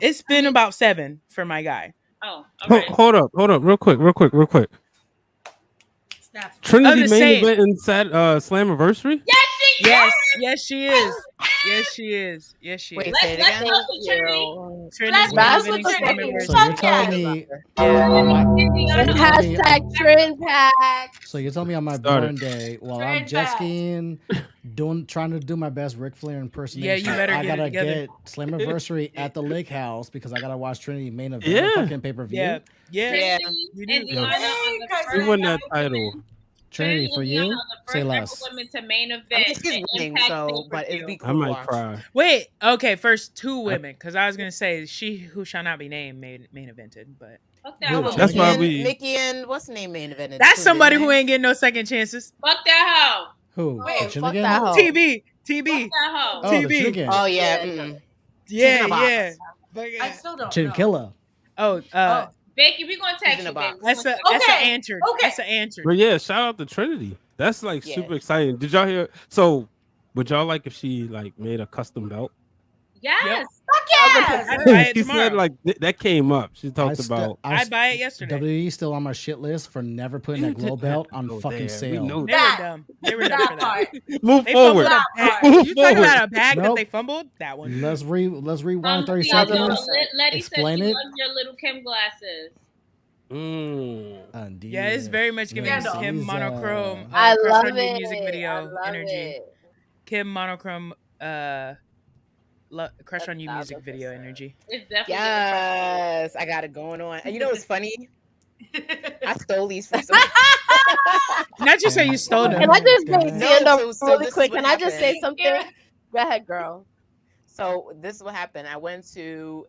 It's been about 7 for my guy. Oh, okay. Hold up, real quick. Trinity main event in Slammiversary? Yes, Yes, she is. Yes, she is. Yes, she is. Wait, say it again. Trinity's That's Vinny what Summer the- version. So you're telling me And hashtag trend pack. So you're telling me on my Started. born day, while I'm jet skiing, trying to do my best Ric Flair impersonation, Yeah, you better I get it gotta together. get Slammiversary at the Lake House because I gotta watch Trinity main event Yeah. fucking pay-per-view. Yeah. Yeah. You And do. the honor of the She first won that ever title. women- Trinity, for and the you, honor of the say first less. ever women to main I event. think she's and winning, Impact so but it'd be pay-per-view. cool. I to might watch. cry. Wait. Okay. First two women, because I was gonna say she who shall not be named main evented, but Fuck that Who, hoe. That's why Nikki we. and, Nikki and what's the name main event? that's somebody who ain't getting no second chances. Fuck that hoe. Who? Wait, The Fuck Chinnigan? that hoe. TB. Fuck that hoe. Oh, the TB. Chinnigan. Oh yeah. Yeah. Mm-mm. Yeah. in a box. Yeah. I still don't know. Chinchilla. Oh. Becky, we gonna text in you, a baby. box. That's a Okay, answered. okay. That's an answered. But yeah, shout out to Trinity. That's like Yeah. super exciting. Did y'all hear? So, would y'all like if she like made a custom belt? Yes. Fuck yes. I'd buy it She tomorrow. said like that came up. She talked about. I'd buy it yesterday. WWE still on my shit list for never putting that glow belt on Oh, fucking damn, we sale. know They That- were dumb. They were dumb That for that. part. Move They forward. fumbled a bag. Move You talking about forward. a bag that Nope. they fumbled? That one. Let's rewind 30 Letty seconds. said Explain she it. loves your little Kim glasses. Yeah, it's very much giving Scandal. Kim He's, monochrome. I Crush love on You it. music video I love energy. it. Kim monochrome. Crush on You music 1,000%. video energy. It's definitely Yes, I got it going on. And you know what's funny? I stole these from somebody. Not just say you stole them. Can I just say, No, stand up so really this is quick? what Can I just say happened. something? Go ahead, girl. So this is what happened. I went to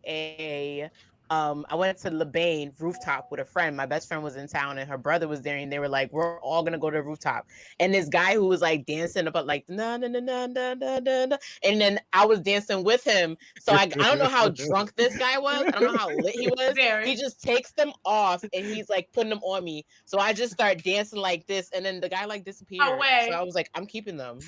I went to LeBain rooftop with a friend. My best friend was in town and her brother was there, and they were like, we're all gonna go to the rooftop. And this guy who was like dancing about like na na na na na na na na, and then I was dancing with him. So I don't know how drunk this guy was. I don't know how lit he was. Very. He just takes them off and he's like putting them on me. So I just start dancing like this, and then the guy like disappeared. Away. So I was like, I'm keeping them.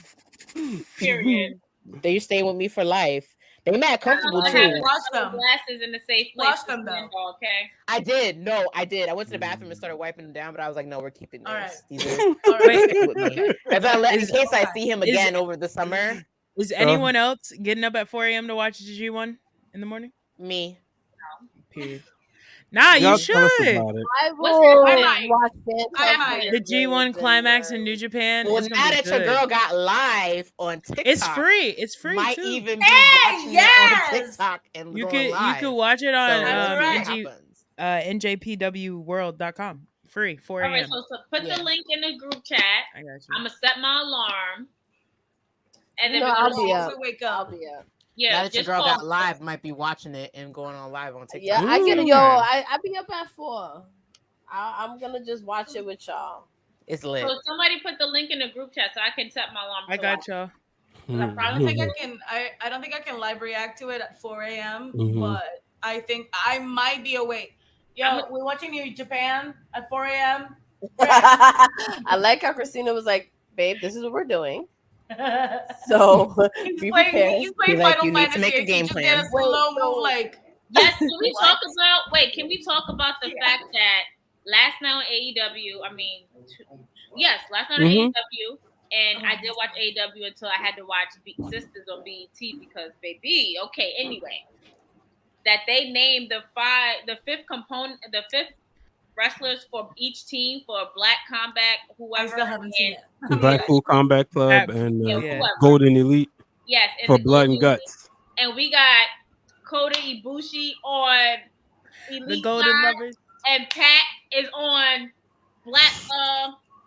period. They stay with me for life. They mad comfortable I too. have Wash them. them. Glasses in the safe place. Wash them, though. Okay. I did. No, I did. I went to the bathroom and started wiping them down, but I was like, no, we're keeping these. All right. These are All right. stay with me. As in case I see him again over the summer. Is anyone else getting up at 4 a.m. to watch the G1 in the morning? Me. Period. Nah, you Y'all tell us should. about it. I What's will that? watch I'm Fantastic. The G1 climax in New Japan. Well, is now gonna be that your good. girl got live on TikTok, It's free. It's free might too. even be Hey, watching it yes! on TikTok and You going could live. you could watch it on That's right. njpwworld.com. Free 4 All right. a.m. So put Yeah. the link in the group chat. I got you. I'm gonna set my alarm. And then No, we're I'll gonna be up. We wake I'll up. be up. Yeah, Now that your just girl call. got live, might be watching it and going on live on TikTok. Yeah, I get it. Ooh. Yo, I be up at 4. I'm gonna just watch it with y'all. It's lit. So somebody put the link in the group chat so I can set my alarm. I to got watch. y'all. I don't think I can. I don't think I can live react to it at 4 a.m. Mhm. But I think I might be awake. Yo, we're watching New Japan at 4 a.m. I like how Christina was like, "Babe, this is what we're doing." So be prepared. He's playing Be like, Final you need to Fantasy. make a and game she just plan. did a slow move like. Yes, can we talk about? Wait, can we talk about the fact that last night on AEW? I mean, yes, last night on AEW, and I did watch AEW until I had to watch Sisters on BET because baby. Okay, anyway, that they named the fifth wrestlers for each team for Black Combat, whoever. I still haven't seen it. The Blackpool Combat Club and Yeah. Golden Elite Yes, and for the Blood and Golden Guts. and we got Kota Ibushi on Elite The Golden side, Lovers. and Pat is on Black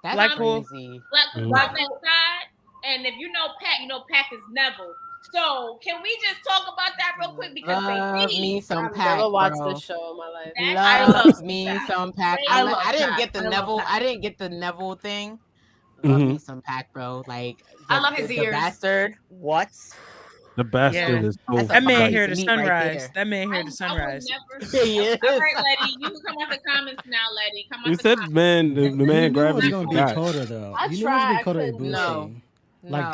That's Blackpool. crazy. Black side. And if you know Pat is Neville. So can we just talk about that real quick because Love me some I've Pac, never watched bro. this show in my life. Love me some Pac. I I love didn't Pac. get the I love Neville. Pac. I didn't get the Neville thing. Love me some Pac, bro. Like I love his the ears. bastard. What? The bastard Yeah. is so That's a That man fucking here to meat right sunrise. there. That man here I to would sunrise. never. Yes. All right, Letty, you can come out the comments now, Letty. Come out You the said comments. man, the man You knew it grabbed was me. gonna be forgot. Kota though. I You knew it was tried, gonna be I Kota couldn't. Ibushi. No. Like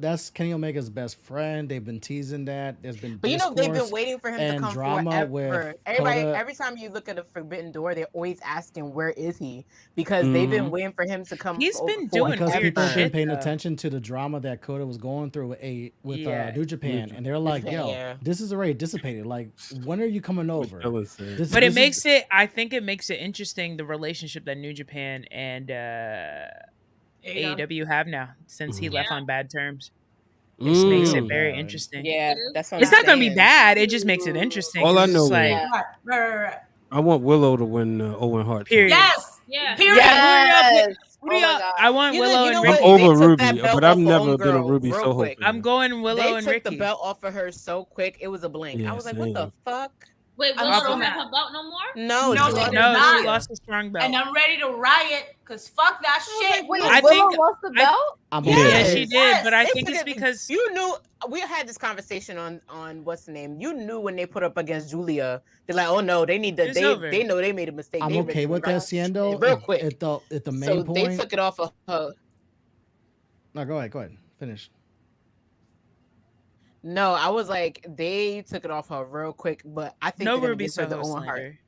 that's Kenny Omega's best friend. They've been teasing that. There's been But they've been waiting for him to come drama forever. with Everybody, Coda. every time you look at the Forbidden Door, they're always asking where is he, because they've been waiting for him to come. He's been doing because people have been paying though. attention to the drama that Coda was going through with New Japan, and they're like, "Yo, this is already dissipated. Like, when are you coming over?" But it makes it. I think it makes it interesting, the relationship that New Japan and AEW have now, since he left on bad terms. This makes it very interesting. Yeah, that's what it's not gonna be bad. It just makes it interesting. All I know is like, Right. I want Willow to win Owen Hart. Period. Yes. Yeah. Period. Yes. I want Willow and Ricky. I'm over Ruby, but I've never been a Ruby so hopeful. I'm going Willow and Ricky. They took the belt off of her so quick. It was a blink. I was like, what the fuck? Wait, Willow don't have her belt no more? No, she lost a strong belt. And I'm ready to riot because fuck that shit. Wait, Willow lost the belt? Yeah, she did, but I think it's because you knew. We had this conversation on what's the name. You knew when they put up against Julia, they're like, oh no, they need to. They know they made a mistake. I'm okay with that, Siendo. Real quick. At the main so point, they took it off of her. No, go ahead, finish. No, I was like, they took it off her real quick, but I think no they're Ruby for the Soho Owen Hart. slander.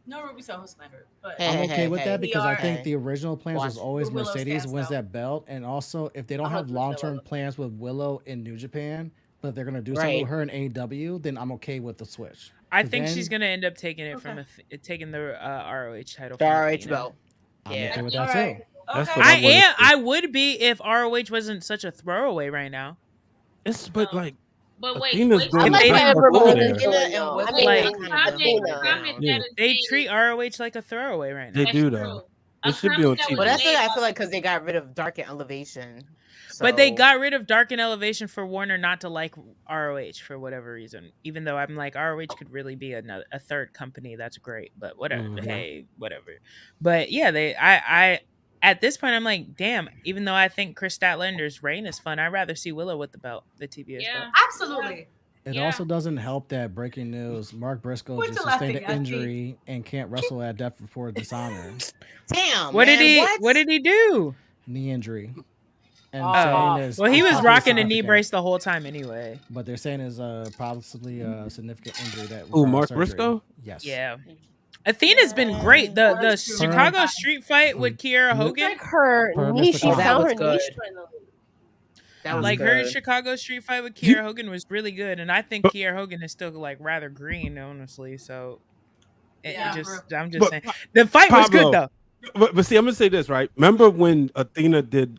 No Ruby Soho slander. But I'm okay with that because I think are- the original plans was always Willow Mercedes stands wins out. that belt, and also if they don't have 100% long-term Willow. plans with Willow in New Japan, but they're gonna do something with her in AEW, then I'm okay with the switch. I 'Cause think then she's gonna end up taking it from taking the ROH title. The from ROH Athena. belt. I'm Yeah. okay with that too. That's Okay. what I wanna see. I would be if ROH wasn't such a throwaway right now. But like, But wait, Athena's doing I like the how best everyone over is there. doing though. I mean, Like, They treat ROH like a throwaway right now. They do though. It should be on TV. But that's what I feel like because they got rid of Dark and Elevation. But they So- got rid of Dark and Elevation for Warner not to like ROH for whatever reason. Even though I'm like, ROH could really be a third company. That's great. But whatever. Mhm. Hey, whatever. But yeah, I at this point I'm like, damn. Even though I think Chris Statlander's reign is fun, I'd rather see Willow with the belt, the TBS belt. Absolutely. It also doesn't help that breaking news: Mark Briscoe What just you sustained laughing an at, injury and can't wrestle at Death Before Dishonor. Damn. What man, did he? What did he do? Knee injury. And Oh. saying there's Well, he was possibly rocking a knee significant- brace the whole time anyway. But they're saying is possibly a significant injury that. Ooh, requires Mark surgery. Briscoe? Yes. Yeah. Athena's been great. The That's true. Chicago street fight with Kiera Hogan. like her Per knee, Mr. she Khan. found her That was knee good. finally. That was Like good. her Chicago street fight with Kiera Hogan was really good, and I think Kiera Hogan is still like rather green, honestly. So Yeah, I'm just But saying the fight was Pablo, good though. But see, I'm gonna say this right. Remember when Athena did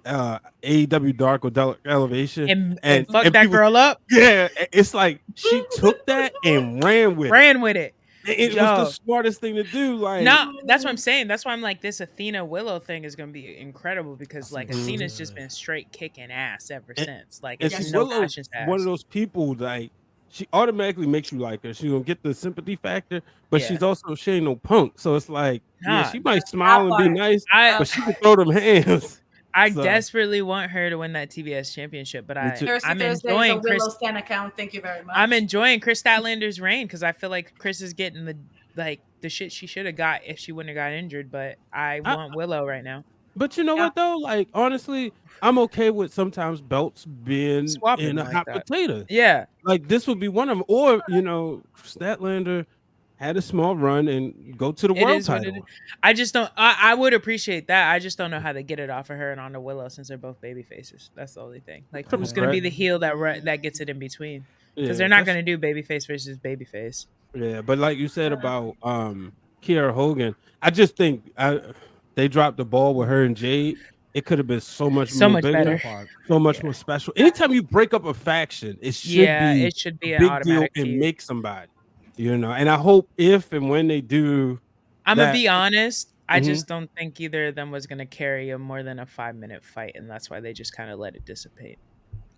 AEW Dark with Elevation And fuck that people- girl up, Yeah, it's like she took that and ran with it. ran with it. It Yo. was the smartest thing to do. Like, No, that's what I'm saying. That's why I'm like, this Athena Willow thing is gonna be incredible because like Mhm. Athena's just been straight kicking ass ever And- since. Like and it's see, no Willow's questions asked. one of those people like she automatically makes you like her. She's gonna get the sympathy factor, but Yeah. she's also she ain't no punk. So it's like, yeah, Nah. she might smile and be nice, I but she can throw them hands. I So- desperately want her to win that TBS championship, but Me too. Thursday, I'm Thursday enjoying is a Willow Chris. Stan account. Thank you very much. I'm enjoying Chris Statlander's reign because I feel like Chris is getting the shit she should have got if she wouldn't have got injured. But I want Willow right now. But you know what though? Like honestly, I'm okay with sometimes belts being Swapping in a like hot that. potato. Yeah, Like this would be one of them. Or Statlander had a small run and go to the it world is what it title. is. I just don't. I would appreciate that. I just don't know how they get it off of her and onto Willow since they're both baby faces. That's the only thing. Like who's gonna be the heel that gets it in between? Because Yeah, they're not that's- gonna do babyface versus babyface. Yeah, but like you said about Kiera Hogan, I just think they dropped the ball with her and Jade. It could have been so much bigger, better. so much more special. Anytime you break up a faction, it should be it should be a an big deal automatic and feud. make somebody, And I hope if and when they do, I'm gonna that- be honest. I Mhm. just don't think either of them was gonna carry a more than a 5-minute fight, and that's why they just kind of let it dissipate.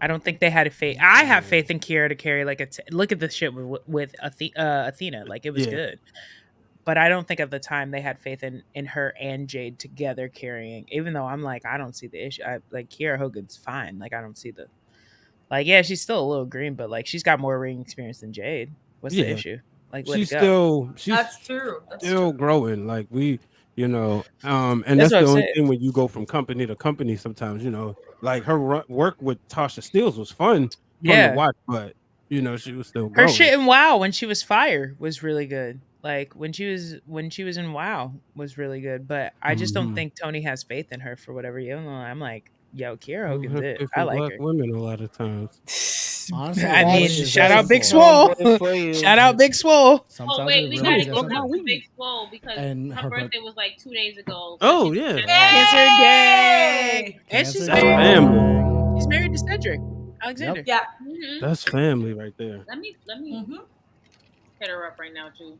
I don't think they had a faith. I have faith in Kiera to carry like look at the shit with Athena, like it was Yeah. good. But I don't think at the time they had faith in her and Jade together carrying. Even though I'm like, I don't see the issue. Like Kiera Hogan's fine. Like I don't see the, like yeah, she's still a little green, but like she's got more ring experience than Jade. What's the Yeah. issue? Like let she's it go. That's true. That's still true. growing. Like and That's that's what the I'm only saying. thing when you go from company to company. Sometimes Like her work with Tasha Steelz was fun to watch, but you know she was still growing. Her shit in WoW when she was Fire was really good. Like when she was in WoW was really good. But I just don't think Tony has faith in her for whatever reason. I'm like, yo, Kiera Hogan's it. I like her. Women a lot of times. Honestly, I mean, shout out Big Swole. Shout out Big Swole. Oh wait, we gotta go back to Big Swole because her birthday was like 2 days ago. Oh yeah, Cancer Gang, and she's family. She's married to Cedric Alexander. Yeah, that's family right there. Let me hit her up right now too.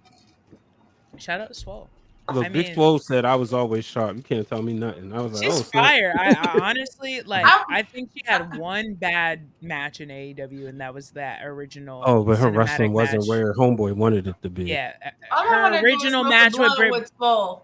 Shout out to Swole. Look, Big Swole said I was always sharp. You can't tell me nothing. I was like, she's fire. I honestly like. I think she had one bad match in AEW, and that was that original. Oh, but her wrestling wasn't where Homeboy wanted it to be. Yeah, her original match with Swole.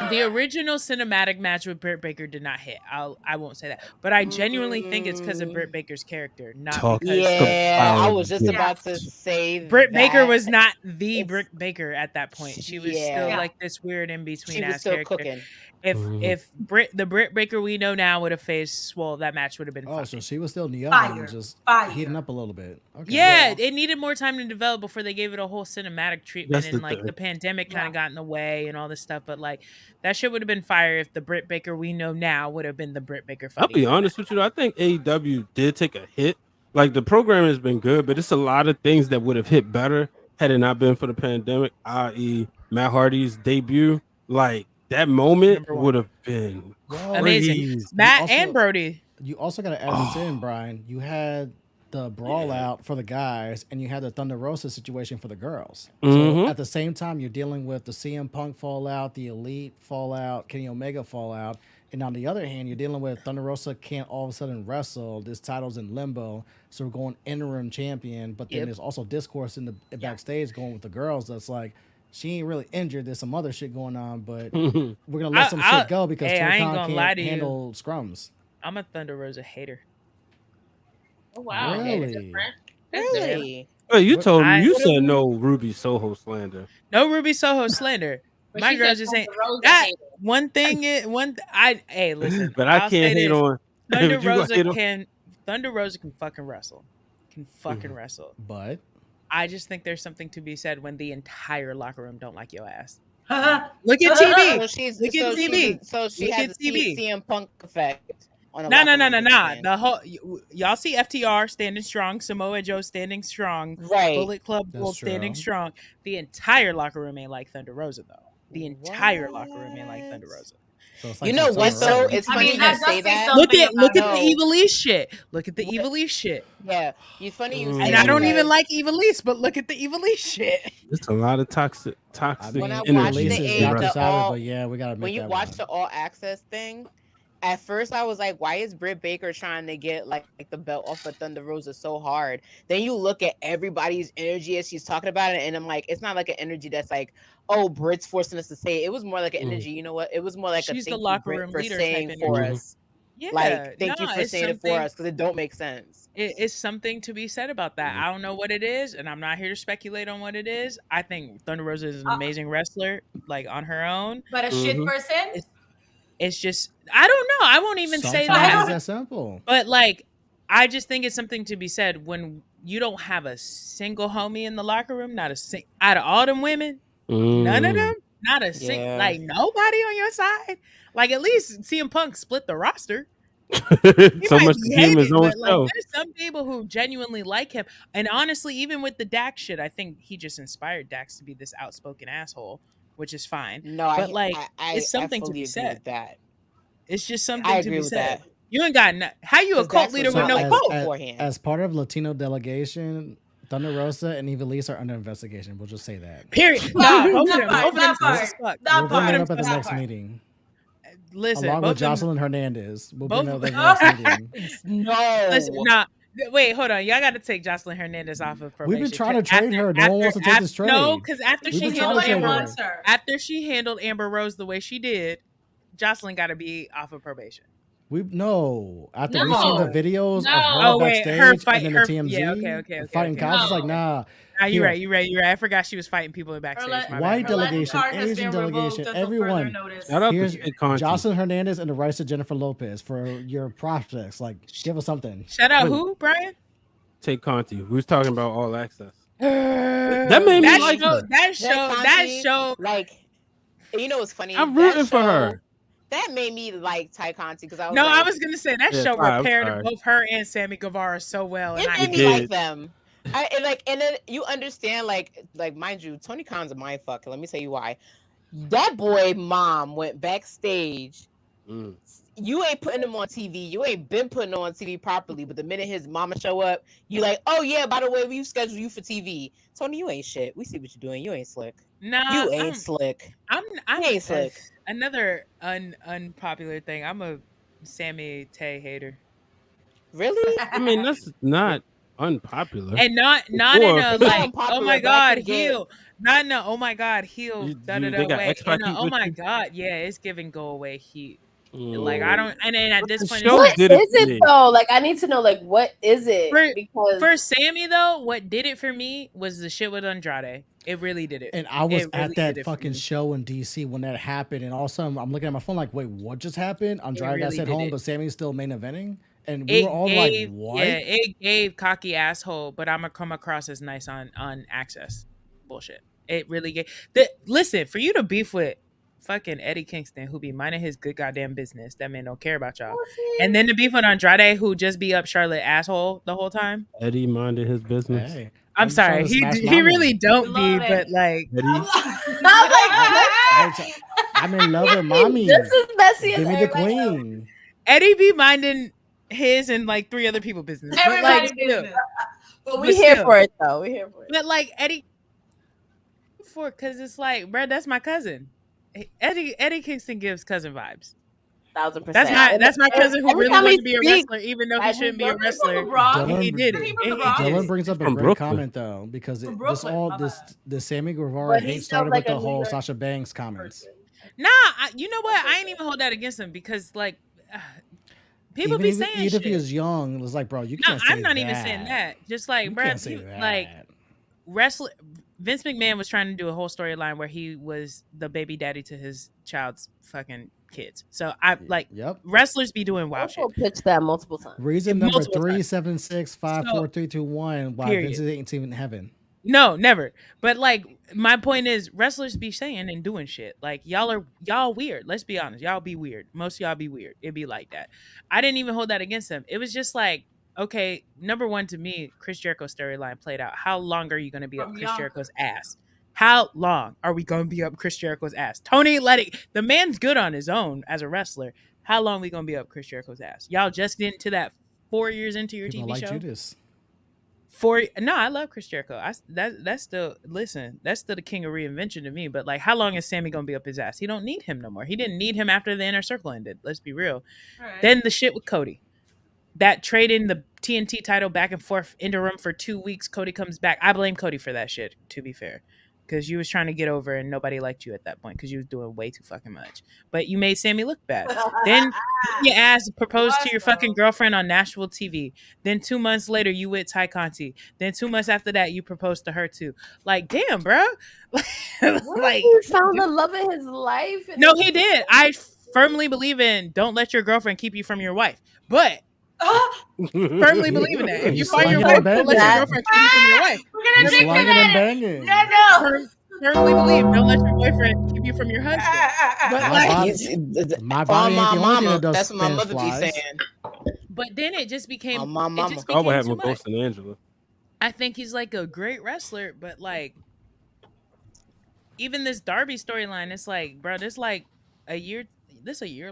The original cinematic match with Britt Baker did not hit. I won't say that, but I genuinely think it's because of Britt Baker's character, not because. Yeah, I was just about to say Britt Baker was not the Britt Baker at that point. She was still like this weird in between ass character. Cooking. If the Britt Baker we know now would have faced Swole, that match would have been. So she was still young and just heating up a little bit. Okay. Yeah, it needed more time to develop before they gave it a whole cinematic treatment, and like the pandemic kind of got in the way and all this stuff. But like that shit would have been fire if the Britt Baker we know now would have been the Britt Baker. I'll be honest with you, I think AEW did take a hit. Like the program has been good, but it's a lot of things that would have hit better had it not been for the pandemic, i.e., Matt Hardy's debut. Like. That moment would have been amazing. Matt and Brody. You also got to add this in, Brian. You had the brawl out for the guys, and you had the Thunder Rosa situation for the girls. So at the same time, you're dealing with the CM Punk fallout, the Elite fallout, Kenny Omega fallout, and on the other hand, you're dealing with Thunder Rosa can't all of a sudden wrestle. This title's in limbo, so we're going interim champion. But then there's also discourse in the backstage going with the girls. That's like. She ain't really injured. There's some other shit going on, but we're gonna let some shit go because Tony Khan can't handle scrums. I'm a Thunder Rosa hater. Oh wow! Really? Oh, you told me you said no Ruby Soho slander. No Ruby Soho slander. My girl just ain't that one thing. Listen. But I can't hate on Thunder Rosa. Thunder Rosa can fucking wrestle. Wrestle. But. I just think there's something to be said when the entire locker room don't like your ass. Look at TV. Look at TV. So she has the CM Punk effect. No. The whole y'all see FTR standing strong, Samoa Joe standing strong, right? Bullet Club standing strong. The entire locker room ain't like Thunder Rosa though. The entire locker room ain't like Thunder Rosa. So like you know what though? It's funny you say that. Look at the Evilise shit. Look at the Evilise shit. Yeah, it's funny you say and I don't even like Evilise, but look at the Evilise shit. It's a lot of toxic. When I watched but yeah, we gotta. When you watch the All Access thing, at first I was like, why is Britt Baker trying to get like the belt off of Thunder Rosa so hard? Then you look at everybody's energy as she's talking about it, and I'm like, it's not like an energy that's like, oh, Britt's forcing us to say it. It was more like an energy. You know what? It was more like she's a the locker room for leader saying for us. Yeah, like thank you for saying it for us because it don't make sense. It's something to be said about that. I don't know what it is, and I'm not here to speculate on what it is. I think Thunder Rosa is an amazing wrestler, like on her own. But a shit person. It's just I don't know. I won't even say that. It's that simple. But like, I just think it's something to be said when you don't have a single homie in the locker room. Not a out of all them women, none of them. Not a single, like nobody on your side. Like at least CM Punk split the roster. So much to him his own show. Like, there's some people who genuinely like him, and honestly, even with the Dax shit, I think he just inspired Dax to be this outspoken asshole, which is fine. No, but it's something to be said. That it's just something to be said. You ain't got how you a cult leader with no cult beforehand. As part of Latino delegation, Thunder Rosa and Evilise are under investigation. We'll just say that. Period. We'll bring it up at the next meeting. Listen, along with Jocelyn Hernandez. We'll bring it up at the next meeting. No. Listen, wait, hold on. Y'all got to take Jocelyn Hernandez off of probation. We've been trying to trade her. No one wants to take this trade. No, because after she handled Amber Rose the way she did, Jocelyn got to be off of probation. After we seen the videos of her backstage and then the TMZ fighting cops, it's like, nah, You're right. I forgot she was fighting people in backstage. White delegation, Asian delegation, everyone. Shout out Here's to Conti. Jocelyn Hernandez and the rights to Jennifer Lopez for your prospects. Like, give us something. Shout out who, Brian? Take Conti. We was talking about All Access. That made me like her. That show. Like, you know what's funny? I'm rooting for her. That made me like Ty Conti because I was I was gonna say that show repaired both her and Sammy Guevara so well. It made me like them. And then you understand, like mind you, Tony Khan's a mind fucker. Let me tell you why. That boy mom went backstage. You ain't putting him on TV. You ain't been putting him on TV properly. But the minute his mama show up, you like, oh yeah, by the way, we've scheduled you for TV. Tony, you ain't shit. We see what you're doing. You ain't slick. You ain't slick. I'm you ain't slick. Another unpopular thing. I'm a Sammy Tay hater. Really? I mean, that's not unpopular. And not in a like, oh my god, heel. Not in a oh my god, heel. Way. Oh my god, yeah, it's giving go away heat. Like I don't, and then at this point, what is it though? Like I need to know, like what is it? Because for Sammy though, what did it for me was the shit with Andrade. It really did it. And I was at that fucking show in DC when that happened, and all of a sudden I'm looking at my phone like, wait, what just happened? Andrade got sent home, but Sammy's still main eventing, and we were all like, what? Yeah, it gave cocky asshole, but I'm gonna come across as nice on Access. Bullshit. It really gave. Listen, for you to beef with fucking Eddie Kingston, who be minding his good goddamn business. That man don't care about y'all. And then the beef with Andrade, who just be up Charlotte asshole the whole time. Eddie minded his business. Hey, I'm sorry, he really don't be, but like, I'm in love with mommy. This is messy. Give me the queen. Eddie be minding his and like 3 other people business. Everybody's but, like, business. But we here for it though. We here for it. But like Eddie, because it's like, bro, that's my cousin. Eddie Kingston gives cousin vibes. 1000%. That's my cousin who really wanted to be a wrestler, even though he shouldn't be a wrestler. He did it. Dylan brings up a great comment though, because the Sammy Guevara hate started with the whole Sasha Banks comments. Nah, you know what? I ain't even hold that against him because like people be saying even shit. if he was young, it's like, bro, you can't say I'm not that. even saying that. Just like, bro, like wrestler. Vince McMahon was trying to do a whole storyline where he was the baby daddy to his child's fucking kids. So I like wrestlers be doing wild shit. Pitch that multiple times. Reason number 376543221 why Vince ain't even in heaven. No, never. But like my point is wrestlers be saying and doing shit. Like y'all weird. Let's be honest. Y'all be weird. Most of y'all be weird. It'd be like that. I didn't even hold that against them. It was just like, okay, number one to me, Chris Jericho's storyline played out. How long are you going to be up Chris Jericho's ass? How long are we going to be up Chris Jericho's ass? Tony, the man's good on his own as a wrestler. How long are we going to be up Chris Jericho's ass? Y'all just get into that 4 years into your People TV like show? Judas. No, I love Chris Jericho. That's still the king of reinvention to me. But like, how long is Sammy gonna be up his ass? He don't need him no more. He didn't need him after the Inner Circle ended. Let's be real. Right. Then the shit with Cody, that trading the TNT title back and forth interim for 2 weeks. Cody comes back. I blame Cody for that shit. To be fair, because you was trying to get over and nobody liked you at that point because you was doing way too fucking much. But you made Sammy look bad. Then you proposed to your fucking girlfriend on national TV. Then 2 months later, you with Ty Conti. Then 2 months after that, you proposed to her too. Like, damn, bro. Like, he found the love of his life. No, he did. I firmly believe in don't let your girlfriend keep you from your wife. But firmly believe in that. If you find your wife, don't let your girlfriend keep you from your wife. We're gonna drink to that. No. Firmly believe don't let your boyfriend keep you from your husband. But my mama, that's what my mother be saying. But then it just became I would have with Ghost and Angela. I think he's like a great wrestler, but like even this Darby storyline, it's like, bro, this like a year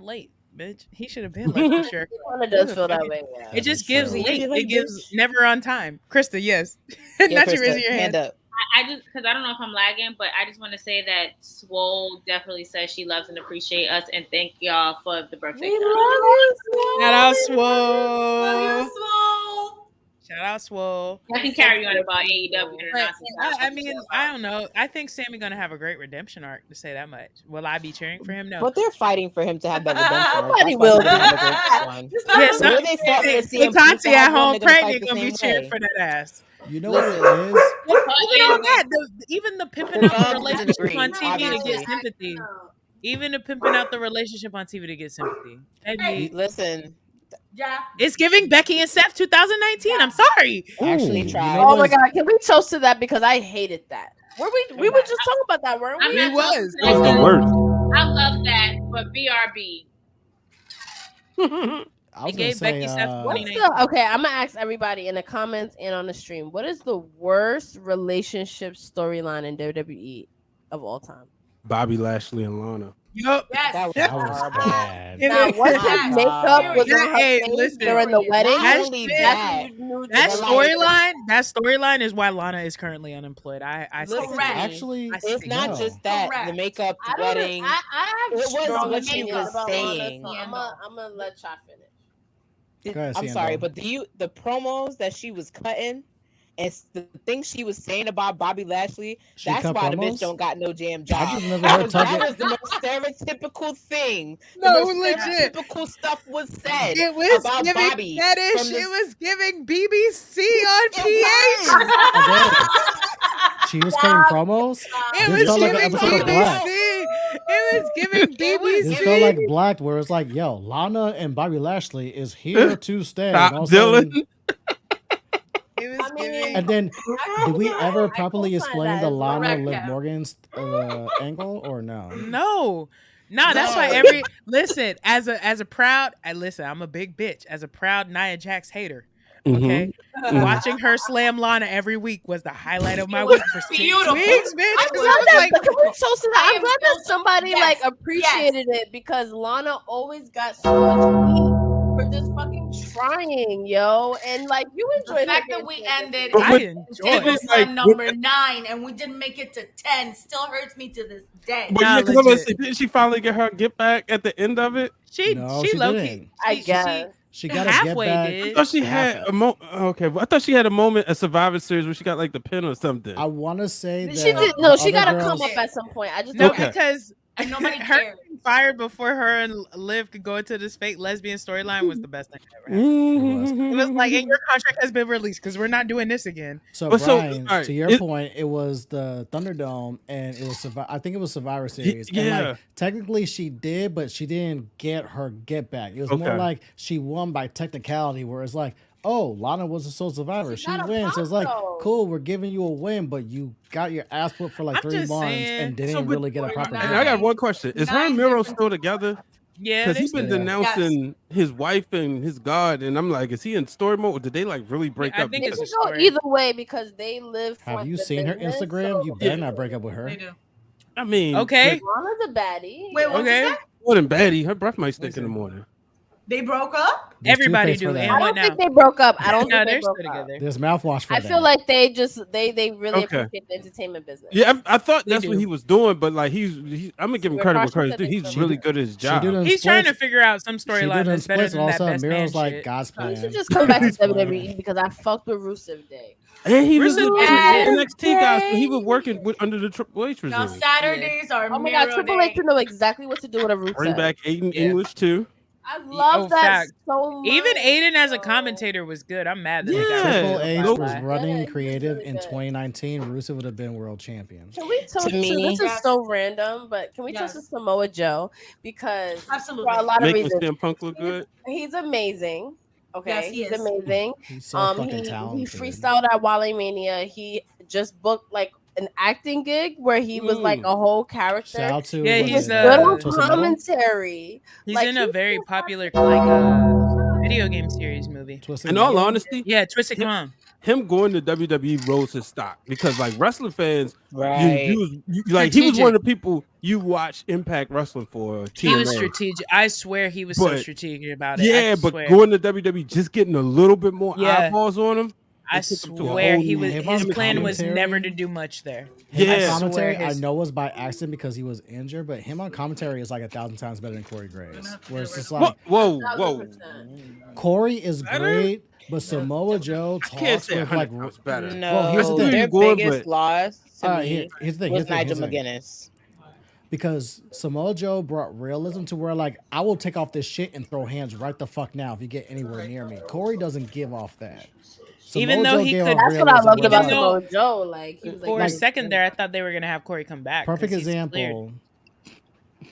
late. Bitch, he should have been like sure. It does feel that way. Yeah. It just gives late. It gives never on time. Krista, yes. Not you raising your hand up. I just because I don't know if I'm lagging, but I just want to say that Swole definitely says she loves and appreciates us, and thank y'all for the birthday. We love you, Swole. Shout out Swole. Shout out Swole. I can carry on about AEW. I mean, I don't know. I think Sammy gonna have a great redemption arc, to say that much. Will I be cheering for him? No. But they're fighting for him to have that redemption arc. Somebody will. Conti at home praying gonna be cheering for that ass. You know what it is? Even the pimping out the relationship on TV to get sympathy. Even the pimping out the relationship on TV to get sympathy. Hey, listen. Yeah. It's giving Becky and Seth 2019. I'm sorry. Actually tried. Oh my god, can we toast to that? Because I hated that. We were just talking about that, weren't we? It was the worst. I love that, but BRB. I was gonna say, okay, I'm gonna ask everybody in the comments and on the stream. What is the worst relationship storyline in WWE of all time? Bobby Lashley and Lana. Yup. Yes. That was bad. Now, once his makeup was on her face during the wedding, that storyline is why Lana is currently unemployed. I actually, it's not just that the makeup, the wedding. It was what she was saying. I'm gonna let y'all finish. Ahead, I'm sorry, but the promos that she was cutting and the things she was saying about Bobby Lashley, that's why the bitch don't got no jam job. I just never heard that was the most stereotypical thing. No, legit. Stereotypical stuff was said. It was about giving Bobby fetish. It was giving BBC on PH. She was cutting promos. It was giving BBC. It was giving BBC. This felt like Black, where it's like, yo, Lana and Bobby Lashley is here to stay. Stop, Dylan. And then, did we ever properly explain the Lana Liv Morgan angle or no? No, that's why listen, as a proud, I'm a big bitch. As a proud Nia Jax hater, okay, watching her slam Lana every week was the highlight of my week for 6 weeks, bitch. I'm glad that somebody appreciated it, because Lana always got so much heat for just fucking trying, yo, and you enjoyed the fact that we ended. It was on number 9, and we didn't make it to 10. Still hurts me to this day. But didn't she finally get her get back at the end of it? She low key. I guess she got halfway. Get back. I thought she had a moment. Okay, I thought she had a moment at Survivor Series where she got the pin or something. I want to say that she did. No, she got to come up at some point. I just because. And nobody her cared. Fired before her and Liv could go into this fake lesbian storyline was the best thing I ever had. It was like, and your contract has been released because we're not doing this again. So Brian, to your point, it was the Thunderdome, and it was I think it was Survivor Series. Yeah. And technically she did, but she didn't get her get back. It was more like she won by technicality, where it's like, oh, Lana was a sole survivor. She wins. So it's like, cool, we're giving you a win, but you got your ass whooped for 3 months and didn't really get a proper. And I got one question: is her and Miro still together? Yeah, because he's been denouncing his wife and his God, and I'm like, is he in story mode, or did they really break up? It can go either way because they live. Have you seen her Instagram? You better not break up with her. They do. I mean, okay, Lana's a baddie. Wait, okay, more than baddie. Her breath might stink in the morning. They broke up? Everybody do. I don't think they broke up. I don't think they broke up. There's mouthwash for I feel like they really appreciate the entertainment business. Yeah, I thought that's what he was doing, but he's I'm gonna give him credit where credit. He's really good at his job. He's trying to figure out some storyline that's better than that best man shit. God's plan. You should just come back to WWE because I fucked with Rusev Day. And he was the NXT guy, so he was working under the Triple H regime. Now Saturdays are oh my god, Triple H know exactly what to do with a Rusev. Bring back Aiden English too. I love that so much. Even Aiden as a commentator was good. I'm mad that Triple H was running creative in 2019. Rusev would have been world champion. Can we talk to this is so random, but can we talk to Samoa Joe? Because absolutely for a lot of reasons. CM Punk look good. He's amazing. Okay, yes, he's amazing. He's so fucking talented. He freestyled at Wale Mania. He just booked an acting gig where he was a whole character. Shout out to he's good on commentary. He's in a very popular video game series movie. In all honesty, Twisted Clown. Him going to WWE rose his stock because wrestling fans, he was one of the people you watch Impact Wrestling for. He was strategic. I swear he was so strategic about it. Yeah, but going to WWE, just getting a little bit more eyeballs on him. I swear his plan was never to do much there. Yeah, commentary. I know was by accident because he was injured, but him on commentary is like 1,000 times better than Corey Graves. Where it's just like, whoa. Corey is great, but Samoa Joe talks with like better. No, well, here's the thing. their biggest loss to me here's the thing. was Nigel McGuinness. Because Samoa Joe brought realism to where like I will take off this shit and throw hands right the fuck now if you get anywhere near me. Corey doesn't give off that. Even though he could, that's what I loved about Samoa Joe. Like he was for like, a second there, I thought they were gonna have Corey come back. Perfect example.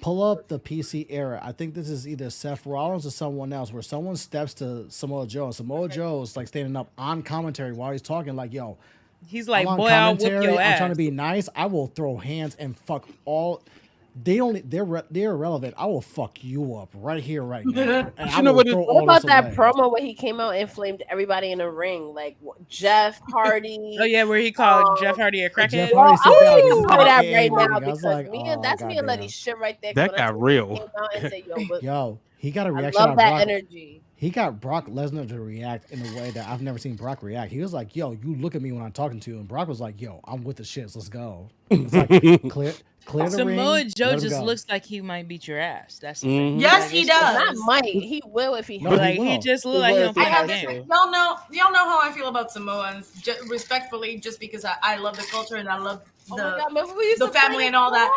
Pull up the PC era. I think this is either Seth Rollins or someone else, where someone steps to Samoa Joe, and Samoa Joe is like standing up on commentary while he's talking, like, "Yo, he's like, boy, I'll whoop your ass. I'm trying to be nice. I will throw hands and fuck all." They're irrelevant. I will fuck you up right here, right now. And you know what about that promo where he came out and flamed everybody in the ring, like Jeff Hardy? Oh yeah, where he called Jeff Hardy a crackhead. Jeff Hardy I wouldn't play that right now because that's me and Letty shit right there. That got real. Yo, he got a reaction. I love that energy. He got Brock Lesnar to react in a way that I've never seen Brock react. He was like, "Yo, you look at me when I'm talking to you," and Brock was like, "Yo, I'm with the shits. Let's go." It's like clear the ring. Samoa Joe just looks like he might beat your ass. That's the thing. Yes, he does. Not might. He will if he. No, like he just look like he'll play the game. Y'all know how I feel about Samoans. Respectfully, just because I love the culture and I love the family and all that.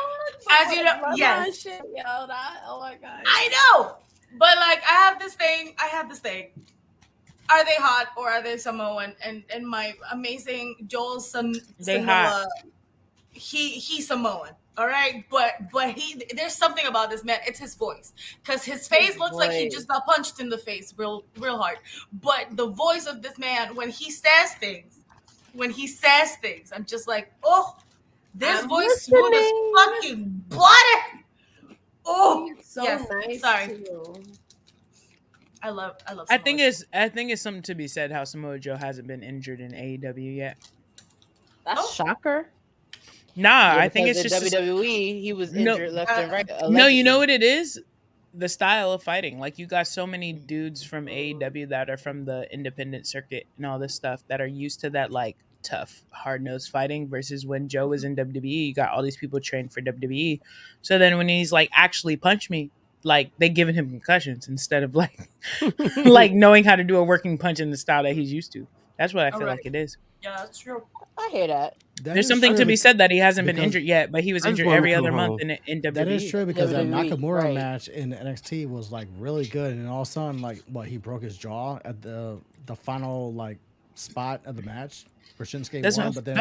As you know, yes. Shit, yo, oh my god. I know, but like I have this thing. Are they hot or are they Samoan? And my amazing Joel Sanoa, he's Samoan. All right, but there's something about this man. It's his voice, because his face looks like he just got punched in the face real hard. But the voice of this man, when he says things, I'm just like, oh, this voice smooth as fucking butter. Oh, so yes. Nice. Sorry. Too. I love. I think it's something to be said how Samoa Joe hasn't been injured in AEW yet. That's shocker. Nah, I think it's just WWE. He was injured left and right. Allegedly. No, you know what it is? The style of fighting. Like you got so many dudes from AEW that are from the independent circuit and all this stuff that are used to that like tough, hard-nosed fighting versus when Joe was in WWE, you got all these people trained for WWE. So then when he's like, actually punch me, like they giving him concussions instead of like like knowing how to do a working punch in the style that he's used to. That's what I feel like it is. Yeah, that's true. I hear that. There's something to be said that he hasn't been injured yet, but he was injured every other month in WWE. That is true because that Nakamura match in NXT was like really good, and all of a sudden, like, he broke his jaw at the final like spot of the match for Shinsuke won, but then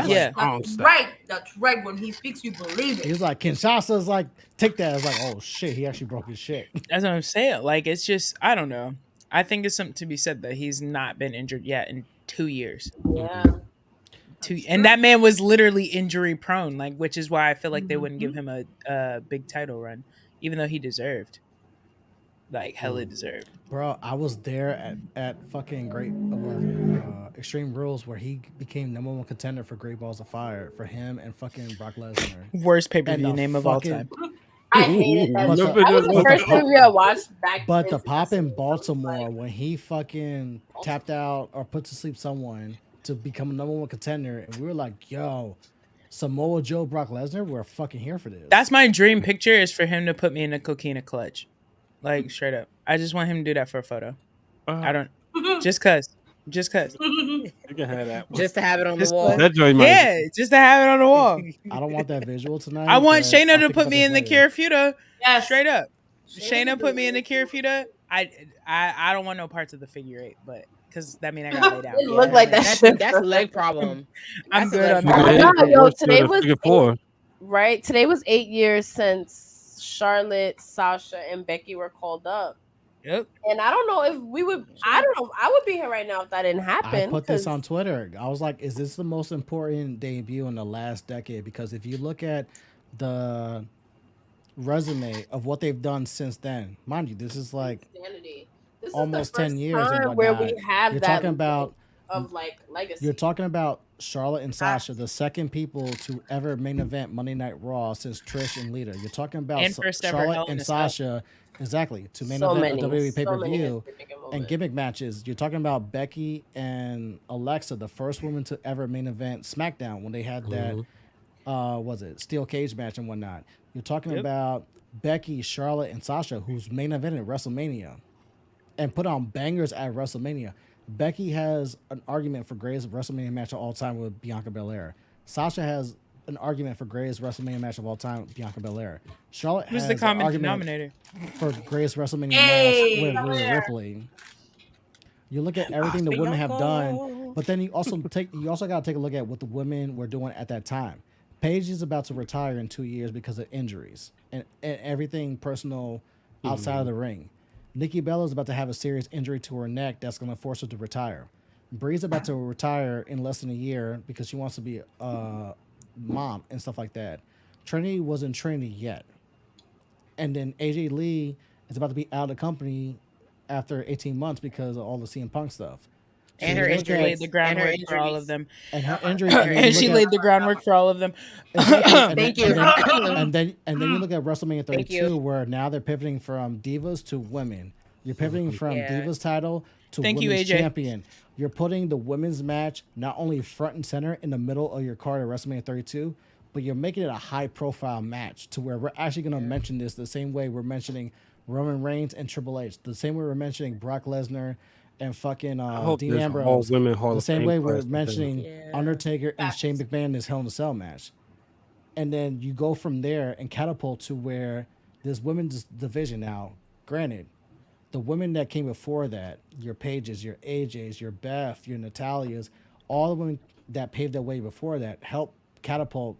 that's right. When he speaks, you believe it. He was like, Kinshasa's like, take that. I was like, oh shit, he actually broke his shit. That's what I'm saying. Like, it's just, I don't know. I think it's something to be said that he's not been injured yet in 2 years. Yeah. And that man was literally injury prone, like, which is why I feel like they wouldn't give him a big title run, even though he deserved, like, hella deserved. Bro, I was there at fucking Extreme Rules where he became #1 contender for Great Balls of Fire for him and fucking Brock Lesnar. Worst pay-per-view name of all time. I hated that. That was the first pay-per-view I watched back. But the pop in Baltimore when he fucking tapped out or put to sleep someone to become a #1 contender, and we were like, yo, Samoa Joe, Brock Lesnar, we're fucking here for this. That's my dream picture, is for him to put me in a coquina clutch. Like, straight up. I just want him to do that for a photo. I don't, just cause. You can have that one. Just to have it on the wall. Just to have it on the wall. I don't want that visual tonight. I want Shayna to put me in the Kirifuda. Yeah, straight up. Shayna put me in the Kirifuda. I don't want no parts of the figure 8, but because that means I gotta lay down. It looked like that. That's a leg problem. I'm good on that. Yo, today was right. Today was 8 years since Charlotte, Sasha, and Becky were called up. Yep. And I don't know if we would. I don't know. I would be here right now if that didn't happen. I put this on Twitter. I was like, "Is this the most important debut in the last decade?" Because if you look at the resume of what they've done since then, mind you, this is like almost 10 years. Where we have you're that talking about of like legacy. You're talking about Charlotte and Sasha, the second people to ever main event Monday Night Raw since Trish and Lita. You're talking about Charlotte and Sasha, exactly, to main event a WWE pay-per-view and gimmick matches. You're talking about Becky and Alexa, the first woman to ever main event SmackDown when they had that, was it steel cage match and whatnot. You're talking about Becky, Charlotte, and Sasha, who's main evented WrestleMania and put on bangers at WrestleMania. Becky has an argument for greatest WrestleMania match of all time with Bianca Belair. Sasha has an argument for greatest WrestleMania match of all time with Bianca Belair. Charlotte has the common an denominator for greatest WrestleMania match with Rhea Ripley. You look at everything the women have done, but then you also got to take a look at what the women were doing at that time. Paige is about to retire in 2 years because of injuries and everything personal outside of the ring. Nikki Bella is about to have a serious injury to her neck that's going to force her to retire. Bree's about to retire in less than a year because she wants to be a mom and stuff like that. Trinity wasn't Trinity yet. And then AJ Lee is about to be out of the company after 18 months because of all the CM Punk stuff. So and her injury laid the groundwork for all of them. And her injury, and she laid the groundwork for all of them. Thank you. And then you look at WrestleMania 32, where now they're pivoting from divas to women. You're pivoting from divas title to women's champion. You're putting the women's match not only front and center in the middle of your card at WrestleMania 32, but you're making it a high-profile match to where we're actually going to mention this the same way we're mentioning Roman Reigns and Triple H, the same way we're mentioning Brock Lesnar and fucking Dean Ambrose, the same way we're mentioning Undertaker and Shane McMahon in this Hell in a Cell match. And then you go from there and catapult to where this women's division now, granted, the women that came before that, your Paiges, your AJs, your Beth, your Natalias, all the women that paved their way before that helped catapult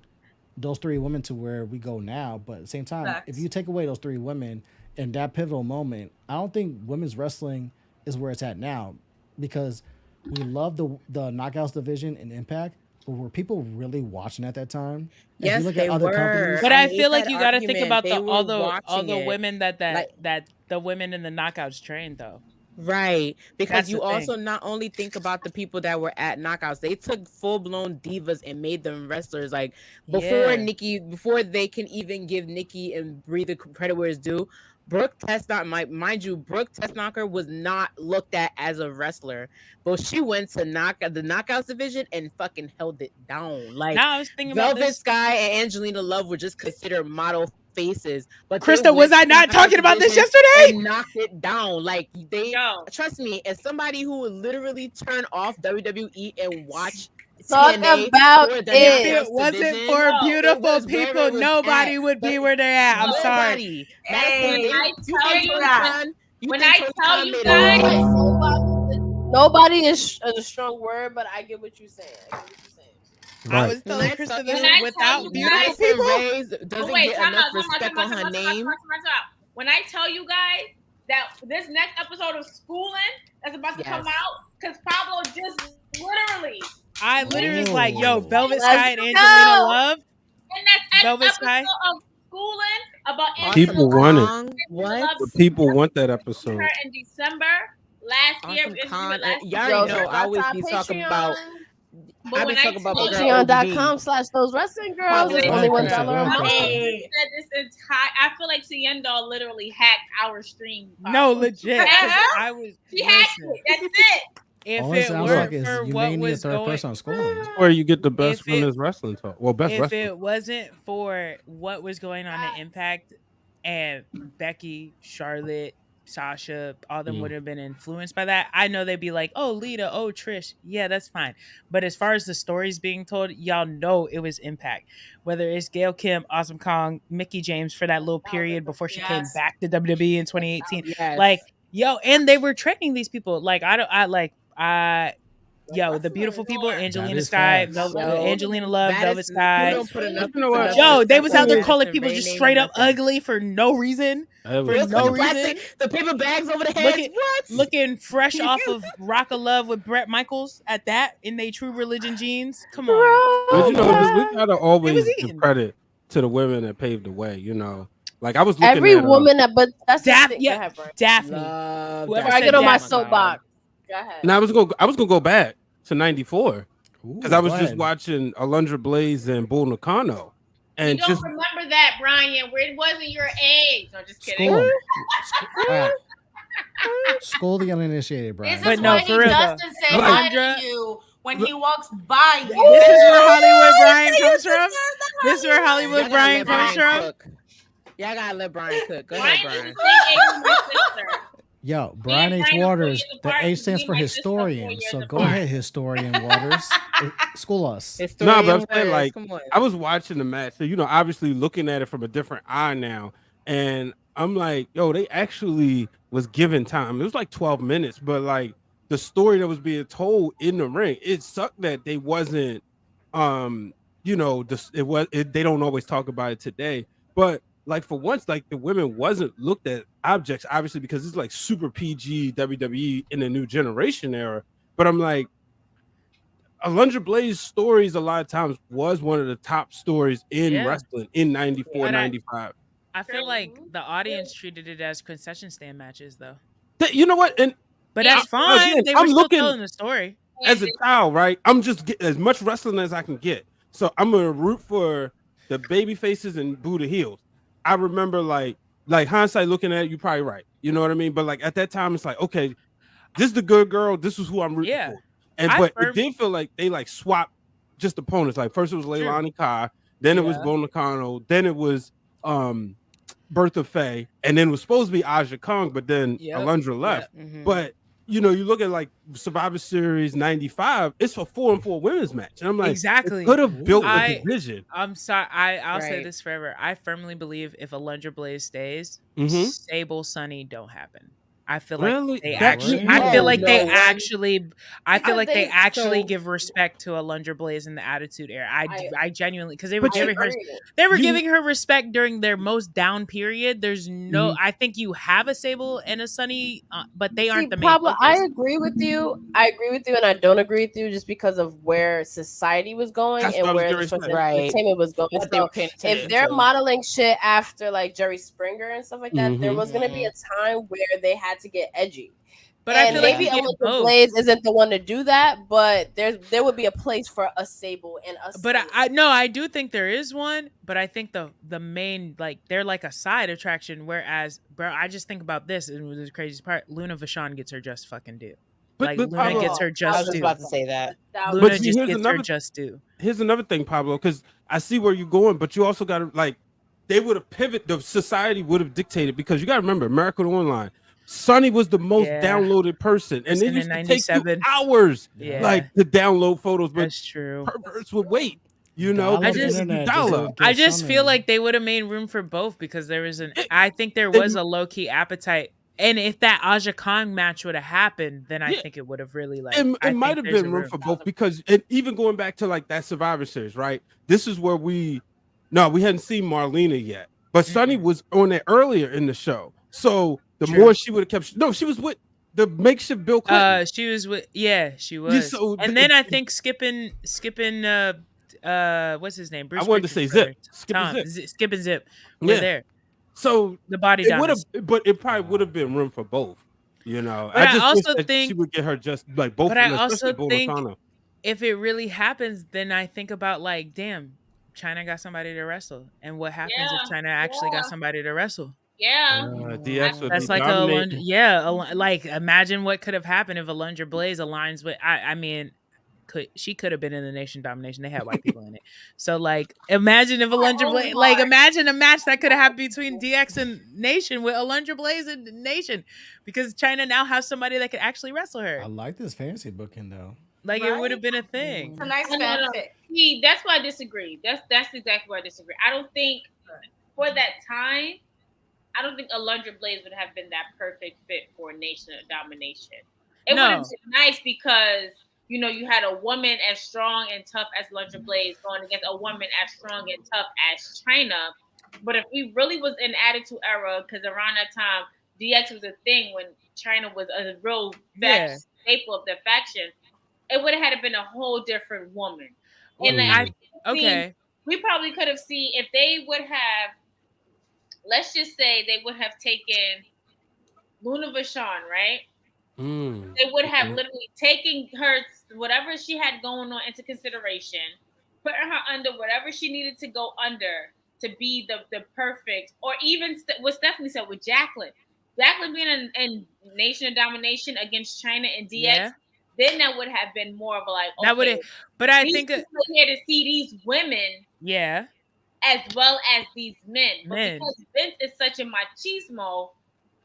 those three women to where we go now. But at the same time, if you take away those three women in that pivotal moment, I don't think women's wrestling is where it's at now, because we love the Knockouts division and Impact, but were people really watching at that time? Yes, if you look they at other were. companies, but I feel like you got to think about all the it. women that the women in the Knockouts trained though. Right, because That's you the also thing. not only think about the people that were at Knockouts, they took full-blown divas and made them wrestlers. Like before they can even give Nikki and Brie the credit where it's due, Brooke Tessnocker, mind you, Brooke Tessnocker was not looked at as a wrestler, but she went to the Knockouts division and fucking held it down. Like now I was thinking about Velvet this. Sky and Angelina Love were just considered model faces. But Krista, was I not talking about this yesterday? And knocked it down. Like trust me, as somebody who would literally turn off WWE and watch Talk TNA about for it. the If it Knockouts wasn't division, for it beautiful was where people, it was nobody at. would be where they're at. I'm sorry. Nobody. Hey, I tell you that. Nobody is a strong word, but I get what you're saying. I was telling Krista this without beautiful people. Doesn't get enough respect on her name. When I tell you guys that this next episode of Schooling that's about to come out, because Pablo just I literally was like, yo, Velvet Sky and Angelina Love. And that's Velvet Sky of Schooling about people want it. What? People want that episode. In December last year. Y'all know I always be talking about. But when I talk about Patreon.com/those wrestling girls, it's only $1 a month. I feel like Ciendo literally hacked our stream. No, legit. She hacked it. That's it. If all it it sounds weren't like is for you what may need a was third going, person on Schooling. Where you get the best women's wrestling talk. Well, best if wrestling. it wasn't for what was going on in Impact and Becky, Charlotte, Sasha, all them would have been influenced by that. I know they'd be like, oh, Lita, oh, Trish. Yeah, that's fine. But as far as the stories being told, y'all know it was Impact. Whether it's Gail Kim, Awesome Kong, Mickie James for that little period before she came back to WWE in 2018. Like, yo, and they were training these people. Like, the beautiful people, Angelina Sky, Angelina Love, Velvet Sky. Yo, they was out there calling people just straight up ugly for no reason. The paper bags over the head. Looking fresh off of Rock of Love with Bret Michaels at that in they True Religion jeans. Come on. But you know, we gotta always give credit to the women that paved the way. You know, like I was looking every at woman but that's Daphne. Daphne. Whoever I get on my soapbox. Go ahead. And I was gonna go back to '94. because I was just watching Alundra Blaze and Bull Nakano. And you don't remember that, Brian. Where it wasn't your age. No, just kidding. School the uninitiated, Brian. This is why he doesn't say hi to you when he walks by you. This is where Hollywood Brian comes from. This is where Hollywood Brian comes from. Y'all gotta let Brian cook. Go ahead, Brian. Yo, Brian H. Waters, the H stands for historian. So go ahead, historian Waters. School us. No, but I'm saying, like, I was watching the match. So, obviously looking at it from a different eye now. And I'm like, yo, they actually was given time. It was like 12 minutes, but like the story that was being told in the ring, it sucked that they wasn't, they don't always talk about it today. But like for once, like the women wasn't looked at objects, obviously, because it's like super PG WWE in the new generation era. But I'm like, Alundra Blaze stories a lot of times was one of the top stories in wrestling in 94, 95. I feel like the audience treated it as concession stand matches, though. You know what? But that's fine. They were still telling the story. As a child, right? I'm just getting as much wrestling as I can get. So I'm gonna root for the baby faces and boo the heels. I remember like hindsight looking at it, you're probably right. You know what I mean? But like at that time, it's like, okay, this is the good girl. This is who I'm rooting for. But it did feel like they like swapped just opponents. Like first it was Leilani Kai, then it was Bull Nakano, then it was Bertha Faye, and then it was supposed to be Aja Kong, but then Alundra left. But you look at like Survivor Series 95, it's a 4-on-4 women's match. And I'm like, exactly, could have built a division. I'm sorry, I'll say this forever. I firmly believe if Alundra Blaze stays, Sable Sunny don't happen. I feel like they actually. I feel like they actually give respect to Alundra Blaze in the Attitude Era. I genuinely, because they were giving her respect during their most down period. There's no. I think you have a Sable and a Sunny, but they aren't the main. Pablo, I agree with you, and I don't agree with you just because of where society was going and where the entertainment was going. So if they're modeling shit after like Jerry Springer and stuff like that, there was going to be a time where they had to get edgy. But I feel maybe Alundra Blaze isn't the one to do that, but there would be a place for a Sable and a. But I do think there is one, but I think the main, like, they're like a side attraction. Whereas, bro, I just think about this, and the craziest part, Luna Vachon gets her just fucking due. But Luna gets her just due. I was about to say that. Luna just gets her just due. Here's another thing, Pablo, because I see where you're going, but you also got to like, they would have pivoted. The society would have dictated, because you got to remember, America Online. Sonny was the most downloaded person, and it used to take you hours, like to download photos. But that's true. Perverts would wait. I just feel like they would have made room for both, because there was I think there was a low key appetite, and if that Aja Kong match would have happened, then I think it would have really like. It might have been room for both, because even going back to like that Survivor Series, right? This is where we hadn't seen Marlena yet, but Sonny was on it earlier in the show, so. The more she would have kept, she was with the makeshift Bill Clinton. She was with, she was. So, and then I think skipping, what's his name? Bruce. I wanted to say Zip. Skip and Zip. We're there. So the body would have, but it probably would have been room for both. But I also think she would get her just like both. But I also think if it really happens, then I think about like, damn, China got somebody to wrestle, and what happens if China actually got somebody to wrestle? DX would that's be like like imagine what could have happened if Alundra Blaze aligns with. I mean, she could have been in the Nation Domination. They had white people in it, so like imagine if Alundra Blaze, like imagine a match that could have happened between DX and Nation with Alundra Blaze and Nation, because China now has somebody that could actually wrestle her. I like this fantasy booking though. Like it would have been a thing. It's a nice fanfic. See, that's why I disagree. That's exactly why I disagree. I don't think for that time. I don't think Alundra Blaze would have been that perfect fit for Nation of Domination. It would have been nice because, you had a woman as strong and tough as Alundra Blaze going against a woman as strong and tough as China. But if we really was in Attitude Era, because around that time, DX was a thing when China was a real staple of the faction, it would have had to been a whole different woman. And we probably could have seen if they would have. Let's just say they would have taken Luna Vachon, right? They would have literally taken her, whatever she had going on, into consideration, putting her under whatever she needed to go under to be the perfect, or even what Stephanie said with Jacqueline. Jacqueline being in Nation of Domination against China and DX, then that would have been more of a like, okay, that would have, but I think here to see these women, as well as these men. But because Vince is such a machismo,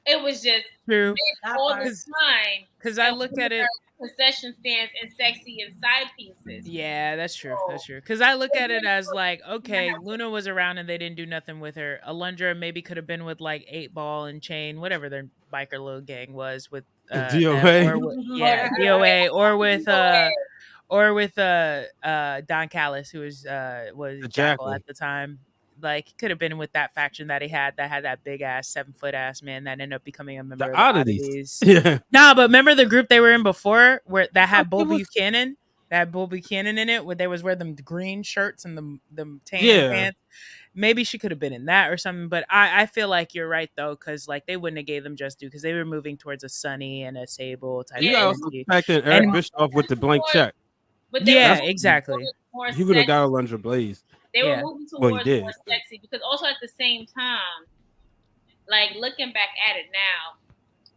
it was just true all the time. Because I look at it, concession stands and sexy and side pieces. Yeah, that's true. That's true. Because I look at it as like, okay, Luna was around and they didn't do nothing with her. Alundra maybe could have been with like 8 Ball and Chain, whatever their biker little gang was with DOA. DOA, or with Don Callis, who was Jackal at the time. Like, could have been with that faction that he had that had that big ass 7-foot ass man that ended up becoming a member of the Oddities. Yeah. Nah, but remember the group they were in before that had Bull Buchanan? That had Bull Buchanan in it, where they was wearing them green shirts and them tan pants. Maybe she could have been in that or something. But I feel like you're right though, because like they wouldn't have gave them just due because they were moving towards a Sunny and a Sable type. You got the fact that Eric Bischoff with the blank check. But exactly. He would have got Alundra Blaze. They were moving towards more sexy because also at the same time, like looking back at it now,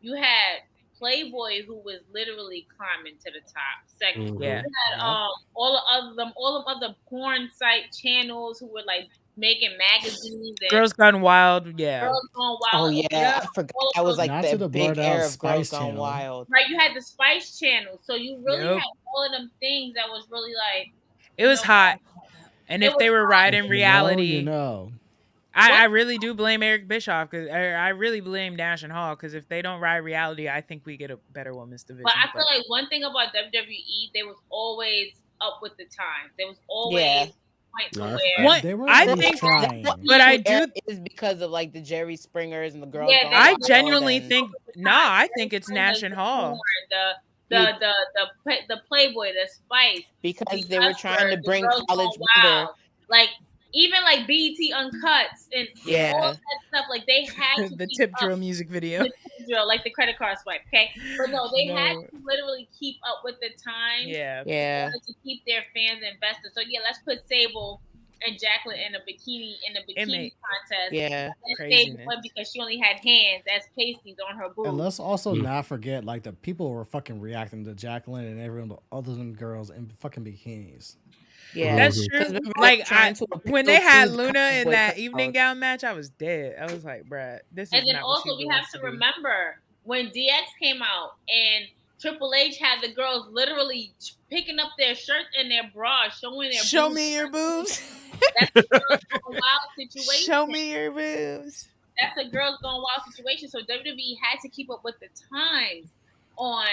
you had Playboy who was literally climbing to the top. Sexy. You had all the other porn site channels who were like making magazines. And Girls Gone Wild, Girls Gone Wild. Oh yeah, I forgot. That was like the big era of Girls Gone Wild. Right, you had the Spice Channel, so you really had all of them things that was really like. It was hot. And if they were riding reality, I really do blame Eric Bischoff because I really blame Nash and Hall because if they don't ride reality, I think we get a better women's division. But I feel like one thing about WWE, they was always up with the times. They was always I think but I do is because of like the Jerry Springers and the girls. Yeah, I genuinely think I think it's Nash and Hall. The Playboy, the Spice, because they were trying to bring college wonder, like even like BET Uncuts and all that stuff. Like they had to the tip drill music video, the tip drill, like the credit card swipe. Okay, but no, they had to literally keep up with the times. To keep their fans invested. So let's put Sable and Jacqueline in a bikini contest. Yeah, Sable won because she only had hands as pasties on her boobs. And let's also not forget, like the people were fucking reacting to Jacqueline and everyone, other than girls in fucking bikinis. Yeah, that's true. Like when they had Luna in that evening gown match, I was dead. I was like, bruh, this is. And then also we have to remember when DX came out and Triple H had the girls literally picking up their shirts and their bras, showing their Show boobs. me your boobs. That's a Girls Gone Wild situation. Show me your boobs. That's a Girls Gone Wild situation. So WWE had to keep up with the times on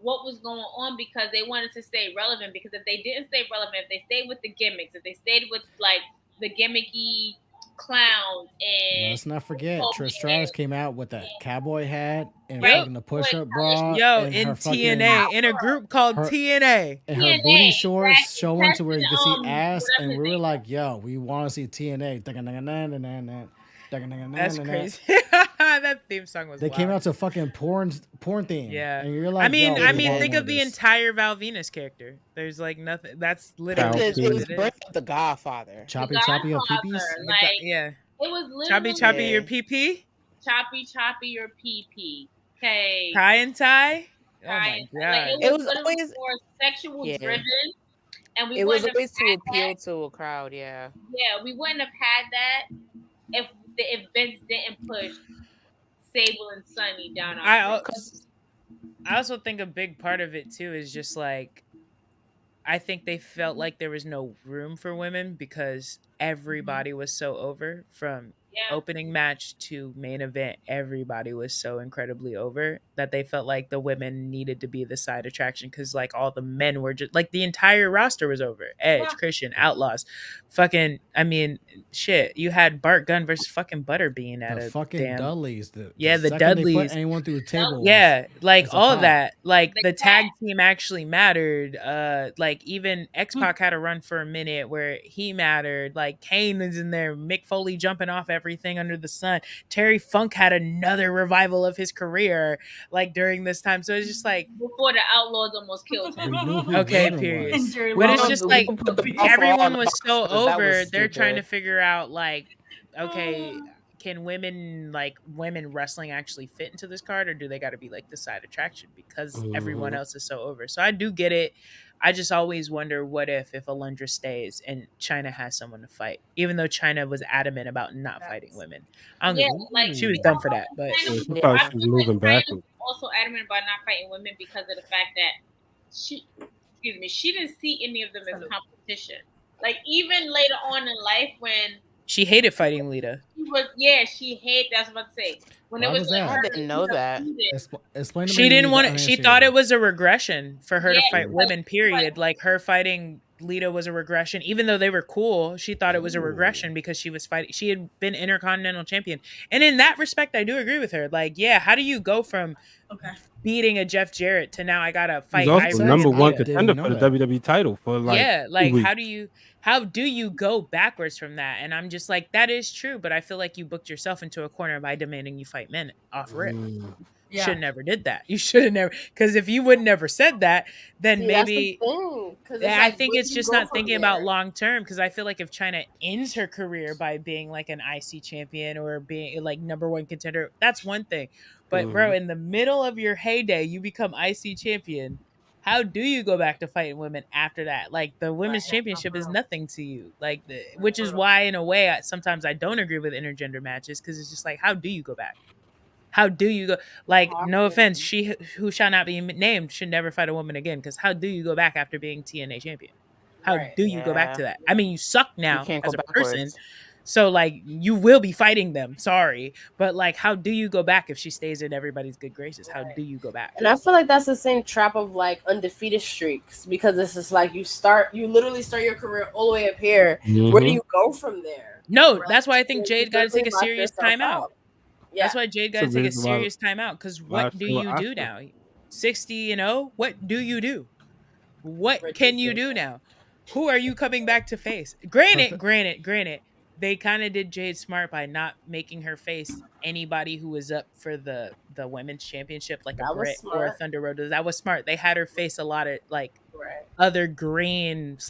what was going on because they wanted to stay relevant. Because if they didn't stay relevant, if they stayed with the gimmicks, if they stayed with like the gimmicky clowns and let's not forget Trish Stratus came out with that cowboy hat and the push-up bra. In TNA, in a group called TNA. And her booty shorts showing to where you can see ass. And we were like, yo, we want to see TNA. That's crazy. That theme song was. They came out to fucking porn theme. Yeah, and you're like, I mean, think of the entire Val Venus character. There's like nothing. That's literally it was birth of the Godfather. Choppy your peepees. Like, it was literally choppy your PP. Choppy your PP. Okay. Tie and tie. Oh my god! Like, it was always more sexual driven, and it was always to appeal to a crowd. Yeah, we wouldn't have had that if the events didn't push Sable and Sunny down our I also think a big part of it too is just like I think they felt like there was no room for women because everybody was so over from opening match to main event. Everybody was so incredibly over that they felt like the women needed to be the side attraction because like all the men were just like the entire roster was over. Edge, Christian, Outlaws, fucking. I mean, shit. You had Bart Gunn versus fucking Butterbean at the a fucking damn, Dudleys. The Dudleys. Dudleys. Put anyone through the table. Yeah, like all of that. Like the tag team actually mattered. Like even X-Pac had a run for a minute where he mattered. Like Kane is in there, Mick Foley jumping off everything under the sun. Terry Funk had another revival of his career like during this time. So it's just like before the Outlaws almost killed him. Okay, period. But it's just like everyone was so over. They're trying to figure out like, okay, can women wrestling actually fit into this card, or do they got to be like the side attraction because everyone else is so over? So I do get it. I just always wonder what if Alundra stays and China has someone to fight, even though China was adamant about not fighting women. She was done for that, but she was moving back. Also adamant about not fighting women because of the fact that she didn't see any of them as competition. Like even later on in life when she hated fighting Lita. She hated. That's what I was about to say. When it was I didn't know that. Explain to me. She didn't want it. She thought it was a regression for her to fight women. Period. Like her fighting Lita was a regression, even though they were cool. She thought it was a regression because she was fighting. She had been Intercontinental Champion, and in that respect, I do agree with her. Like, yeah, how do you go from beating a Jeff Jarrett to now I gotta fight? He's also number one contender for the WWE title for like how do you go backwards from that? And I'm just like, that is true, but I feel like you booked yourself into a corner by demanding you fight men off rip. You should have never did that. You should have never, because if you would never said that, then maybe I think it's just not thinking about long term. Because I feel like if China ends her career by being like an IC champion or being like number one contender, that's one thing. But bro, in the middle of your heyday, you become IC champion. How do you go back to fighting women after that? Like the women's championship is nothing to you. Like, which is why, in a way, sometimes I don't agree with intergender matches because it's just like, how do you go back? How do you go? Like, no offense, she who shall not be named should never fight a woman again. Because how do you go back after being TNA champion? How do you go back to that? I mean, you suck now as a person. So, like, you will be fighting them. Sorry. But, like, how do you go back if she stays in everybody's good graces? How do you go back? And I feel like that's the same trap of, like, undefeated streaks. Because it's just like you literally start your career all the way up here. Where do you go from there? No, that's why I think Jade got to take a serious timeout. That's why Jade got to take a serious timeout. Because what do you do now? 60-0? What do you do? What can you do now? Who are you coming back to face? Granted. They kind of did Jade smart by not making her face anybody who was up for the women's championship, like a Britt or a Thunder Rosa. That was smart. They had her face a lot of like other green /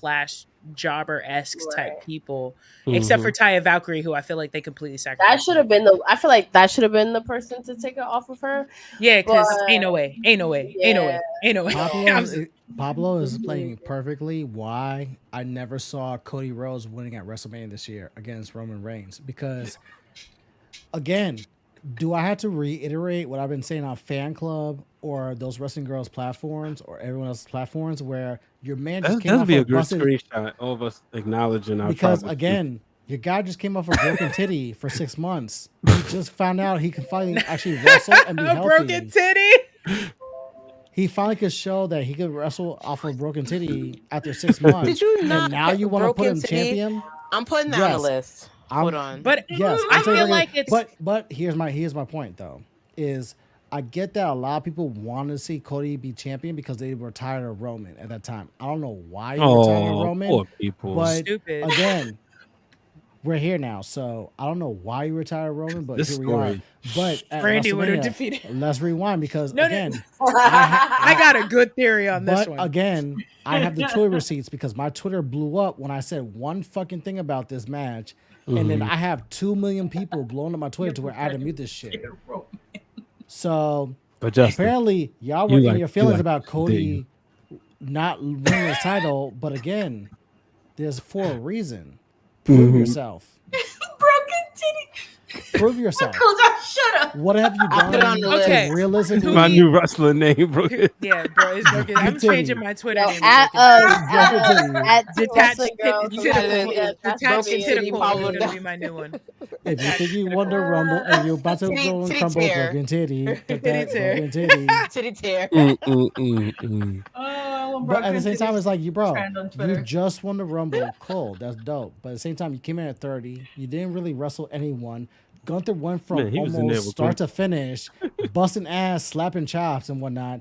jobber-esque type people, except for Taya Valkyrie, who I feel like they completely sacrificed. That should have been I feel like that should have been the person to take it off of her. Yeah, because ain't no way. Pablo is playing perfectly why I never saw Cody Rhodes winning at WrestleMania this year against Roman Reigns. Because, again, do I have to reiterate what I've been saying on Fan Club or those Wrestling Girls platforms or everyone else's platforms where your man just came off a good screenshot of us acknowledging our because, again, your guy just came off a broken titty for 6 months. He just found out he can finally actually wrestle and be healthy. Broken titty? He finally could show that he could wrestle off a broken titty after 6 months. Did you not? And now you want to put him champion? I'm putting that on the list. Hold on. But yes, I feel like it's. But here's my point though, is I get that a lot of people wanted to see Cody be champion because they were tired of Roman at that time. I don't know why you were tired of Roman. Poor people. But stupid. Again, we're here now, so I don't know why you were tired of Roman, but here we are. But Brandy would have defeated. Let's rewind because again, I got a good theory on this one. But again, I have the Twitter receipts because my Twitter blew up when I said one fucking thing about this match, and then I have 2 million people blowing up my Twitter to where I had to mute this shit. So apparently, y'all were in your feelings about Cody not winning his title, but again, there's for a reason. Prove yourself. Broken titty. Prove yourself. Shut up. What have you done? Okay. Realistically, my new wrestling name, Broken. Yeah, bro, it's Broken. I'm changing my Twitter name. At Detached Broken Titty Pablo is gonna be my new one. If you think you won the Rumble and you're about to go and crumble, Broken Titty, Broken Titty, Titty tear. But at the same time, it's like you just won the Rumble. Cool, that's dope. But at the same time, you came in at 30. You didn't really wrestle anyone. Gunther went from almost start to finish, busting ass, slapping chops and whatnot,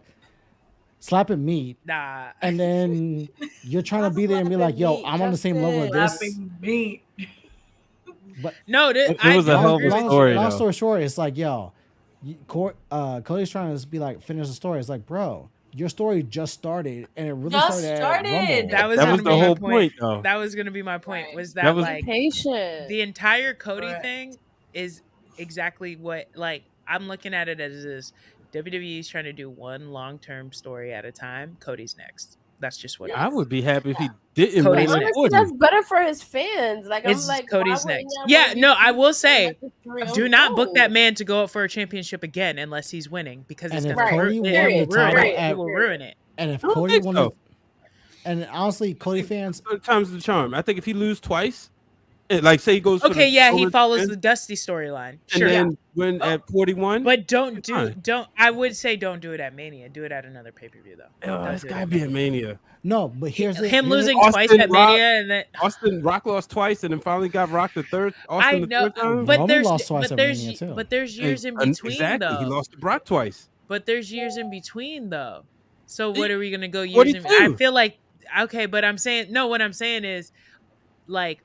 slapping meat. Nah. And then you're trying to be there and be like, yo, I'm on the same level as this. Slapping meat. But no, it was a hell of a story. Long story short, it's like, yo, Cody's trying to be like finish the story. It's like, bro, your story just started, and it really started at Rumble. That was the whole point, though. That was going to be my point. Was that like patient? The entire Cody thing is exactly what, like, I'm looking at it as this. WWE's trying to do one long-term story at a time. Cody's next. That's just what I would be happy if he didn't. Honestly, that's better for his fans. Like, I'm like, Cody's next. Yeah, no, I will say, do not book that man to go up for a championship again unless he's winning, because it's going to ruin it. And if Cody won, and honestly, Cody fans, times the charm. I think if he lose twice, like say he goes. Okay, he follows the Dusty storyline. Sure. And then when at 41, but don't. I would say don't do it at Mania. Do it at another pay-per-view though. Oh, it's gotta be at Mania. No, but here's him losing twice at Mania, and then Austin Rock lost twice, and then finally got Rock the third. Austin the third time. But there's years in between exactly. though. He lost to Brock twice. But there's years in between though. So what are we gonna go years in? I feel like okay, but I'm saying no. What I'm saying is like.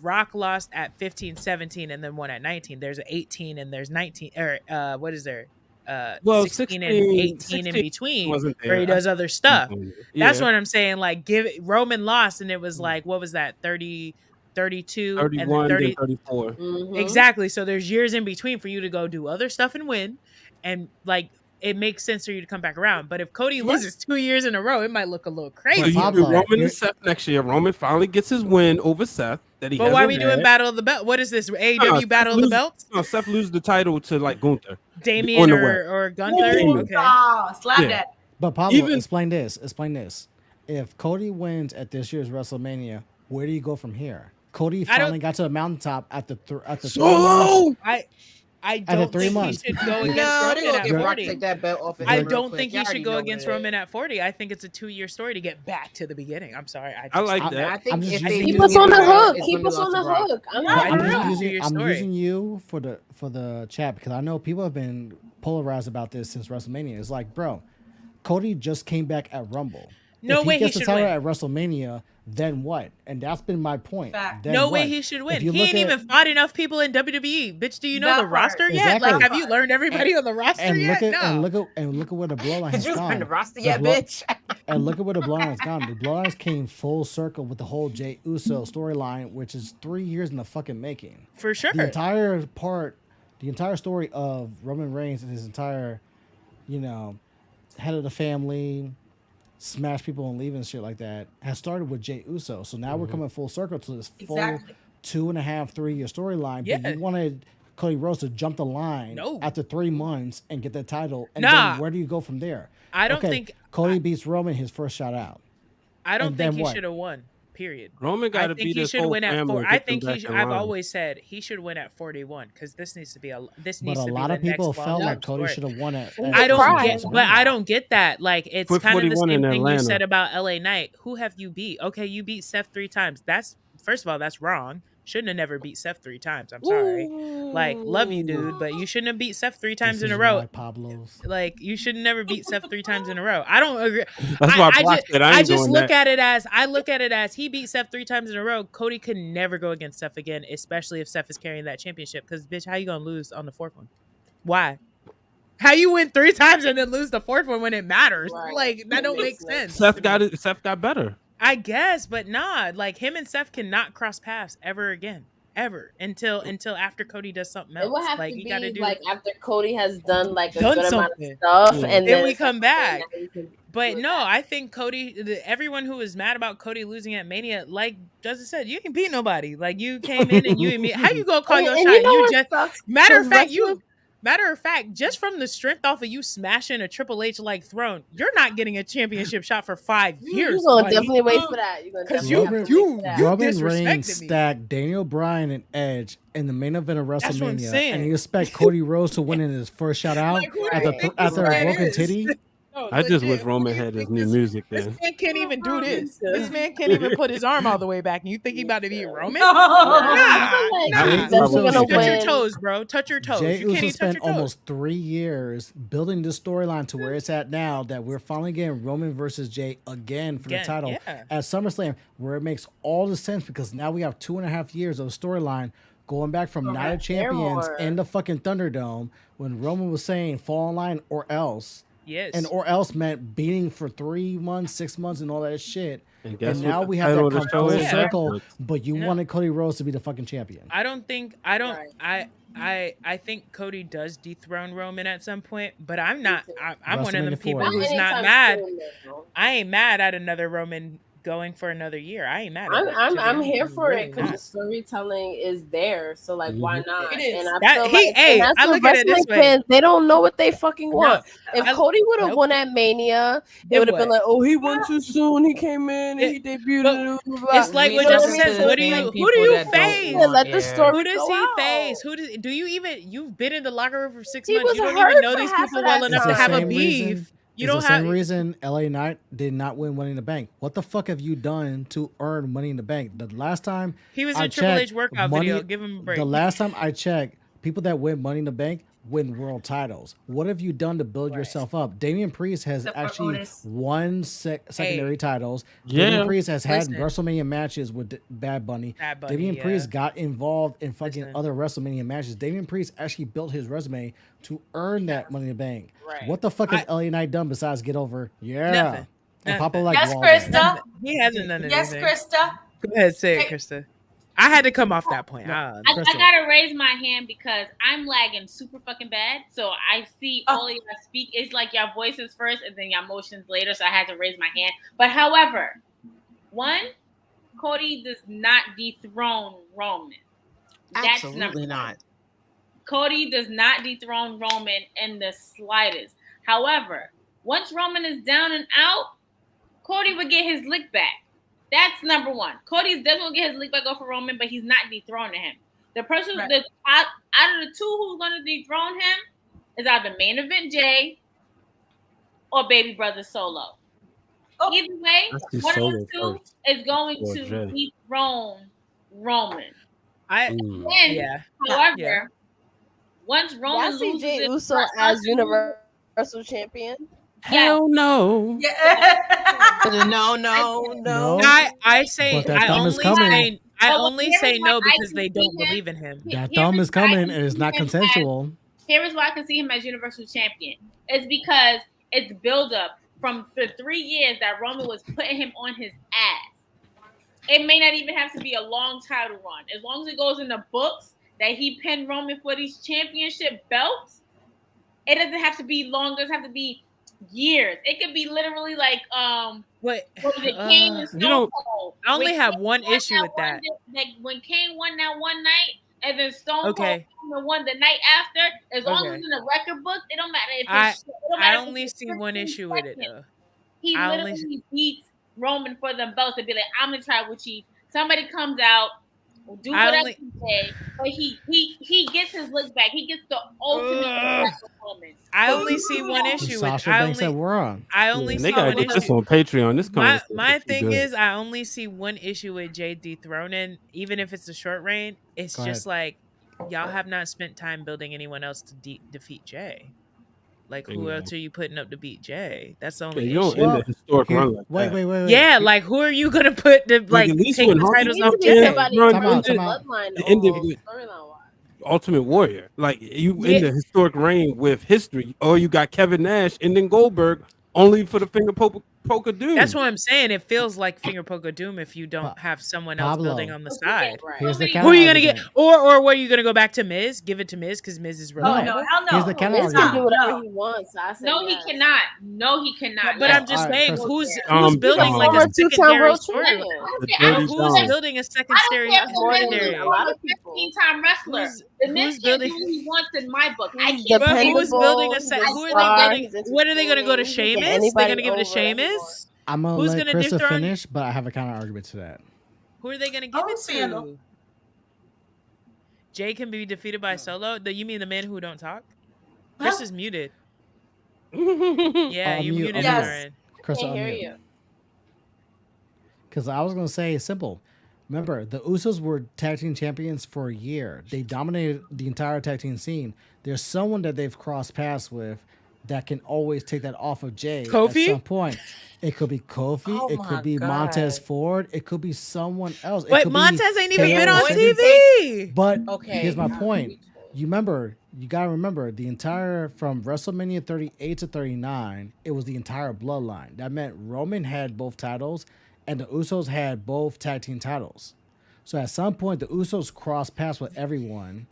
Rock lost at 15, 17, and then won at 19. There's 18 and there's 19, or what is there? 16 and 18 in between where he does other stuff. That's what I'm saying. Like, Roman lost, and it was like, what was that? 30, 32, 31, and then 30, 34. Mm-hmm. Exactly. So there's years in between for you to go do other stuff and win, and like it makes sense for you to come back around. But if Cody loses 2 years in a row, it might look a little crazy. So you do Roman and Seth next year. Roman finally gets his win over Seth. But why are we doing Battle of the Belt? What is this? AEW Battle of the Belts? No, Seth loses the title to like Gunther. Damien or Gunther? Okay. Slap that. But Pablo, explain this. If Cody wins at this year's WrestleMania, where do you go from here? Cody finally got to the mountaintop at the 3 months. I don't think he should go against Roman at 40. Take that belt off I don't think he should go against Roman at 40. I think it's a 2-year story to get back to the beginning. I'm sorry. I like that. I think keep us on the hook. Keep us on the hook. I'm using you for the chat because I know people have been polarized about this since WrestleMania. It's like, bro, Cody just came back at Rumble. No way he should win at WrestleMania. Then what? And that's been my point. No way he should win. He ain't even fought enough people in WWE. Bitch, do you know the roster yet? Exactly. Like, have you learned everybody on the roster yet? And look at where the bloodline has gone. Did you learn the roster yet, bitch? And look at where the bloodline has gone. The bloodlines came full circle with the whole Jey Uso storyline, which is 3 years in the fucking making. For sure. The entire story of Roman Reigns and his entire, head of the family, smash people and leave and shit like that has started with Jey Uso. So now we're coming full circle to this full 2.5, 3 year storyline. Yeah. But you wanted Cody Rhodes to jump the line after 3 months and get the title. And then where do you go from there? I don't think Cody beats Roman his first shot out. I don't think he should have won. Period. Roman got to beat his whole family. I think he should. I've always said he should win at 41 because this needs to be a. This needs to be. But a lot of people felt like Cody should have won it. I don't get that. Like, it's kind of the same thing you said about LA Knight. Who have you beat? Okay, you beat Seth 3 times. That's first of all, that's wrong. Shouldn't have never beat Seth 3 times. I'm sorry. Like, love you, dude, but you shouldn't have beat Seth 3 times in a row. Like, you should never beat Seth 3 times in a row. I don't agree. That's why I just look at it as he beat Seth 3 times in a row. Cody could never go against Seth again, especially if Seth is carrying that championship. Because, bitch, how you gonna lose on the 4th one? Why? How you win 3 times and then lose the 4th one when it matters? Right. Like, that don't make sense. Seth got better. I guess, but nah. Like, him and Seth cannot cross paths ever again. Ever. Until after Cody does something else. It will have like, to you be gotta do after Cody has done like a good amount of stuff, and then we come back. But no, I think Cody. Everyone who was mad about Cody losing at Mania, like Justin said, you ain't beat nobody. Like, you came in and you and me. How you gonna call your shot? Matter of fact, just from the strength off of you smashing a Triple H like throne, you're not getting a championship shot for 5 years. You're gonna definitely wait for that. Roman Reigns stacked Daniel Bryan and Edge in the main event of WrestleMania, and you expect Cody Rhodes to win in his first shout out after a broken titty. I just wish Roman had his new music then. This man can't even do this. This man can't even put his arm all the way back. And you think he about to beat Roman? Touch your toes, bro. Touch your toes. Jey Uso spent almost 3 years building this storyline to where it's at now, that we're finally getting Roman versus Jey again for the title at SummerSlam, where it makes all the sense because now we have 2.5 years of storyline. going back from Night of Champions in the fucking Thunderdome when Roman was saying fall in line or else. Yes. And or else meant beating for 3 months, 6 months, and all that shit. And now we have that come full circle, but you wanted Cody Rhodes to be the fucking champion. I think Cody does dethrone Roman at some point, but I'm not. I'm one of the people who's not mad. I ain't mad at another Roman going for another year. I ain't mad. I'm here for it because the storytelling is there. So like, why not? It is. And I look at it this way. Fans, they don't know what they fucking want. If Cody would have won at Mania, they would have been like, "Oh, he won too soon. He came in and he debuted." It's like what Justin says. Who do you face? Let the story. Who does he face? Do you even? You've been in the locker room for 6 months. You don't even know these people well enough to have a beef. You don't have the same reason LA Knight did not win Money in the Bank. What the fuck have you done to earn Money in the Bank? The last time he was in Triple H workout video, give him a break. The last time I checked, people that win Money in the Bank win world titles. What have you done to build yourself up? Damian Priest has actually won secondary titles. Damian Priest has had WrestleMania matches with Bad Bunny. Damian Priest got involved in fucking other WrestleMania matches. Damian Priest actually built his resume to earn that Money in the Bank. Right. What the fuck has LA Knight done besides get over? Nothing. And Papa like yes, Krista. He hasn't done anything. Yes, Krista. Go ahead, say it, Krista. I had to come off that point. I gotta raise my hand because I'm lagging super fucking bad. So I see all of y'all speak. It's like y'all voices first and then y'all motions later. So I had to raise my hand. But however, one, Cody does not dethrone Roman. Absolutely not. Cody does not dethrone Roman in the slightest. However, once Roman is down and out, Cody would get his lick back. That's number one. Cody's definitely gonna get his lick back over Roman, but he's not dethroning him. The person out of the two who's gonna dethrone him is either main event Jay or Baby Brother Solo. Either way, one of the two is going to dethrone Roman. However, once Roman loses Jey Uso as Universal Champion. Hell no. No. I say I only say no because they don't believe in him. That thumb is coming and it's not consensual. Here is why I can see him as Universal Champion. It's because it's buildup from the 3 years that Roman was putting him on his ass. It may not even have to be a long title run. As long as it goes in the books that he pinned Roman for these championship belts, it doesn't have to be long. It doesn't have to be years. It could be literally like what was it, Kane and Stone Cold. I only have one issue with that. Like when Kane won that one night and then Stone Cold won the night after, as long as it's in the record book, it don't matter if it's I only see one issue with it though. He literally beats Roman for them belts to be like, I'm the tribal chief. Somebody comes out, do whatever he say, but he gets his look back. He gets the ultimate performance. I only see one issue with Sasha Banks that we're on. I only see they gotta one get issue. this on Patreon. This my thing is I only see one issue with Jay dethroning, even if it's a short reign. It's just like y'all have not spent time building anyone else to defeat Jay. Like who else are you putting up to beat Jay? That's the only you issue. don't end the historic run like that. Wait. Yeah, like who are you gonna put to like take the titles off Jay? Ultimate Warrior. Like you end the historic reign with history, or you got Kevin Nash and then Goldberg only for the finger poke of doom. That's what I'm saying. It feels like finger poke of doom if you don't have someone else building on the side. Here's the Who are you gonna get? Or what are you gonna go back to Miz? Give it to Miz because Miz is reliable. Oh no, hell no. Here's the counter Miz can do whatever he wants. He cannot. No, he cannot. But I'm just saying, who's building like a secondary story? Who's building a secondary? A lot of people. 15-time wrestler. Who's building? He wants in my book. I can't. Who's building a set? Who are they building? What are they gonna go to Sheamus? They're gonna give it to Sheamus. I'm gonna let Krista finish, but I have a counter argument to that. Who are they gonna give it to? Jay can be defeated by Solo. You mean the men who don't talk? Chris is muted. Yeah, you muted. Yes. Chris, can't hear you. Because I was gonna say it's simple. Remember, the Usos were tag team champions for a year. They dominated the entire tag team scene. There's someone that they've crossed paths with that can always take that off of Jay Kofi? at some point. It could be Kofi. Oh it could be God. Montez Ford. It could be someone else. It But could be Montez ain't even been on KO. TV. But Okay. here's my point. You gotta remember the entire from WrestleMania 38 to 39, it was the entire bloodline. That meant Roman had both titles and the Usos had both tag team titles. So at some point the Usos crossed paths with everyone.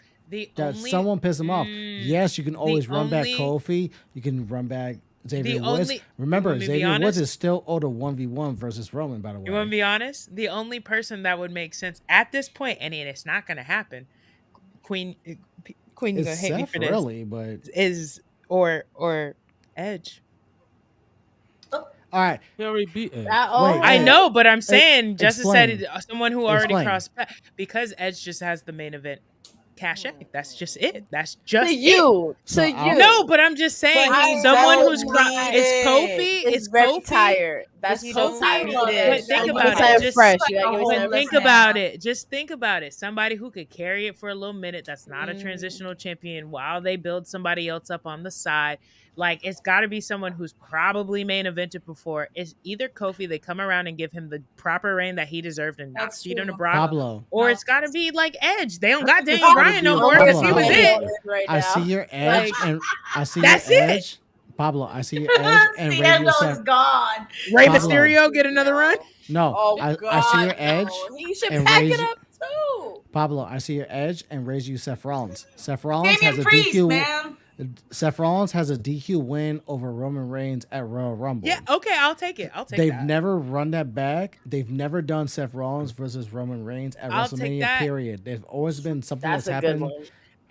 Someone pissed them off. Yes, you can always run back Kofi. You can run back Xavier Woods. Remember, Xavier Woods is still owed a 1v1 versus Roman, by the way. You want to be honest? The only person that would make sense at this point, and it's not going to happen, Queen, you're going to hate me for this. Really, but is or Edge. All right. He already beat Edge. I know, but I'm saying Justice explain. said someone who already Explain. crossed paths because Edge just has the main event cachet. That's just it. That's just to you. No, but I'm just saying someone who's it's Kofi. It's very Kofi. tired. That's so tired. But think about it. Just think about it. Somebody who could carry it for a little minute. That's not a transitional champion while they build somebody else up on the side. Like, it's got to be someone who's probably main evented before. It's either Kofi, they come around and give him the proper reign that he deserved and not feed him to Brock. Pablo. Or it's got to be like Edge. They don't got Daniel Bryan no more because he was it. I see your Edge and I see That's your it. Edge. Pablo, I see your Edge and Rey is gone. Rey Pablo. Mysterio get another run? No, I see your Edge. He should and pack raise it up too. Pablo, I see your Edge and raise you Seth Rollins. Seth Rollins Damian has a Priest, DQ. man. Seth Rollins has a DQ win over Roman Reigns at Royal Rumble. Yeah, okay, I'll take it. They've never run that back. They've never done Seth Rollins versus Roman Reigns at I'll take WrestleMania. that. Period. They've always been something that's a good happened one.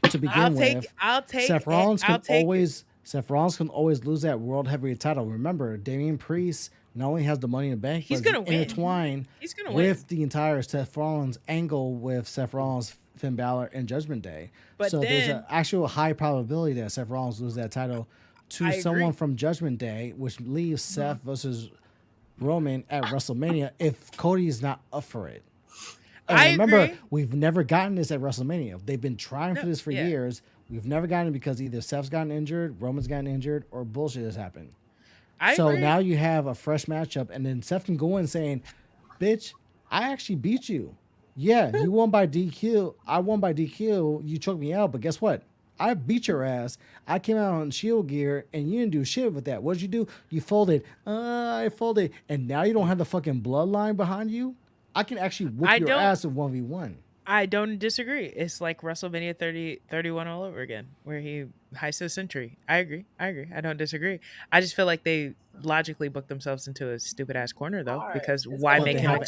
to begin with. I'll take Seth Rollins I'll can take always. Seth Rollins can always lose that World Heavyweight title. Remember, Damian Priest not only has the Money in the Bank, He's but gonna win. intertwined He's gonna with win. the entire Seth Rollins angle with Seth Rollins, Finn Balor, and Judgment Day. But so there's then- an actual high probability that Seth Rollins loses that title to I someone agree. from Judgment Day, which leaves Seth versus Roman at WrestleMania if Cody is not up for it. And I remember, agree. we've never gotten this at WrestleMania. They've been trying for No, this for yeah. years. We've never gotten it because either Seth's gotten injured, Roman's gotten injured, or bullshit has happened. So agree. now you have a fresh matchup, and then Seth can go in saying, "Bitch, I actually beat you. Yeah, you won by DQ. I won by DQ. You choked me out, but guess what? I beat your ass. I came out on Shield gear, and you didn't do shit with that. What did you do? You folded. I folded, and now you don't have the fucking bloodline behind you. I can actually whoop your ass in 1v1. I don't disagree. It's like WrestleMania 31 all over again, where he heists a century. I agree. I don't disagree. I just feel like they logically booked themselves into a stupid ass corner though, because why make him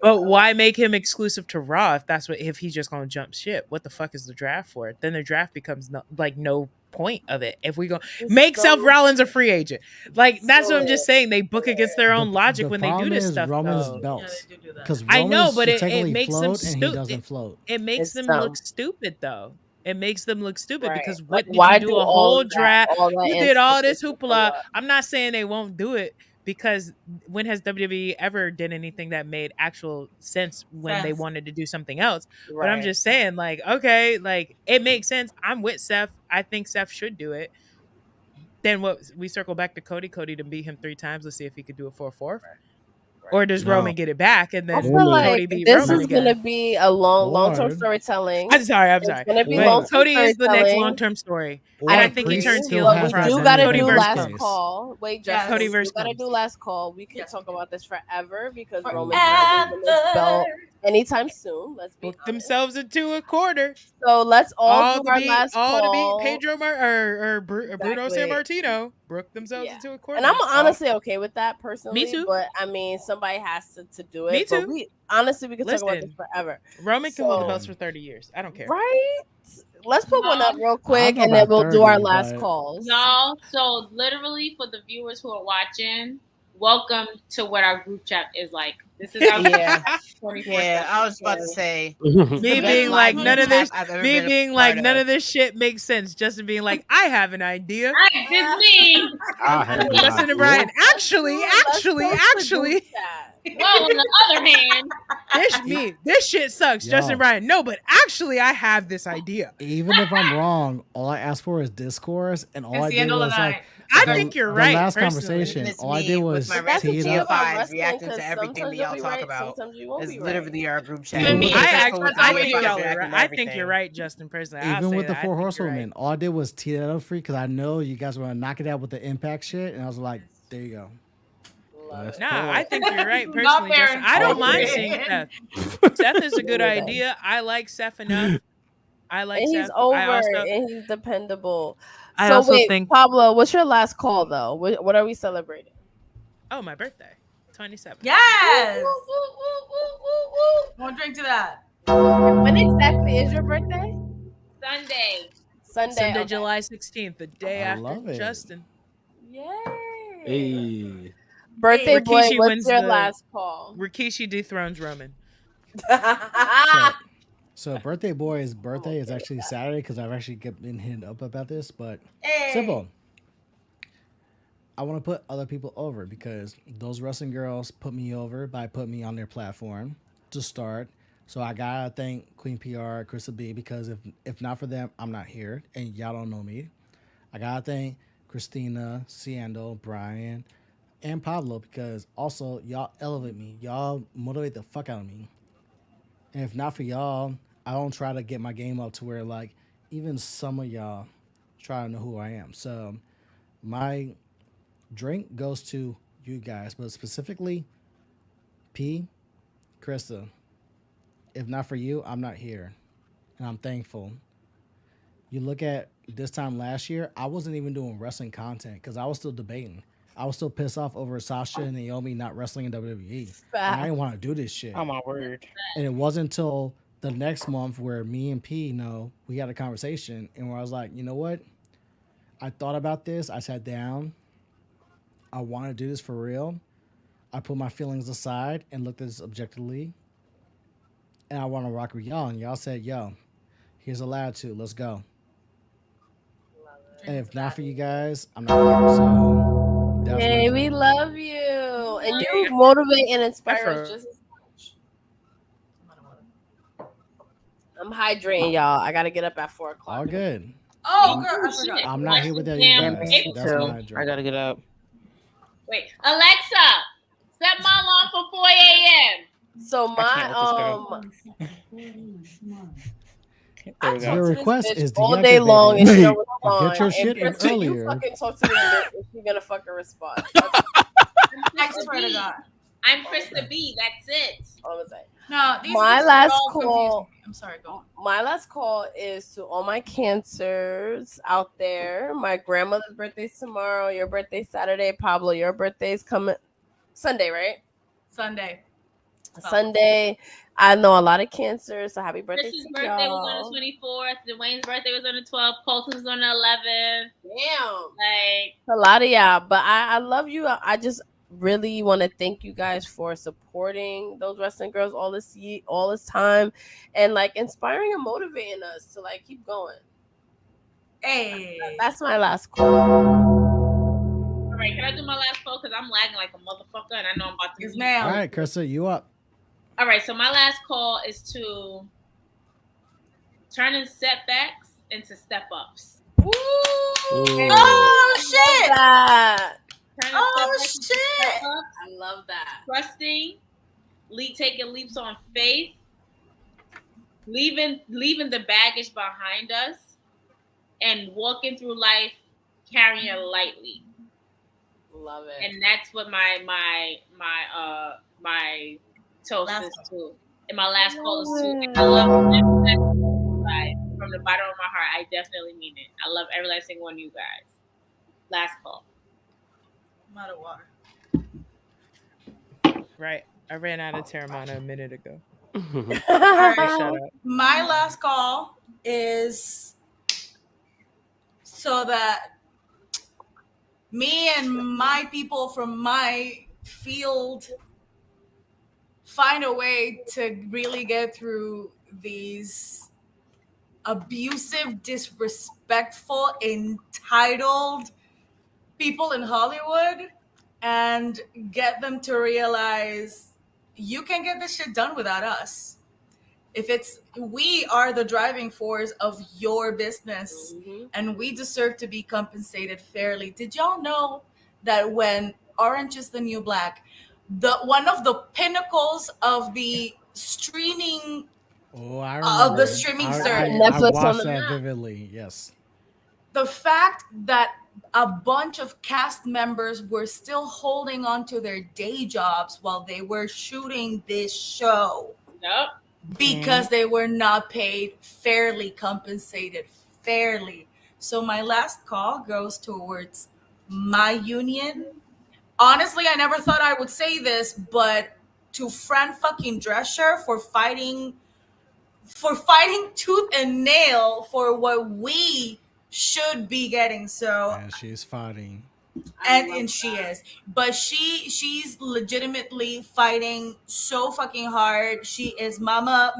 why make him exclusive to Raw if he's just gonna jump ship? What the fuck is the draft for? Then the draft becomes no point of it. If we go make Seth Rollins a free agent, like that's what I'm just saying. They book against their own logic when they do this stuff. Roman's though. belts. Because I know, but it makes them stupid. It makes them look stupid though. It makes them look stupid because what did why you do do a all whole that- draft? all that You did all this anticipation hoopla. for what? I'm not saying they won't do it because when has WWE ever did anything that made actual sense when they wanted to do something else? But I'm Right. just saying, like, okay, like it makes sense. I'm with Seth. I think Seth should do it. Then what? We circle back to Cody. Cody to beat him 3 times. Let's see if he could do it for a 4th. Or does Roman get it back and then I feel Cody like beat this Roman is again? going to be a long-term Or- storytelling. I'm sorry. It's gonna be But long-term Cody is the next storytelling. long-term story. Or And I think he Priest turns still heel. has We that do got to Cody do versus last Case. call. Wait, Yes. Justice, Cody we versus got to Cody. do last call. We can talk about this forever because Roman's not losing this belt anytime soon. Let's be Booked honest. themselves into a quarter. So let's all do to our beat, last all call. to beat Pedro Bruno Exactly. Sammartino. Broke themselves Yeah. into a quarter. And I'm honestly okay with that personally. Me too. But I mean, somebody has to do it. Me But too. we honestly we can talk about this Listen, forever. Roman can hold the So- belts for 30 years. I don't care. Right? Let's put one up real quick know and then about we'll do our 30, last but- calls. No, so literally for the viewers who are watching, welcome to what our group chat is like. This is our Yeah. 24/7. Yeah, I was about to say. Me the being best like live none of this, I've ever me been a being like part none of. of this shit makes sense. Justin being like, I have an idea. Right, it's me. I have no Listen to idea. Brian. Actually, Let's go to the actually. group chat. Well, on the other hand, this shit sucks, Yo. Justin Bryan. No, but actually, I have this idea. Even if I'm wrong, all I asked for is discourse, and all I did was like. I think you're right. The last personally. conversation, It's all I me did with was my tee it recipe up. of vibes, wrestling, reacting 'cause to everything that sometimes y'all you'll be talk right, about. sometimes you won't It's be literally right. our group chat. Even with- I Always think y'all reacting right. to I everything. think you're right, Justin. Personally, I'll Even say with the that. I Four think you're Horsewomen, all I did was tee that up for you because I know you guys were gonna knock it out with the Impact shit, and I was like, there you go. Nah, I think you're right. Not Personally, fair Justin. and I don't appropriate. mind seeing Seth. Seth is a good idea. I like Seth enough. I like And Seth. he's over I also, and he's dependable. I So also wait, think. Pablo, what's your last call though? What are we celebrating? Oh, my birthday, 27. Yes. One drink to that. When exactly is your birthday? Sunday. Sunday, okay. July 16th, the day I after love it. Justin. Yay. Hey. Birthday boy, Rikishi what's wins your the- last call? Rikishi dethrones Roman. So birthday boy's birthday is actually Saturday because I've actually been hitting up about this, but Hey. simple. I want to put other people over because those wrestling girls put me over by putting me on their platform to start. So I gotta thank Queen PR, Crystal B, because if not for them, I'm not here, and y'all don't know me. I gotta thank Christina, Ciando, Brian, and Pablo because also y'all elevate me. Y'all motivate the fuck out of me. And if not for y'all, I don't try to get my game up to where like even some of y'all try to know who I am. So my drink goes to you guys, but specifically P, Krista. If not for you, I'm not here. And I'm thankful. You look at this time last year, I wasn't even doing wrestling content because I was still debating. I was still pissed off over Sasha and Naomi not wrestling in WWE. And I didn't want to do this shit. Oh my word. And it wasn't until the next month where me and P, we had a conversation and where I was like, you know what? I thought about this. I sat down. I want to do this for real. I put my feelings aside and looked at this objectively. And I want to rock with y'all. And y'all said, yo, here's a latitude. Let's go. And if not for you guys, I'm not here. So that's Yay, we love you. And you motivate and inspire us just as much. I'm hydrating, y'all. I gotta get up at 4 o'clock. all good. Oh, girl, I forgot. I'm not here without you guys. That's my drink. I gotta get up. Wait, Alexa, set my alarm for 4 a.m. So my I talk Your to request this bitch is all day long, and she don't respond. get your shit in Krista, you earlier. fucking talk to me, and she's gonna fucking respond. I swear to God. I'm Krista B. That's it. All I'm saying. No, these My are last all call. confusing. I'm sorry, go on. My last call is to all my cancers out there. My grandmother's birthday's tomorrow. Your birthday's Saturday. Pablo, your birthday's coming Sunday, right? Sunday. Sunday. I know a lot of cancers, so happy birthday Chris's to birthday y'all. was on the 24th. Dwayne's birthday was on the 12th. Colton's was on the 11th. Damn. Like, A lot of y'all, but I love you. I just really want to thank you guys for supporting those wrestling girls all this time, and like inspiring and motivating us to like keep going. Hey, that's my last call. all right, can I do my last call? Because I'm lagging like a motherfucker, and I know I'm about to. Yes, ma'am. All right, Krista, you up? All right, so my last call is to turning setbacks into step ups. Oh shit! Oh shit! I love that. Trusting, taking leaps on faith, leaving the baggage behind us, and walking through life carrying it lightly. Love it. And that's what my toast is to. And my last call is to. And I love every from the bottom of my heart. I definitely mean it. I love every last single one of you guys. Last call. I'm out of water. Right. I ran out of Terramana a minute ago. All right. Shut up. My last call is so that me and my people from my field find a way to really get through these abusive, disrespectful, entitled people in Hollywood and get them to realize you can get this shit done without us. We are the driving force of your business, and we deserve to be compensated fairly. Did y'all know that when Orange is the New Black, one of the pinnacles of the streaming of the streaming service, Netflix I watched that vividly. Yes, the fact that a bunch of cast members were still holding on to their day jobs while they were shooting this show. Yep. Because they were not paid fairly, compensated fairly. So my last call goes towards my union. Honestly, I never thought I would say this, but to Fran fucking Drescher for fighting tooth and nail for what we should be getting. So and she's fighting. And she is, but she's legitimately fighting so fucking hard. She is mama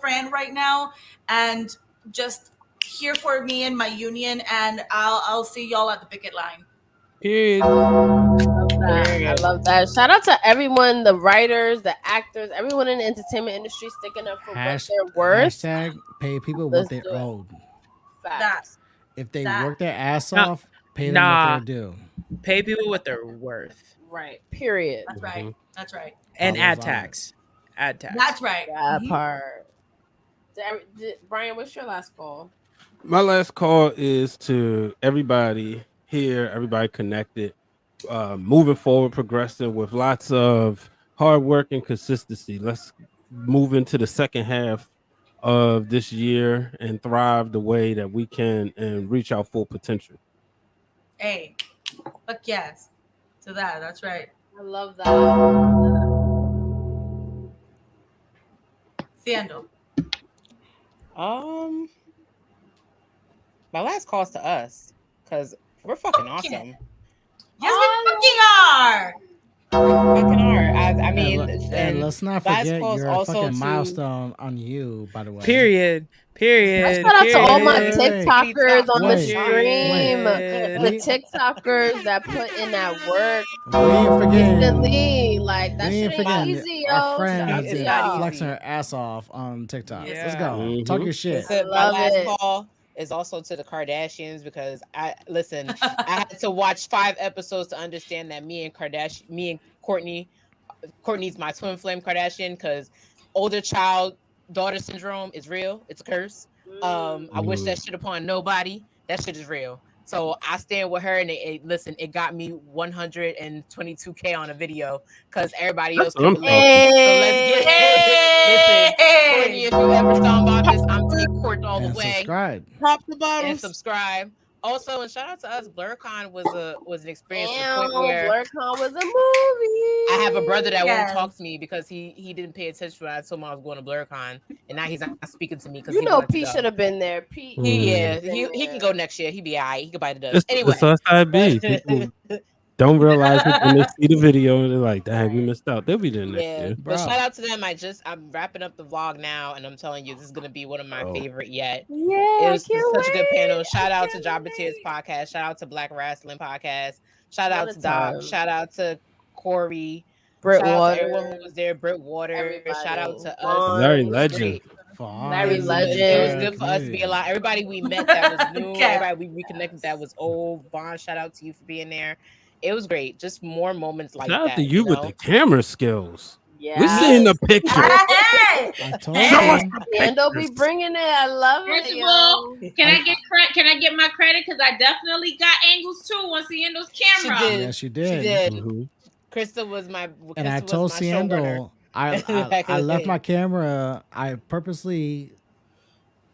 Fran right now, and just here for me and my union. And I'll see y'all at the picket line. Period. I love that. Shout out to everyone, the writers, the actors, everyone in the entertainment industry sticking up for what they're worth. Hashtag pay people what they're owed. Facts. If they work their ass off, pay them what they're due. Pay people what they're worth. Right. Period. That's right. That's right. And add tax. Add tax. That's right. That part. Brian, what's your last call? My last call is to everybody here, everybody connected, moving forward, progressing with lots of hard work and consistency. Let's move into the second half of this year and thrive the way that we can and reach our full potential. Hey, fuck yes to that. That's right. I love that. Siendo. My last call is to us because we're fucking awesome. Yes, we fucking are. Fucking are. I mean, and let's not forget your fucking milestone on you, by the way. Period. Shout out to all my TikTokers on the stream. The TikTokers that put in that work. We ain't forgetting. Instantly. Like, that shit ain't easy, yo. Our friend is flexing her ass off on TikTok. Yeah. Let's go. Talk your shit. My last call is also to the Kardashians because I had to watch 5 episodes to understand that me and Kourtney's my twin flame Kardashian because older child daughter syndrome is real. It's a curse. I wish that shit upon nobody. That shit is real. So I stand with her, and it got me 122K on a video because everybody else couldn't relate. So let's get it. Listen, Kourtney, if you ever saw about this, I'm Team Court all the way. Subscribe. Top the bottom. And subscribe. Also, and shout out to us. BlurCon was an experience. BlurCon was a movie. I have a brother that won't talk to me because he didn't pay attention when I told him I was going to BlurCon, and now he's not speaking to me because Pete should have been there. Pete, he can go next year. He be alright. He can buy the dust. Anyway, that's how it be. People don't realize it when they see the video and they're like, "Dang, we missed out." They'll be there next year. But shout out to them. I'm wrapping up the vlog now, and I'm telling you, this is gonna be one of my favorite yet. Yeah, it was such a good panel. Shout out to Jabba Tears podcast. Shout out to Black Wrestling podcast. Shout out to Doc. Shout out to Corey. Britt Water. Everyone who was there. Britt Water. Shout out to us. Very legend. Very legend. It was good for us to be alive. Everybody we met that was new. Everybody we reconnected that was old. Vaughn, shout out to you for being there. It was great. Just more moments like that. Shout out to you with the camera skills. Yeah, we're seeing the picture. I told you. And they'll be bringing it. I love First it. of all, can I get my credit? Because I definitely got angles too on Siendo's camera. She did. Yes, you did. She did. Mm-hmm. Krista was my. And I told Siendo, I left my camera. I purposely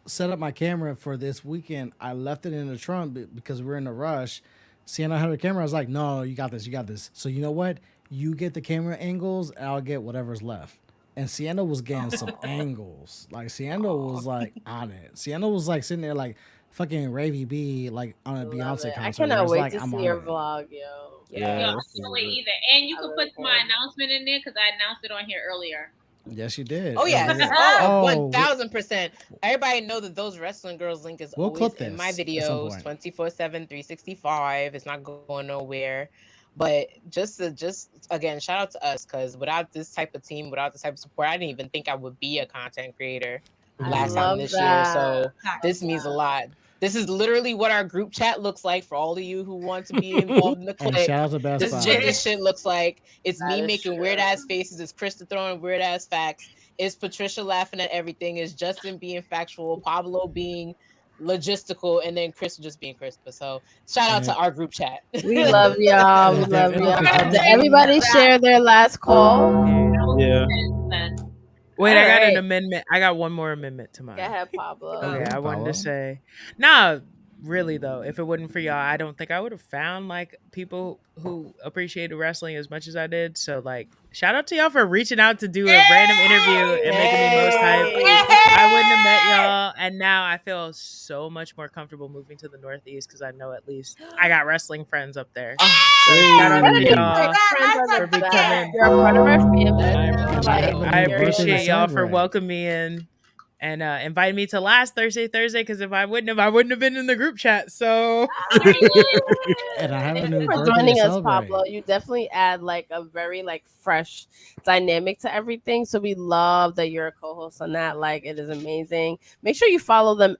set up my camera for this weekend. I left it in the trunk because we're in a rush. Sienna had her camera. I was like, no, you got this. You got this. So you know what? You get the camera angles, and I'll get whatever's left. And Sienna was getting some angles. Like, Sienna was, like, on it. Sienna was, like, sitting there, like, fucking Ravy B, like, on a Beyonce concert. I cannot wait to see your vlog, yo. Yeah, I can't wait either. And you can put my announcement in there because I announced it on here earlier. Yes, you did. Oh, yes. Oh, 1000%. Everybody know that those wrestling girls link is always in my videos 24/7, 365. It's not going nowhere. But just again, shout out to us, because without this type of team, without this type of support, I didn't even think I would be a content creator last time this year. So this means a lot. This is literally what our group chat looks like for all of you who want to be involved in the clip. And shout out to Best This Buy. is what this shit looks like. It's That me is making true. weird ass faces. It's Krista throwing weird ass facts. It's Patricia laughing at everything. It's Justin being factual. Pablo being logistical, and then Chris just being Krista. So shout out to our group chat. We love y'all. We love y'all. Did everybody share their last call? Yeah. Wait, I got Alright. an amendment. I got one more amendment to mine. Go ahead, Pablo. Okay, I wanted Pablo. to say, nah, really though, if it wasn't for y'all, I don't think I would have found like people who appreciated wrestling as much as I did. So like, shout out to y'all for reaching out to do a random interview and making me most hype. I wouldn't have met y'all, and now I feel so much more comfortable moving to the Northeast because I know at least I got wrestling friends up there. So shout out to y'all for becoming. You're a part of our family. I appreciate y'all for welcoming me in and inviting me to last Thursday, because if I wouldn't have been in the group chat. So And I have a new for birthday to joining us, celebrate. Pablo. You definitely add like a very like fresh dynamic to everything. So we love that you're a co-host on that. Like it is amazing. Make sure you follow them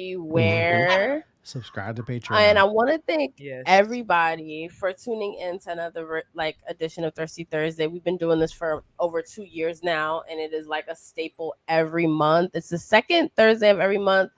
everywhere. Subscribe to Patreon. And I want to thank Yes. everybody for tuning in to another like edition of Thirsty Thursday. We've been doing this for over 2 years now, and it is like a staple every month. It's the second Thursday of every month.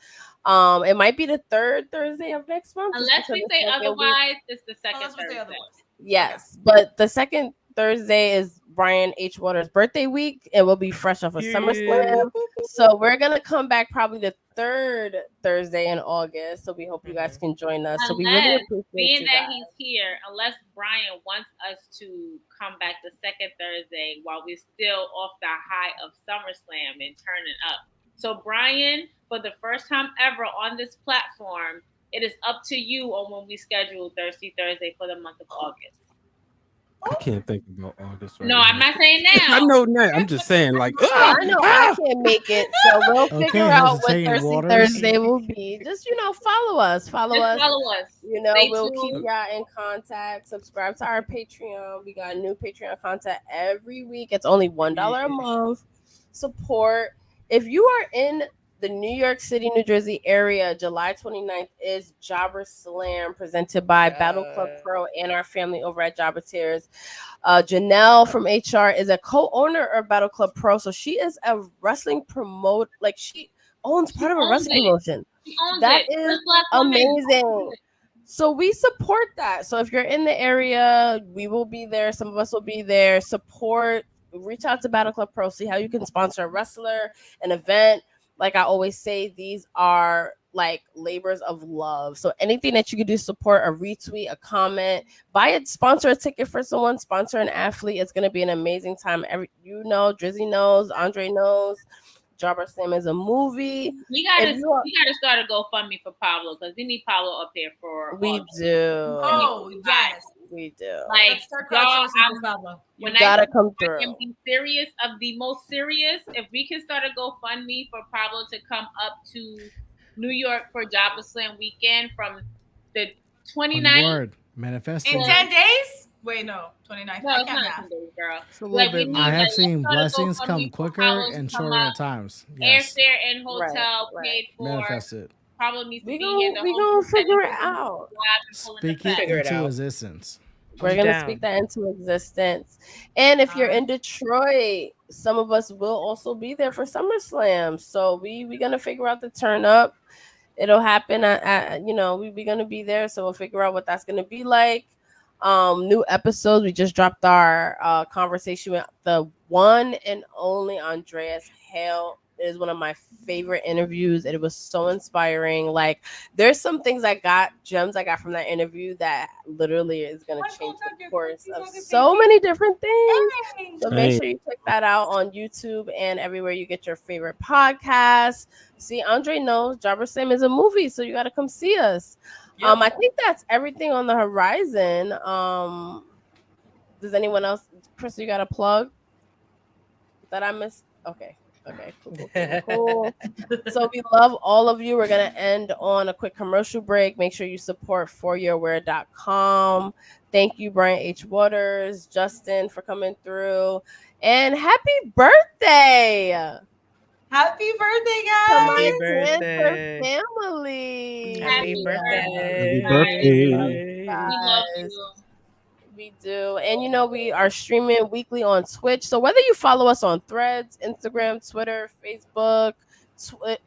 It might be the third Thursday of next month. just Unless because we the say second week- otherwise, it's the second Thursday. Yes, but the second Thursday is Brian H. Waters' birthday week, and we'll be fresh off of SummerSlam. So we're gonna come back probably the third Thursday in August. So we hope you guys can join us. So we really Unless, appreciate being you that guys. he's here, unless Brian wants us to come back the second Thursday while we're still off the high of SummerSlam and turning up. So Brian, for the first time ever on this platform, it is up to you on when we schedule Thirsty Thursday for the month of August. I can't think about August right No, now. I'm not saying now. I know that. I'm just saying, like, I know I can't make it, so we'll Okay, figure out what hesitating Thirsty waters. Thursday will be. Just follow us. Just follow us. Stay We'll tuned. keep y'all in contact. Subscribe to our Patreon. We got new Patreon content every week. It's only $1 a month. Support. If you are in the New York City, New Jersey area, July 29th is Jobber Slam presented by Battle Club Pro and our family over at Jobber Tears. Janelle from HR is a co-owner of Battle Club Pro. So she is a wrestling promote. Like she owns part of a wrestling promotion. She owns That it. is Good luck, woman. amazing. So we support that. So if you're in the area, we will be there. Some of us will be there. Support. Reach out to Battle Club Pro. See how you can sponsor a wrestler, an event. Like I always say, these are like labors of love. So anything that you can do, support, a retweet, a comment, sponsor a ticket for someone, sponsor an athlete. It's gonna be an amazing time. Drizzy knows, Andre knows. Jobber Slam is a movie. We gotta start a GoFundMe for Pablo because we need Pablo up here for. We do. Oh yes, we do. Like Let's start y'all, crowdsourcing for Pablo. You gotta come through. I can be serious of the most serious. If we can start a GoFundMe for Pablo to come up to New York for Jobber Slam weekend from the 29th. Word. Manifest. In 10 days? Wait, no, 29th. No, I it's can't not math. 10 days, girl. It's a little bit. I have seen blessings come quicker and shorter at times. Yes. Airfare and hotel paid for. Manifest it. Probably needs to We be here. gonna figure it out. Speak it into existence. We're gonna speak that into existence. And if you're in Detroit, some of us will also be there for SummerSlam. So we're gonna figure out the turn up. It'll happen at we're gonna be there. So we'll figure out what that's gonna be like. New episodes. We just dropped our conversation with the one and only Andreas Hale. It is one of my favorite interviews. It was so inspiring. Like there's some things gems I got from that interview that literally is going to change the course of so many different things. So make sure you check that out on YouTube and everywhere you get your favorite podcasts. See, Andre knows Jobber Slam is a movie, so you got to come see us. Yep. I think that's everything on the horizon. Does anyone else, Chris, you got a plug that I missed? Okay. Okay, cool. So we love all of you. We're going to end on a quick commercial break. Make sure you support foryourwear.com. Thank you, Brian H. Waters, Justin, for coming through. And happy birthday! Happy birthday, guys! Happy birthday, family! Happy birthday! Happy birthday! We love you. We do. And you know, we are streaming weekly on Twitch. So whether you follow us on Threads, Instagram, Twitter, Facebook,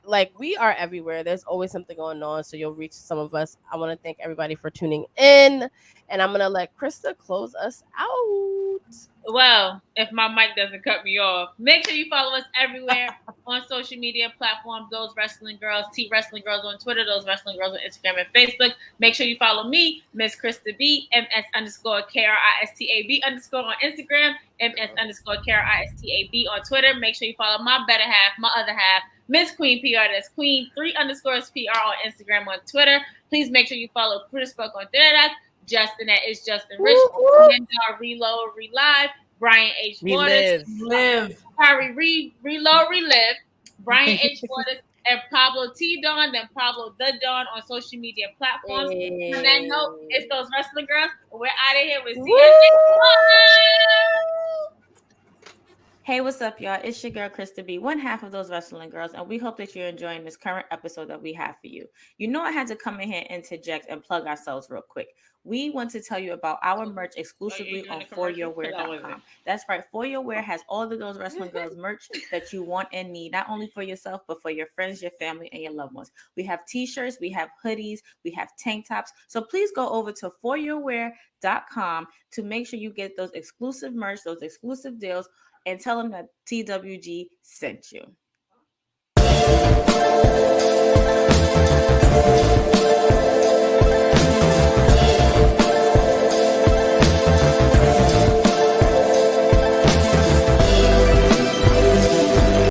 like we are everywhere. There's always something going on. So you'll reach some of us. I want to thank everybody for tuning in. And I'm going to let Krista close us out. Well, if my mic doesn't cut me off, make sure you follow us everywhere on social media platforms. Those Wrestling Girls, T Wrestling Girls on Twitter, Those Wrestling Girls on Instagram and Facebook. Make sure you follow me, Miss Krista B, MS_KRISTAB_ on Instagram, MS_KRISTAB on Twitter. Make sure you follow my better half, my other half, Miss Queen PR. That's Queen 3_PR on Instagram on Twitter. Please make sure you follow Chris Spoke on Twitter. That's Justin at It's Justin Rich, Reload, Relive, Brian H. Waters, Harry Reload, Relive, Brian H. Waters, and Pablo T. Dawn, then Pablo the Dawn on social media platforms. Hey. On that note, it's Those Wrestling Girls. We're out of here with Hey, what's up, y'all? It's your girl, Krista B, one half of Those Wrestling Girls, and we hope that you're enjoying this current episode that we have for you. You know, I had to come in here and interject and plug ourselves real quick. We want to tell you about our merch exclusively on foryourwear.com. That's right. For Your Wear has all of Those Wrestling Girls merch that you want and need, not only for yourself, but for your friends, your family, and your loved ones. We have t-shirts, we have hoodies, we have tank tops. So please go over to foryourwear.com to make sure you get those exclusive merch, those exclusive deals, and tell them that TWG sent you.